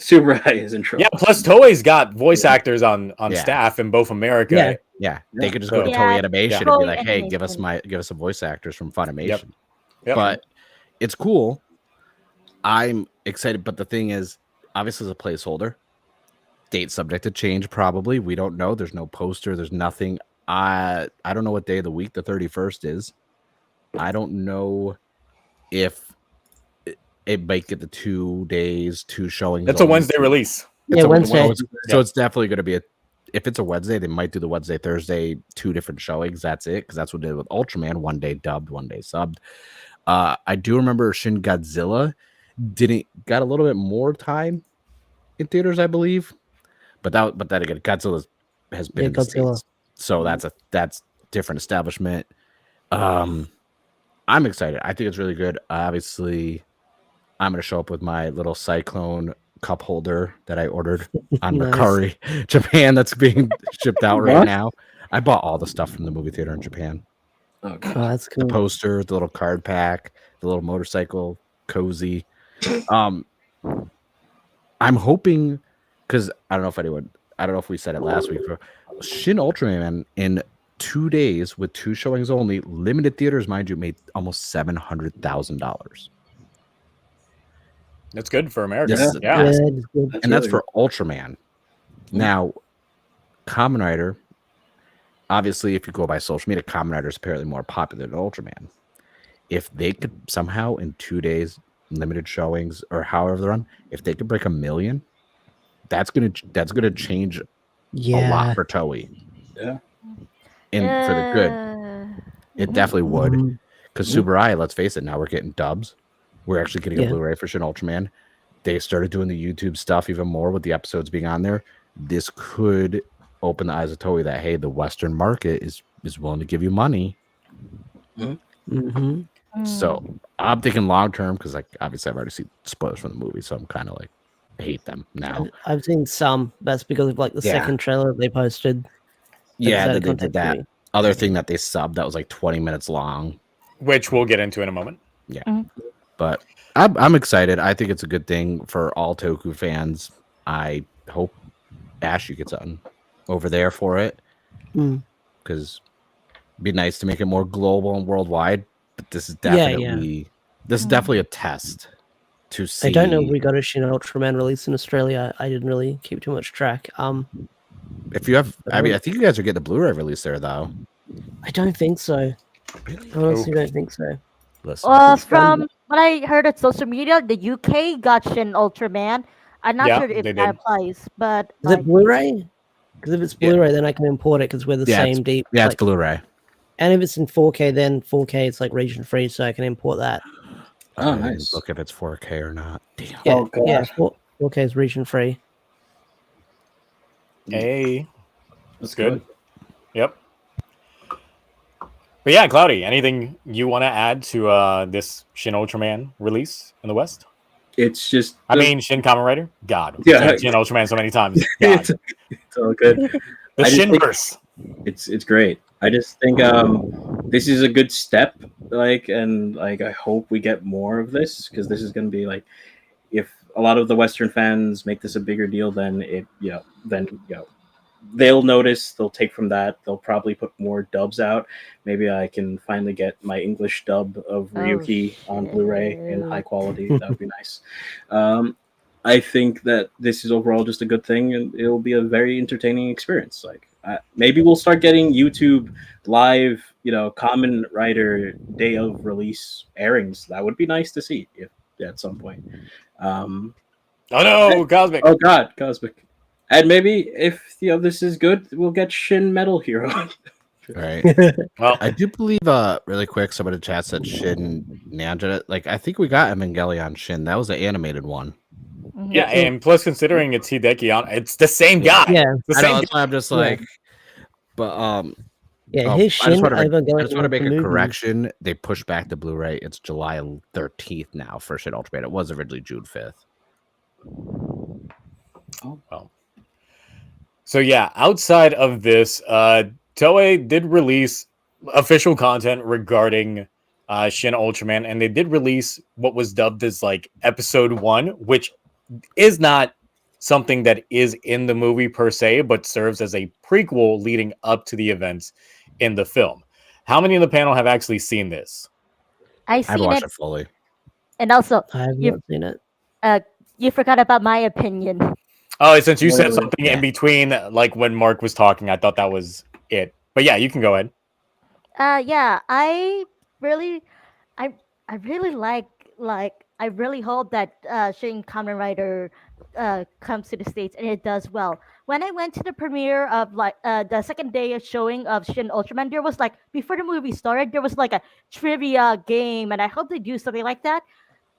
Subaraya is in trouble. Yeah, plus Toei's got voice actors on staff in both America. Yeah, they could just go to Yeah. Toei Animation and be Toei like, "Hey, give us Animation. some voice actors from Funimation." Yep. But it's cool. I'm excited, but the thing is, obviously, it's a placeholder. Date subject to change, probably. We don't know. There's no poster. There's nothing. I don't know what day of the week the 31st is. I don't know if it might get the 2 days, 2 showings. That's a Wednesday release. Yeah, Wednesday. So it's definitely going to be if it's a Wednesday, they might do the Wednesday, Thursday, 2 different showings. That's it, because that's what they did with Ultraman. 1 day dubbed, 1 day subbed. I do remember Shin Godzilla got a little bit more time in theaters, I believe. But that again, Godzilla has been in the States. So that's different establishment. I'm excited. I think it's really good. Obviously, I'm going to show up with my little Cyclone cup holder that I ordered on Mercari, Japan, that's being shipped out right now. I bought all the stuff from the movie theater in Japan. Oh, that's cool. The poster, the little card pack, the little motorcycle cozy. I'm hoping, because I don't know if we said it last week, but Shin Ultraman in 2 days with 2 showings only, limited theaters, mind you, made almost $700,000. That's good for America. And that's for Ultraman. Now, Kamen Rider, obviously, if you go by social media, Kamen Rider is apparently more popular than Ultraman. If they could somehow in 2 days, limited showings or however they run, if they could break 1 million, that's gonna change a lot for Toei. Yeah. And for the good. It definitely would. Because Subaraya, let's face it, now we're getting dubs. We're actually getting a Blu-ray for Shin Ultraman. They started doing the YouTube stuff even more with the episodes being on there. This could open the eyes of Toei that, hey, the Western market is willing to give you money. So I'm thinking long term, because like obviously I've already seen spoilers from the movie, so I'm kind of like, I hate them now. I've seen some. That's because of like the second trailer they posted. Yeah, they did that other thing that they subbed that was like 20 minutes long. which we'll get into in a moment. Yeah, Mhm. but I'm excited. I think it's a good thing for all Toku fans. I hope Ash, you get something over there for it, Mm. because it'd be nice to make it more global and worldwide. But this is Yeah, definitely this is definitely a test to see. I don't know if we got a Shin Ultraman release in Australia. I didn't really keep too much track. If you have, I mean, I think you guys are getting a Blu-ray release there, though. I don't think so. Really? I honestly don't think so. Listen, It's From done. what I heard at social media, the UK got Shin Ultraman. I'm not Yeah, sure if they that did. applies, but Is it Blu-ray? Because if it's Yeah. Blu-ray, then I can import it because we're the same deep. yeah, like, it's Blu-ray. and if it's in 4K, then 4K it's like region free, so I can import that. Oh, I didn't nice. look if it's 4K or not. Damn. Yeah, Oh, God. yeah, 4K is region free. Hey, That's good. Yep. But yeah, Cloudy, anything you want to add to this Shin Ultraman release in the West? It's just. I mean, Shin Kamen Rider? God. Yeah. Said Shin Ultraman so many times. God. it's all good. The I just think- Shinverse. It's great. I just think this is a good step, and I hope we get more of this, because this is going to be like, if a lot of the Western fans make this a bigger deal, then they'll notice, they'll take from that, they'll probably put more dubs out. Maybe I can finally get my English dub of Ryuki on Blu-ray in high quality. That would be nice. I think that this is overall just a good thing, and it'll be a very entertaining experience. Maybe we'll start getting YouTube live, Kamen Rider day of release airings. That would be nice to see if at some point. Oh no, Cosmic. Oh God, Cosmic. And maybe if this is good, we'll get Shin Metal Hero. Right. Well, I do believe, really quick, somebody in chat said Shin Ninja. Like, I think we got Evangelion Shin. That was the animated one. yeah, and plus considering it's Hideki on, it's the same guy. Yeah, The I same know, that's why I'm just like, but yeah. oh, His Shin I just want to Evangelion make a movie. correction. They pushed back the Blu-ray. It's July 13th now for Shin Ultraman. It was originally June 5th. Oh well. So yeah, outside of this, Toei did release official content regarding Shin Ultraman, and they did release what was dubbed as like episode 1, which is not something that is in the movie per se, but serves as a prequel leading up to the events in the film. How many in the panel have actually seen this? I've I've seen watched it, it fully. and also I have you not seen it. you forgot about my opinion. Oh, since you said Really? something in between, like when Mark was talking, I thought that was it. But yeah, you can go ahead. Yeah, I really, I really I really hope that Shin Kamen Rider comes to the States and it does well. When I went to the premiere of the second day of showing of Shin Ultraman, there was before the movie started, there was a trivia game, and I hope they do something like that.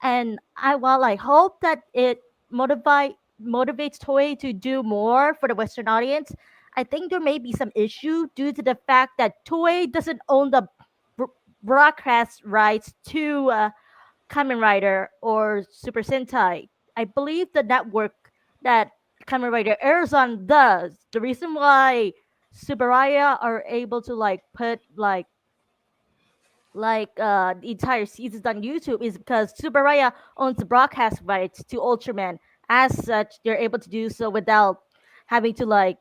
And while I hope that it motivates Toei to do more for the Western audience, I think there may be some issue due to the fact that Toei doesn't own the broadcast rights to Kamen Rider or Super Sentai. I believe the network that Kamen Rider airs on does. The reason why Subaraya are able to put the entire seasons on YouTube is because Subaraya owns the broadcast rights to Ultraman. As such, they're able to do so without having to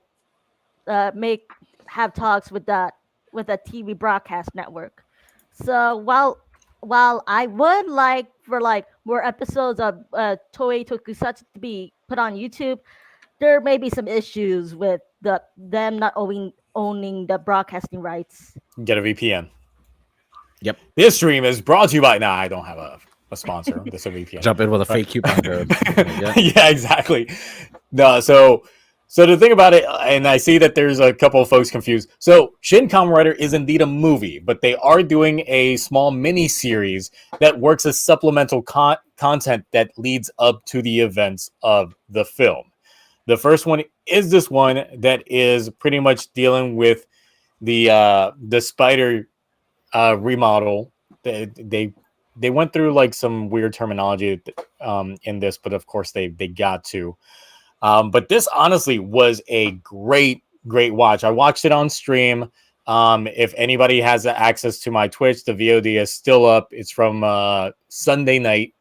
have talks with a TV broadcast network. So while I would like for more episodes of Toei Tokusatsu to be put on YouTube, there may be some issues with them not owning the broadcasting rights. Get a VPN. Yep. This stream is brought to you by. Nah, I don't have a sponsor. This is a VPN. Jump in with a fake coupon code. Yeah, exactly. No, so the thing about it, and I see that there's a couple of folks confused. So Shin Kamen Rider is indeed a movie, but they are doing a small mini series that works as supplemental content that leads up to the events of the film. The first one is this one that is pretty much dealing with the spider remodel. They went through some weird terminology in this, but of course they got to. But this honestly was a great watch. I watched it on stream. If anybody has access to my Twitch, the VOD is still up. It's from Sunday night,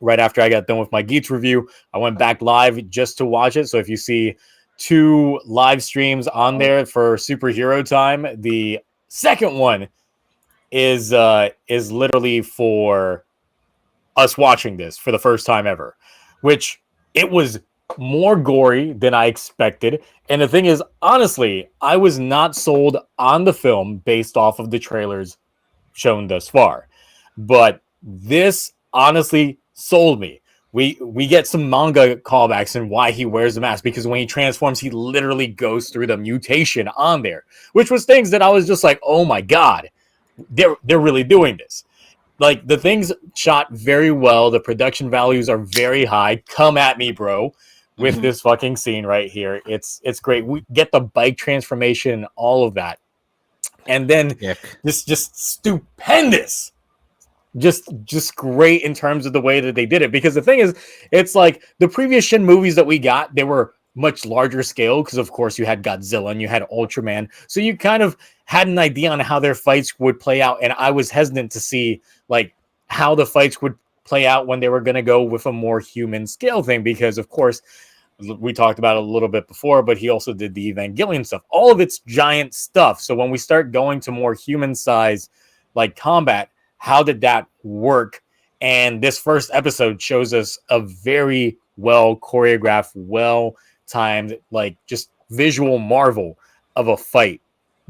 right after I got done with my Geats review. I went back live just to watch it. So if you see 2 live streams on there for superhero time, the second one is literally for us watching this for the first time ever, which it was more gory than I expected. And the thing is, honestly, I was not sold on the film based off of the trailers shown thus far, but this honestly sold me. We get some manga callbacks and why he wears the mask, because when he transforms, he literally goes through the mutation on there, which was things that I was just like, oh my god, they're really doing this. Like, the thing's shot very well. The production values are very high. Come at me, bro, with this fucking scene right here. It's great. We get the bike transformation, all of that, and then this just stupendous. Just great in terms of the way that they did it. Because the thing is, it's like the previous Shin movies that we got, they were much larger scale because, of course, you had Godzilla and you had Ultraman. So you kind of had an idea on how their fights would play out. And I was hesitant to see like how the fights would play out when they were going to go with a more human scale thing. Because, of course, we talked about it a little bit before, but he also did the Evangelion stuff. All of it's giant stuff. So when we start going to more human size like combat, how did that work? And this first episode shows us a very well choreographed, well timed, like just visual marvel of a fight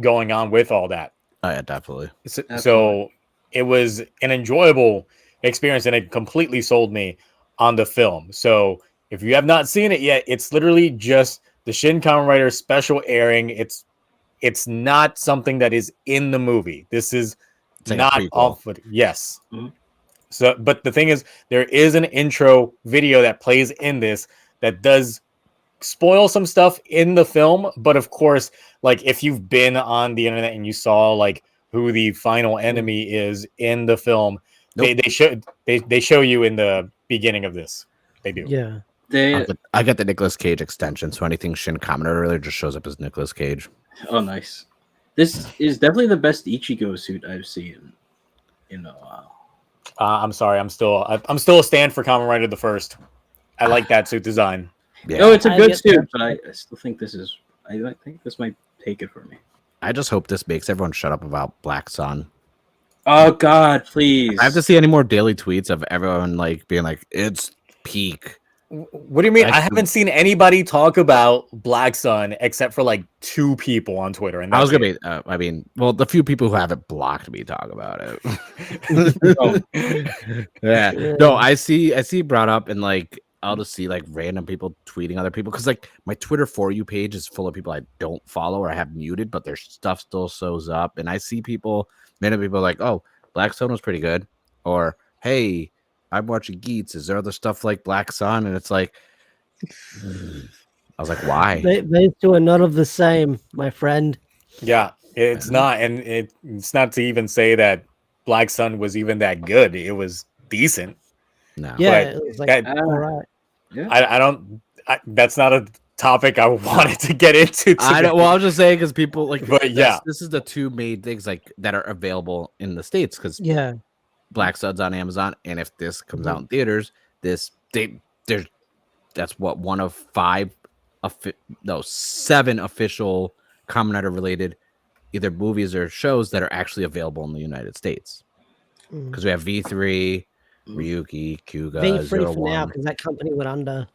going on with all that. Oh yeah, definitely. So it was an enjoyable experience, and it completely sold me on the film. So if you have not seen it yet, it's literally just the Shin Kamen Rider special airing. It's not something that is in the movie. This is like not off. Yes. So, but the thing is, there is an intro video that plays in this that does spoil some stuff in the film. But of course, like if you've been on the internet and you saw like who the final enemy is in the film, they show you in the beginning of this. They do. Yeah. I got the Nicolas Cage extension, so anything Shin Kamen Rider just shows up as Nicolas Cage. Oh, nice. This is definitely the best Ichigo suit I've seen in a while. I'm sorry, I'm still a stand for Kamen Rider the first. I like that suit design. Yeah. No, it's a good suit, but I still think this is. I think this might take it for me. I just hope this makes everyone shut up about Black Sun. Oh God, please! I have to see any more daily tweets of everyone like being like, "It's peak." What do you mean? I haven't seen anybody talk about Black Sun except for like 2 people on Twitter. And I was gonna be. Well, the few people who haven't blocked me talk about it. Yeah. No, I see brought up, and like I'll just see like random people tweeting other people because like my Twitter For You page is full of people I don't follow or I have muted, but their stuff still shows up, and I see many people like, "Oh, Black Sun was pretty good," or "Hey, I'm watching Geats. Is there other stuff like Black Sun?" And it's like, I was like, why? Those two are none of the same, my friend. Yeah, it's not. And it's not to even say that Black Sun was even that good. It was decent. No. Yeah, it was like, all right. Yeah. I don't. That's not a topic I wanted to get into. I don't. Well, I was just saying because people like. But yeah, this is the 2 main things like that are available in the States because Black Sun's on Amazon, and if this comes out in theaters, that's what 1 of 7 official Kamen Rider related either movies or shows that are actually available in the United States. Because we have V3, Ryuki, Kyuga, V3 Zero for One. now because that company went under.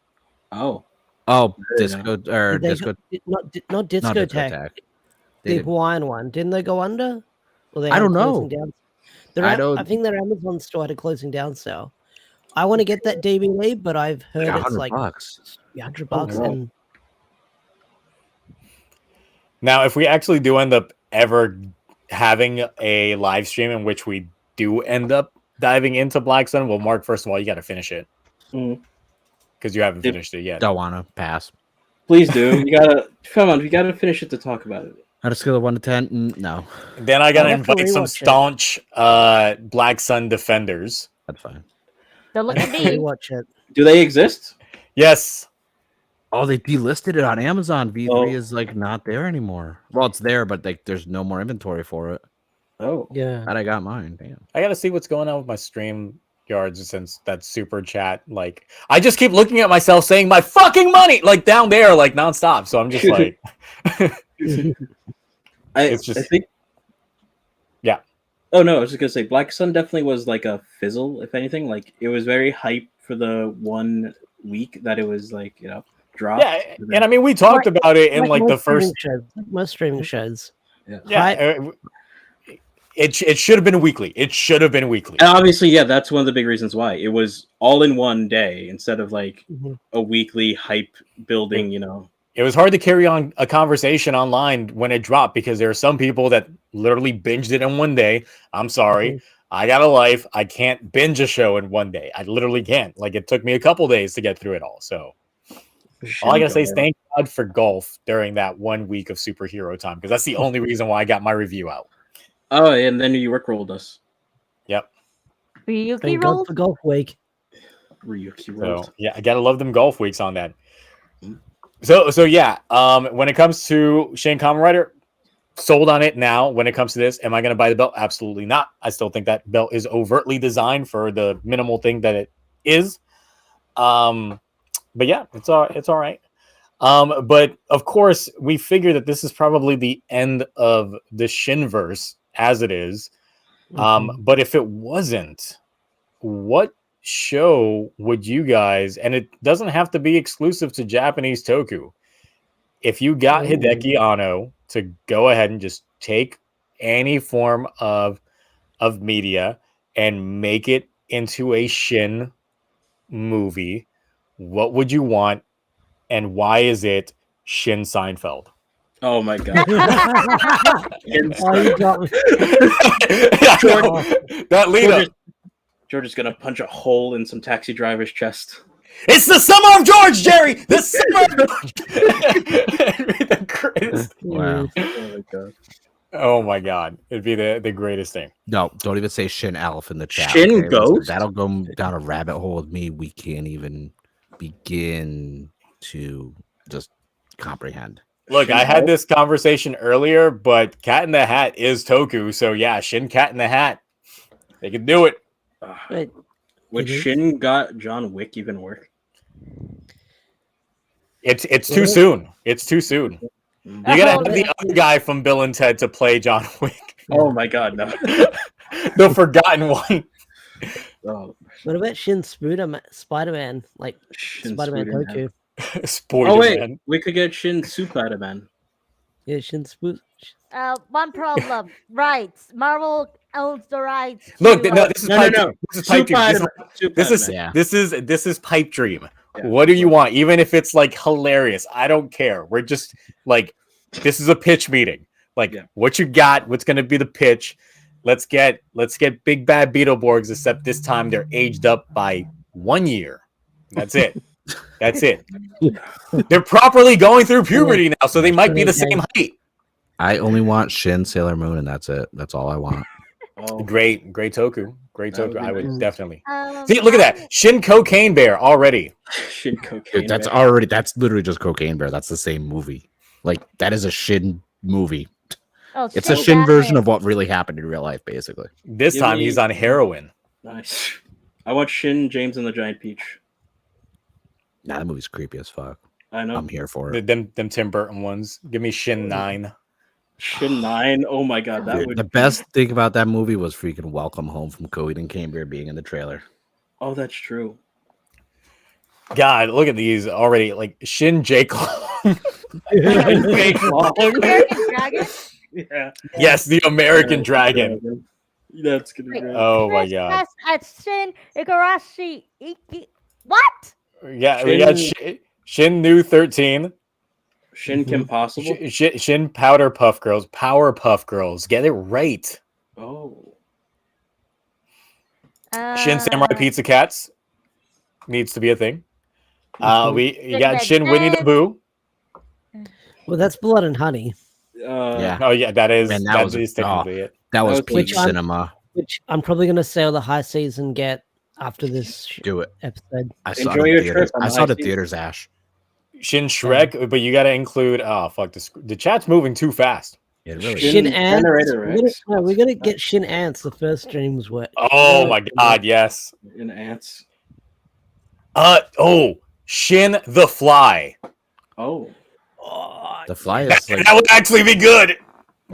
Disco Not Discotheque. The Hawaiian one, didn't they go under? Or I don't know. closing down? I think their Amazon store had a closing down sale. I want to get that DVD, but I've heard it's like $100. $100 and now if we actually do end up ever having a live stream in which we do end up diving into Black Sun, well, Mark, first of all, you got to finish it because you haven't finished it yet. Don't want to pass. Please do. You gotta come on. We gotta finish it to talk about it. On a scale of 1 to 10, no. Then I gotta I'll have to invite some rewatch it. staunch Black Sun defenders. That's fine. Don't look at me. watch it. Do they exist? Yes, Oh, they delisted it on Amazon. V3 Oh. is like not there anymore. Well, it's there, but like there's no more inventory for it. Oh, Yeah. And I got mine. Damn. I gotta see what's going on with my stream yards since that super chat. Like, I just keep looking at myself saying my fucking money like down there, like nonstop. So I'm just like, I think. Yeah. Oh no, I was just gonna say Black Sun definitely was like a fizzle. If anything, like it was very hype for the 1 week that it was like dropped. yeah. And I mean, we talked about it in like the most streaming first. shows, most streaming shows. Yeah. It should have been weekly. It should have been weekly. And obviously, yeah, that's one of the big reasons why it was all in one day instead of like a weekly hype building. It was hard to carry on a conversation online when it dropped because there are some people that literally binged it in one day. I'm sorry. I got a life. I can't binge a show in one day. I literally can't. Like, it took me a couple days to get through it all. So all I gotta say is thank God for golf during that 1 week of superhero time, because that's the only reason why I got my review out. Oh, and then you rickrolled us. Yep. Ryuki Thank God rolls? for Golf Week. Ryuki So rolled. yeah, I gotta love them golf weeks on that. So yeah, when it comes to Shin Kamen Rider, sold on it now. When it comes to this, am I gonna buy the belt? Absolutely not. I still think that belt is overtly designed for the minimal thing that it is. But yeah, it's all right. But of course, we figure that this is probably the end of the Shinverse as it is. But if it wasn't, what show would you guys, and it doesn't have to be exclusive to Japanese Toku, if you got Hideki Anno to go ahead and just take any form of media and make it into a Shin movie, what would you want, and why is it Shin Seinfeld? Oh my god. Oh, you got me. That lead up. George is gonna punch a hole in some taxi driver's chest. It's the summer of George, Jerry. The summer of George. The greatest. Wow. Oh my god. Oh my god, it'd be the greatest thing. No, don't even say Shin Elf in the chat. Shin okay? Ghost? That'll go down a rabbit hole with me. We can't even begin to just comprehend. Look, Shin I had Elf? this conversation earlier, but Cat in the Hat is Toku, so yeah, Shin Cat in the Hat. They can do it. Wait, Would it is? Shin got John Wick even work? It's too soon. It's too soon. You gotta have the other guy from Bill and Ted to play John Wick. Oh my god, no. The forgotten one. Oh, what about Shin Spider-Man? Like Shin Spider-Man Spider-Man. Toku. Spoiler, Oh wait, man. we could get Shin Spider-Man. Yeah, Shin Spoot. One problem. Rights. Marvel owns the rights. Look, to, no, this is No, pipe. no, no. This is pipe dream. This is Yeah. this is pipe dream. Yeah. What do you want? Even if it's like hilarious, I don't care. We're just like, this is a pitch meeting. Like, Yeah. what you got? What's gonna be the pitch? Let's get big bad Beetleborgs. Except this time they're aged up by 1 year. That's it. That's it. They're properly going through puberty now, so they might be the same height. I only want Shin Sailor Moon, and that's it. That's all I want. Oh, Great Toku. Great That would Toku. be I would nice. definitely. See, look at that. Shin Cocaine Bear already. Shin Cocaine. Dude, that's Bear. that's literally just Cocaine Bear. That's the same movie. Like, that is a Shin movie. Oh, It's a shit, Shin that version is- of what really happened in real life, basically. This Give time me- he's on heroin. Nice. I want Shin, James, and the Giant Peach. Nah, that movie's creepy as fuck. I know. I'm here for it. Them Tim Burton ones. Give me Shin 9. Shin 9. Oh my god, that Dude, would the best thing about that movie was freaking Welcome Home from Coheed and Cambria being in the trailer. Oh, that's true. God, look at these already. Like Shin Jake Long. American Dragon? Yeah. Yes, the American Dragon. That's gonna be great. Oh my Chris god. S. at Shin Igarashi. What? Yeah, we got Shin New 13. Shin Kim Possible. Shin Powder Puff Girls. Power Puff Girls. Get it right. Oh. Shin Samurai Pizza Cats. Needs to be a thing. You got Shin Winnie the Pooh. Well, that's Blood and Honey, Yeah. Oh yeah, that is Man, that that was- is technically it. That was was peak Which one? cinema. which I'm probably going to sail the high seas and get after this Do it. episode. I saw Enjoy it in your theaters. trip on I the saw it high in seas. theaters, Ash. Shin Shrek, but you got to include. Oh fuck! The chat's moving too fast. It really Shin Shin Ants. Generator Rex. We're gonna get Shin Ants. The first streams were. Oh my god! Yes. In ants. Shin the Fly. Oh. The Fly is like. That would actually be good.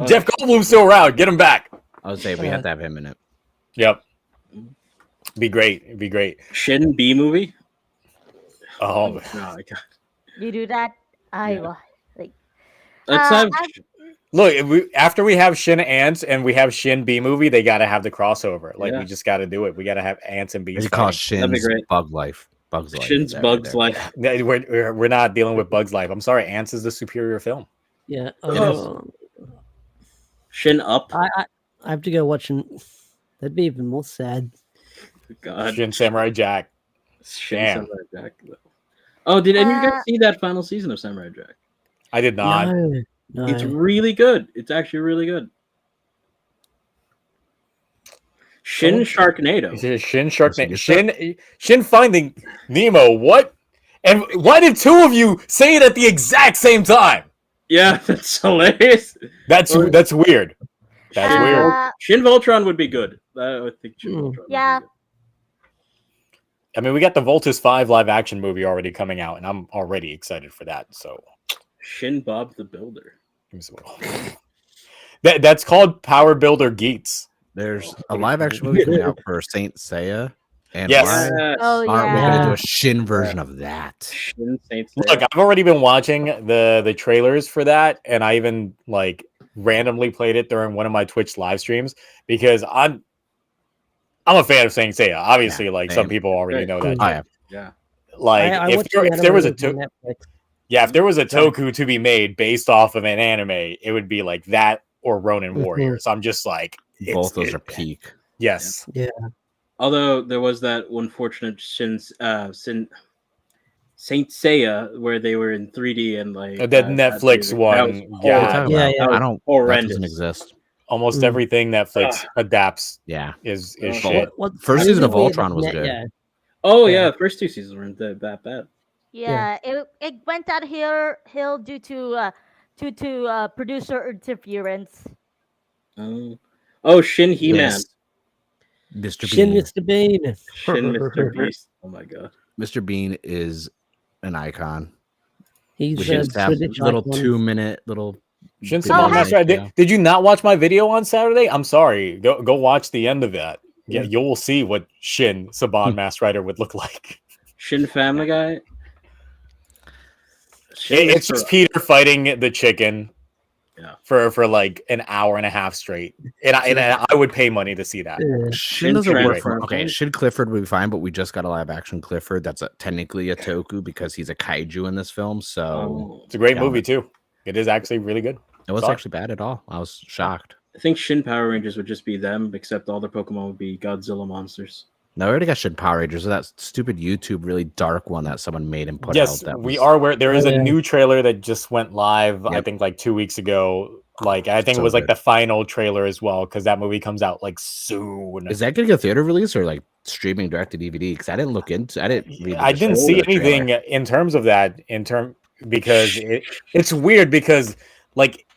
Jeff Goldblum's still around. Get him back. I would say we have to have him in it. Yep. Be great. It'd be great. Shin B movie. Oh, No, I can't. You do that, I Yeah. will. Like, Let's have. look! After we have Shin Ants and we have Shin B movie, they got to have the crossover. Like Yeah. we just got to do it. We got to have ants and bees. You call it fighting. That'd be Shin's great. Bug Life. Bugs Life. Shin's That right Bugs there. Life. Yeah, we're not dealing with Bugs Life. I'm sorry. Ants is the superior film. Yeah. is. Shin Up. I have to go watch. That'd be even more sad. God. Shin Samurai Jack. Shin Damn. Samurai Jack. Oh, did any of you guys see that final season of Samurai Jack? I did not. No. It's really good. It's actually really good. Shin Sharknado. Shin Sharknado. Shin Finding Nemo. What? And why did two of you say it at the exact same time? Yeah, that's hilarious. That's weird. That's weird. Shin Voltron would be good. I would think Shin Voltron. would be Yeah. good. I mean, we got the Voltus 5 live action movie already coming out, and I'm already excited for that. So Shin Bob the Builder. that's called Power Builder Geats. There's a live action movie coming out for Saint Seiya. And Yes. why Oh aren't we going to Yeah. do a Shin version of that? Shin Saints. Look, I've already been watching the trailers for that, and I even like randomly played it during one of my Twitch live streams because I'm a fan of Saint Seiya. Obviously, Yeah, like same. some people already know that. I am. Yeah. Like I if watched there, the if there was a animated on Netflix. if there was a Toku to be made based off of an anime, it would be like that or Ronin Mhm. Warriors. I'm just like Both those are peak. yes. Although there was that unfortunate Saint Seiya where they were in 3D and like That Netflix that one, was yeah. What are you talking Yeah, about? yeah. I don't. That horrendous. doesn't exist. Almost Mm. everything Netflix adapts Yeah. is Oh. shit. First I season think of we had Voltron was net- good. Yeah. Oh Yeah. yeah, first two seasons weren't that bad. Yeah, it went out hill due to producer interference. Oh, Shin He-Man. Yes. Mr. Shin Bean. Mr. Bean. Shin Mr. Beast. Oh my god. Mr. Bean is an icon. He's We a should just have Swedish little icon. 2-minute little. Shin video Saban hey. Master Rider. video. Did you not watch my video on Saturday? I'm sorry. Go watch the end of that. Yeah, you'll see what Shin Saban Master Rider would look like. Shin Family Guy. Shin It's Mr. just Peter fighting the chicken. Yeah. For like an hour and a half straight, and I would pay money to see that. Yeah. Shin doesn't work for. Transformers. Okay, Shin Clifford would be fine, but we just got a live action Clifford. That's technically a Toku because he's a kaiju in this film. So Oh, It's a great Yeah. movie too. It is actually really good. it wasn't Sorry. actually bad at all. I was shocked. I think Shin Power Rangers would just be them, except all their Pokemon would be Godzilla monsters. No, I already got Shin Power Rangers. That stupid YouTube really dark one that someone made and put Yes, out. That we was- are aware. There is a Yeah. new trailer that just went live. I Yep. think like 2 weeks ago. Like I think it So was like good. the final trailer as well because that movie comes out like soon. Is that getting a theater release or like streaming direct to DVD? Because I didn't look into. I didn't. Read the I didn't description see of the trailer. anything in terms of that. Because it's weird because like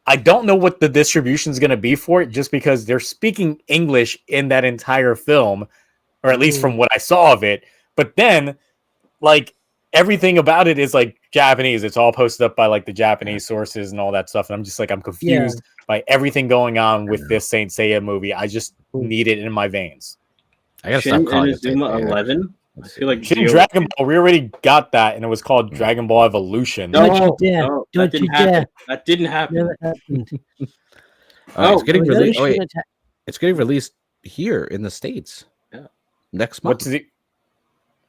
I don't know what the distribution is going to be for it just because they're speaking English in that entire film, or at least from what I saw of it. But then, like everything about it is like Japanese. It's all posted up by like the Japanese sources and all that stuff. And I'm just like I'm confused by everything going on with this Saint Seiya movie. I just need it in my veins. I gotta Shin stop calling it. Inazuma Saint Seiya. 11. I feel like Shin Zero- Dragon Ball, we already got that, and it was called Dragon Ball Evolution. Don't you dare. no, Don't that didn't you happen. dare. That didn't happen. Never happened. Oh, it's getting We know released. Oh, Shin wait, attack- it's getting released here in the States. Yeah. Next month, What's the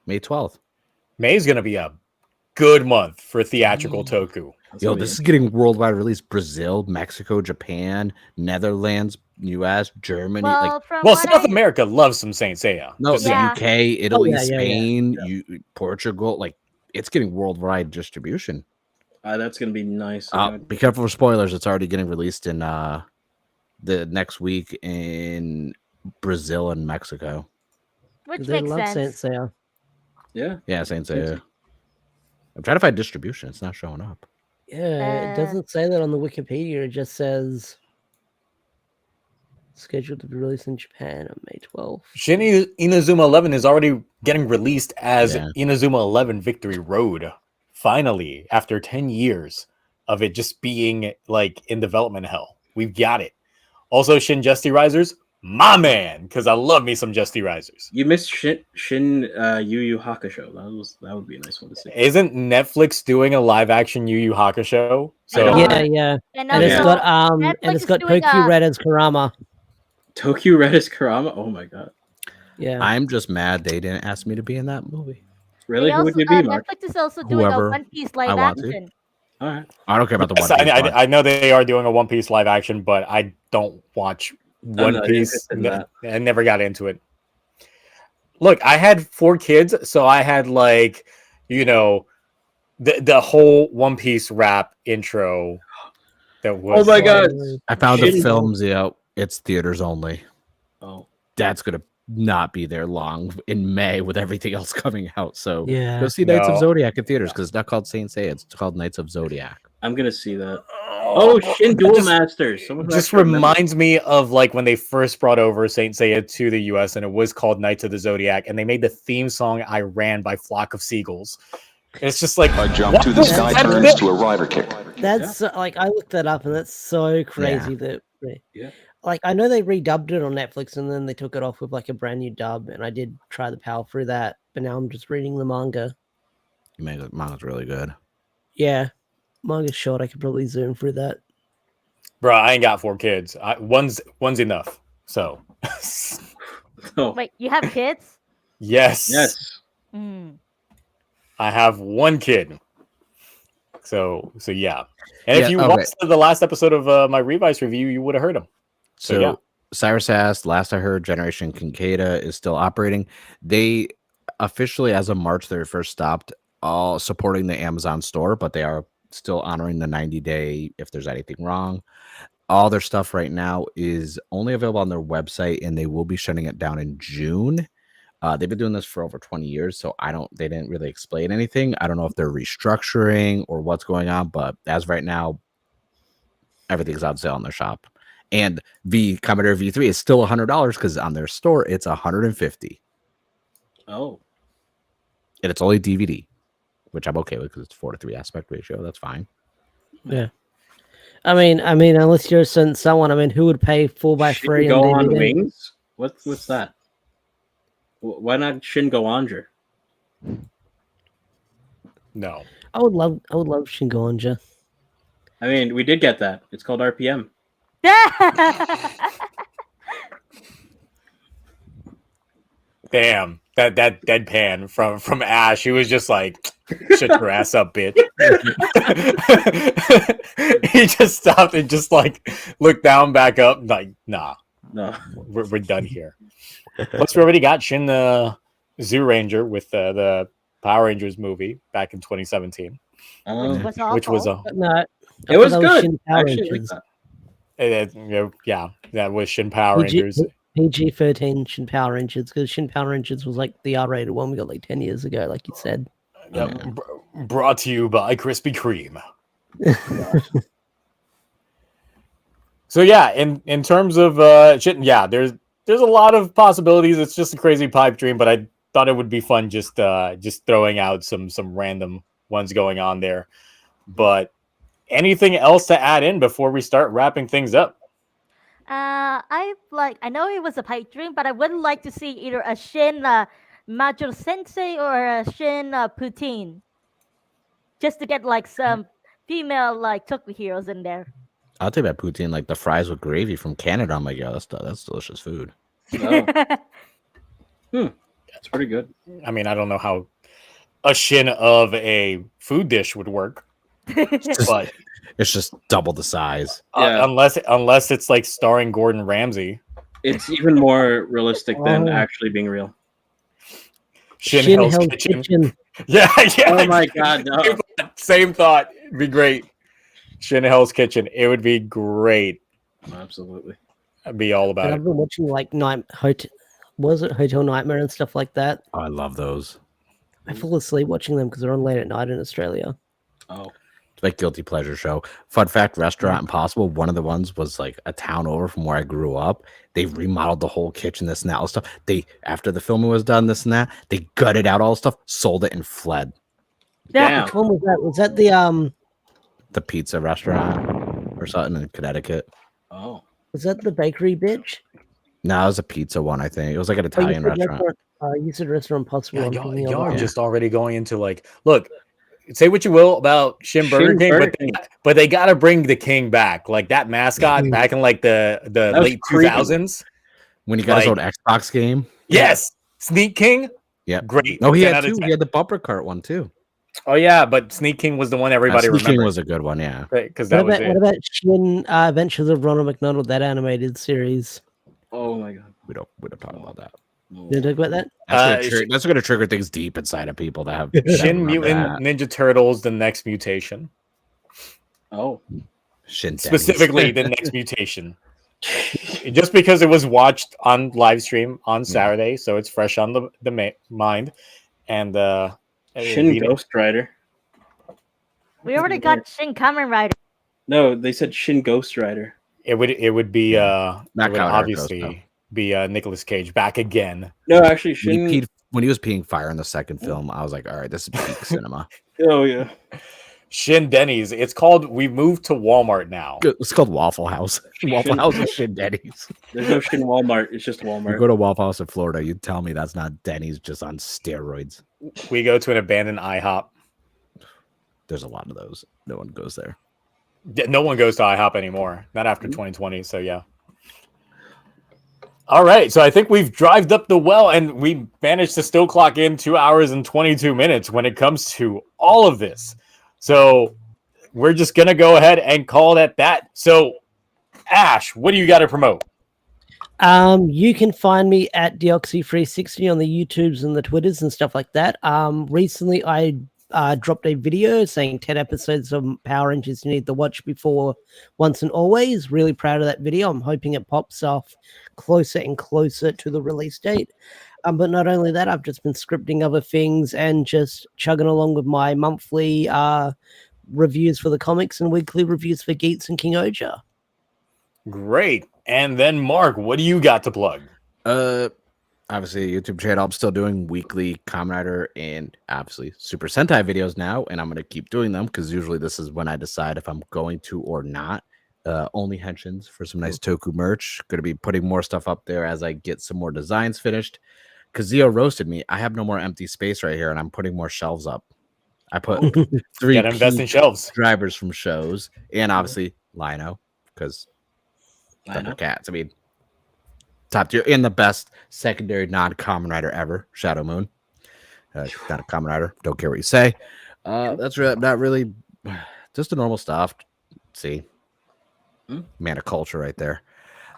May 12th. May is gonna be a good month for theatrical Toku. That's Yo, what we- this is getting worldwide release. Brazil, Mexico, Japan, Netherlands, US, Germany. Well, Like from Well, what South I, America loves some Saint Seiya. no, Just the Yeah. UK, Italy, yeah, yeah, yeah. Spain, Portugal. Like it's getting worldwide distribution. that's gonna be nice. Be careful for spoilers. It's already getting released in the next week in Brazil and Mexico. which They makes love Saint sense. Seiya. Yeah. Yeah, Saint Seiya. I'm trying to find distribution. It's not showing up. Yeah, it doesn't say that on the Wikipedia. It just says scheduled to be released in Japan on May 12th. Shin Inazuma 11 is already getting released as Yeah. Inazuma 11 Victory Road. Finally, after 10 years of it just being like in development hell, we've got it. Also, Shin Justy Risers, my man, because I love me some Justy Risers. You missed Shin Yu Yu Hakusho. That would be a nice one to see. Isn't Netflix doing a live action Yu Yu Hakusho? So Yeah. And And it's also, got Netflix and it's is got doing, Tokyo Red as Karama. Tokyo Red is Karama. Oh my god! Yeah. I'm just mad they didn't ask me to be in that movie. Really? they Who would also, you be, Mark? Netflix is also doing Whoever a One Piece I live want to. action. All right. I don't care about the yes, One Piece part. I know they are doing a One Piece live action, but I don't watch One not Piece. interested in that. I never got into it. Look, I had 4 kids, so I had like, the whole One Piece rap intro. That was. Oh my God. I found the Shin- films. Yeah, it's theaters only. Oh, That's gonna not be there long in May with everything else coming out. So Yeah. go see Knights of No. Zodiac in theaters because it's not called Saint Seiya. It's called Knights of Zodiac. I'm gonna see that. Oh, Shin That Duel just- Masters. Someone who Just actually remembers. reminds me of like when they first brought over Saint Seiya to the US and it was called Knights of the Zodiac and they made the theme song I Ran by Flock of Seagulls. It's just like A jump to the sky What? turns to a rider kick. That's like I looked that up and that's so crazy that Yeah. like I know they redubbed it on Netflix and then they took it off with like a brand new dub and I did try the power through that, but now I'm just reading the manga. Manga's really good. Yeah. Manga's short, I could probably zoom through that. bro, I ain't got 4 kids. One's enough. So Oh, Wait, you have kids? yes. yes. Mm. I have 1 kid. So yeah. And Yeah, if you okay. watched the last episode of my Revice review, you would have heard him. So yeah. Cyrus asked, last I heard, Generation Kinkada is still operating. They officially, as of March 31st, stopped all supporting the Amazon store, but they are still honoring the 90-day if there's anything wrong. All their stuff right now is only available on their website, and they will be shutting it down in June. They've been doing this for over 20 years, so they didn't really explain anything. I don't know if they're restructuring or what's going on, but as of right now, everything's on sale in their shop. And the Commodore V3 is still $100 because on their store it's $150, Oh, and it's only DVD, which I'm okay with because it's 4:3 aspect ratio. That's fine. Yeah. I mean, unless you're someone, who would pay 4x3 Shin Go on on DVD? Wings. What's that? Why not Shin Go Anja? No. I would love Shingonja. I mean, we did get that. It's called RPM. Damn. That deadpan from Ash, he was just like, shut your ass up, bitch. He just stopped and just like looked down, back up, like, nah, No. we're done here. Plus, we already got Shin the Zoo Ranger with the Power Rangers movie back in 2017. Which was awful. Which was No, It was that good. Shin I Power actually like Rangers. that. yeah, that was Shin Power Rangers. PG-13 Shin Power Rangers, because Shin Power Rangers was like the R-rated one we got like 10 years ago, like you said. Brought to you by Krispy Kreme. So yeah, in terms of shit, yeah, there's a lot of possibilities. It's just a crazy pipe dream, but I thought it would be fun just throwing out some random ones going on there. But anything else to add in before we start wrapping things up? I know it was a pipe dream, but I would like to see either a Shin Major Sensei or a Shin Poutine, just to get like some female like Toku heroes in there. I'll take that poutine, like the fries with gravy from Canada. I'm like, yeah, that's delicious food. Oh. That's pretty good. I mean, I don't know how a Shin of a food dish would work, but It's just double the size. Yeah. unless it's like starring Gordon Ramsay. It's even more realistic than Oh. actually being real. Shin Hell's Kitchen. Yeah. Oh my god, no. Same thought. It'd be great. Shin Hell's Kitchen. It would be great. Absolutely. I'd be all about And it. I've been watching like Hotel Nightmare and stuff like that. Oh, I love those. I fall asleep watching them because they're on late at night in Australia. Oh, Like guilty pleasure show. Fun fact: Restaurant Impossible. One of the ones was like a town over from where I grew up. They remodeled the whole kitchen, this and that all stuff. They after the filming was done, this and that, they gutted out all the stuff, sold it, and fled. damn. Which one was that? Was that The pizza restaurant or something in Connecticut. Oh, the bakery bitch? No, it was a pizza one. I think it was like an Oh, Italian restaurant. You said Restaurant Impossible. God, I'm thinking y'all of are that. just already going into like, look, say what you will about Shin Burger Shin King, Burger but they got to bring the king back, like that mascot back in like the was late creepy. 2000s. When he got his Like- old Xbox game. Yes, Sneak King. Yeah. Great. No, he 10 had out of two. 10. He had the bumper cart one too. Oh yeah, but Sneak King was the one everybody Sneak King remembered was a good one. Yeah. because that was What it. about Shin Adventures of Ronald McDonald, that animated series? oh my god. We don't talk about that. No. Did you talk about that? That's gonna trigger things deep inside of people that have Shin remember Mutant that. Ninja Turtles: The Next Mutation. Oh, Shin Denny's. Specifically, the next mutation. Just because it was watched on live stream on Saturday, so it's fresh on the mind. And Shin Ghost Rider. We already got Shin Kamen Rider. No, they said Shin Ghost Rider. it would be Not it would Kamen Rider obviously Ghost, be Nicolas Cage back again. No, actually, When Shin. when he was peeing fire in the second film, I was like, all right, this is peak cinema. Oh yeah. Shin Denny's. It's called. We moved to Walmart now. It's called Waffle House. Waffle House is Shin Denny's. There's no Shin Walmart. It's just You Walmart. go to Waffle House in Florida, you tell me that's not Denny's just on steroids. We go to an abandoned IHOP. There's a lot of those. No one goes there. No one goes to IHOP anymore. Not after 2020. So yeah. All right. So I think we've drived up the well, and we managed to still clock in 2 hours and 22 minutes when it comes to all of this. So we're just gonna go ahead and call it at that. So Ash, what do you got to promote? You can find me at Deoxy360 on the YouTubes and the Twitters and stuff like that. Recently I dropped a video saying 10 episodes of Power Rangers you need to watch before Once and Always. Really proud of that video. I'm hoping it pops off closer and closer to the release date. But not only that, I've just been scripting other things and just chugging along with my monthly reviews for the comics and weekly reviews for Geats and King Oja. Great. And then Mark, what do you got to plug? Obviously a YouTube channel. I'm still doing weekly Kamen Rider and obviously Super Sentai videos now, and I'm gonna keep doing them because usually this is when I decide if I'm going to or not. Only henshins for some nice Toku merch. Gonna be putting more stuff up there as I get some more designs finished. Kazuo roasted me. I have no more empty space right here, and I'm putting more shelves up. I put three Gotta invest in shelves. drivers from shows, and obviously Lino because Lino? Thundercats. I mean, top tier and the best secondary non-Kamen Rider ever, Shadow Moon. Not a Kamen Rider. Don't care what you say. That's not really just the normal stuff. See, man of culture right there.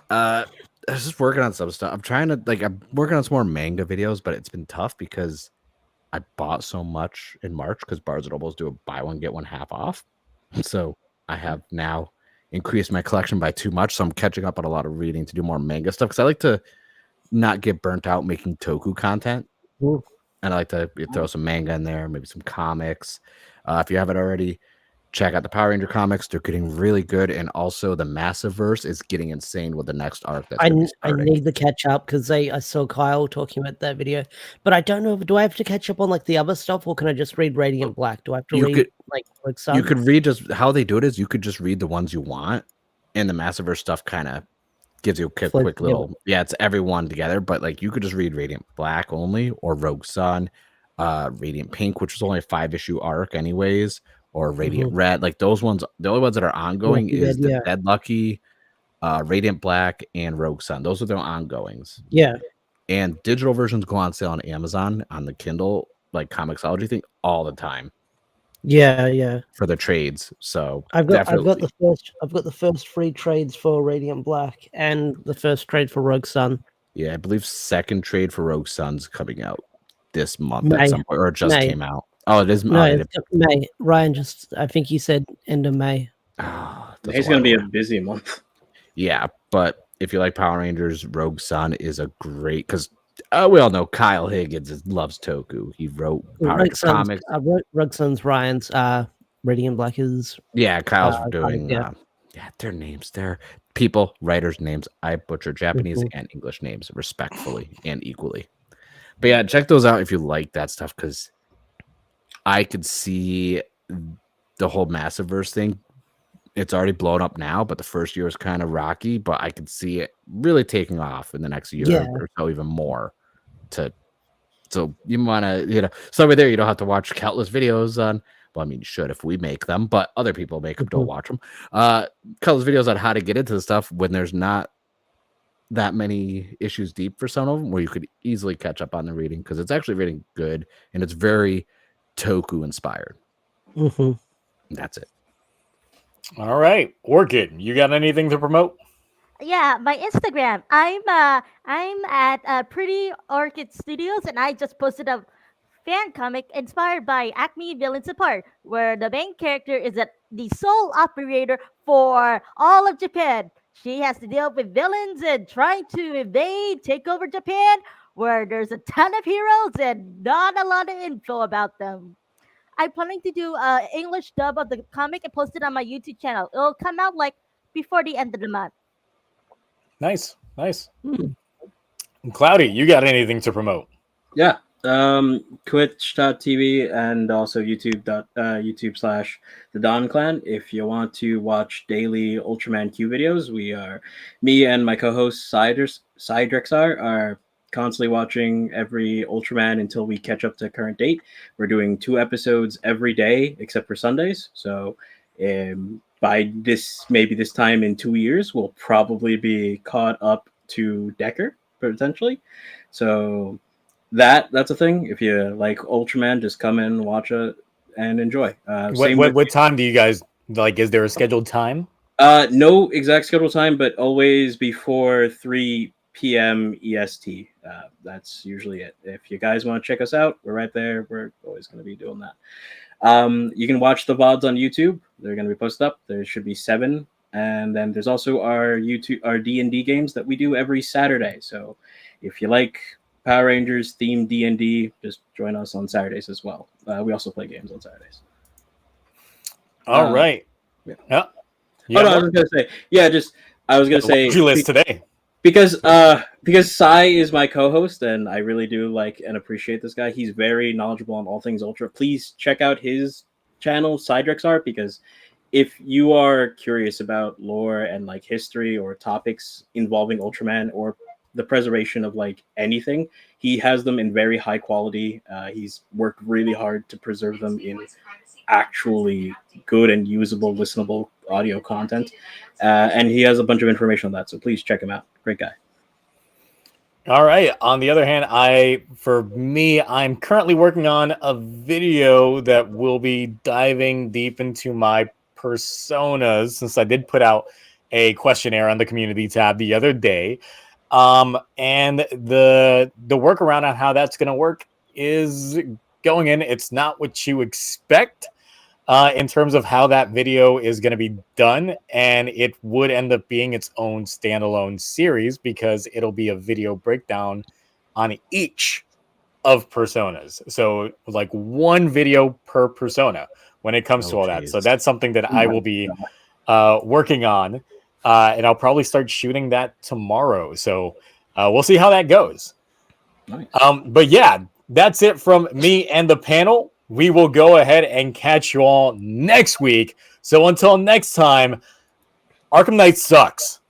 I was just working on some stuff. I'm working on some more manga videos, but it's been tough because I bought so much in March because Barnes and Nobles do a buy one get one half off. So I have now increased my collection by too much. So I'm catching up on a lot of reading to do more manga stuff because I like to not get burnt out making Toku content. Ooh. And I like to throw some manga in there, maybe some comics. If you haven't already, check out the Power Ranger comics. They're getting really good. And also the Massiverse is getting insane with the next arc. That's I gonna be starting. need to catch up because I saw Kyle talking about that video, but I don't know. Do I have to catch up on like the other stuff, or can I just read Radiant Black? Do I have to You read could- like some? You could read just how they do it is you could just read the ones you want, and the Massiverse stuff kind of gives you a quick Floats little it's everyone together, but like you could just read Radiant Black only or Rogue Sun, Radiant Pink, which is only a 5-issue arc anyways, or Radiant Red. Like those ones, the only ones that are ongoing Lucky is Red, the yeah. Dead Lucky, Radiant Black, and Rogue Sun. Those are the ongoings. Yeah, And digital versions go on sale on Amazon on the Kindle, like Comixology thing, all the time yeah. for the trades. So I've got definitely. the first free trades for Radiant Black and the first trade for Rogue Sun. Yeah, I believe second trade for Rogue Sun's coming out this month May. at some point, or it just May. came out. Oh, it is. No, oh, it's May. Ryan I think he said end of May. that's It's a gonna lot be of a work. busy month. Yeah, but if you like Power Rangers, Rogue Sun is a great because We all know Kyle Higgins loves Toku. He wrote comics. Rugson's Ryan's Reading in Black is Yeah, Kyle's doing. yeah. Their names. They're people, writers' names. I butcher Japanese Mhm. and English names respectfully and equally. But yeah, check those out if you like that stuff, because I could see the whole Massiverse thing. It's already blown up now, but the first year was kind of rocky. But I could see it really taking off in the next year or so, even more. So you want to, so over there you don't have to watch countless videos on. Well, I mean, you should if we make them, but other people make them. Don't watch them. Countless videos on how to get into the stuff when there's not that many issues deep for some of them, where you could easily catch up on the reading, because it's actually reading good and it's very Toku inspired. That's it. All right, Orchid, you got anything to promote? Yeah, my Instagram. I'm at Pretty Orchid Studios, and I just posted a fan comic inspired by Acme Villains Apart, where the main character is the sole operator for all of Japan. She has to deal with villains and trying to take over Japan, where there's a ton of heroes and not a lot of info about them. I'm planning to do a English dub of the comic and post it on my YouTube channel. It'll come out like before the end of the month. Nice. Cloudy, you got anything to promote? Yeah. Twitch.tv and also YouTube/ The Dawn Clan. If you want to watch daily Ultraman Q videos, me and my co-host Sidrexar are constantly watching every Ultraman until we catch up to current date. We're doing 2 episodes every day except for Sundays. So by this time in 2 years, we'll probably be caught up to Decker potentially. So that's a thing. If you like Ultraman, just come in, watch it, and enjoy. What time do you guys like? Is there a scheduled time? No exact scheduled time, but always before 3 p.m. EST. That's usually it. If you guys want to check us out, we're right there. We're always going to be doing that. You can watch the VODs on YouTube. They're going to be posted up. There should be 7. And then there's also our D&D games that we do every Saturday. So if you like Power Rangers themed D&D, just join us on Saturdays as well. We also play games on Saturdays. All right. Yeah. Yeah. I was gonna say. Yeah, I was gonna say. What's your list today? Because Sai is my co-host, and I really do like and appreciate this guy. He's very knowledgeable on all things Ultra. Please check out his channel, Sidrexar, because if you are curious about lore and like history or topics involving Ultraman or the preservation of like anything, he has them in very high quality. He's worked really hard to preserve them in actually good and usable, listenable audio content. And he has a bunch of information on that. So please check him out. Great guy. All right. On the other hand, I'm currently working on a video that will be diving deep into my personas, since I did put out a questionnaire on the community tab the other day. And the workaround on how that's going to work is going in. It's not what you expect in terms of how that video is going to be done. And it would end up being its own standalone series, because it'll be a video breakdown on each of personas. So like one video per persona when it comes to all that. So that's something that I will be working on. And I'll probably start shooting that tomorrow. So we'll see how that goes. Nice. But yeah, that's it from me and the panel. We will go ahead and catch you all next week. So until next time, Arkham Knight sucks.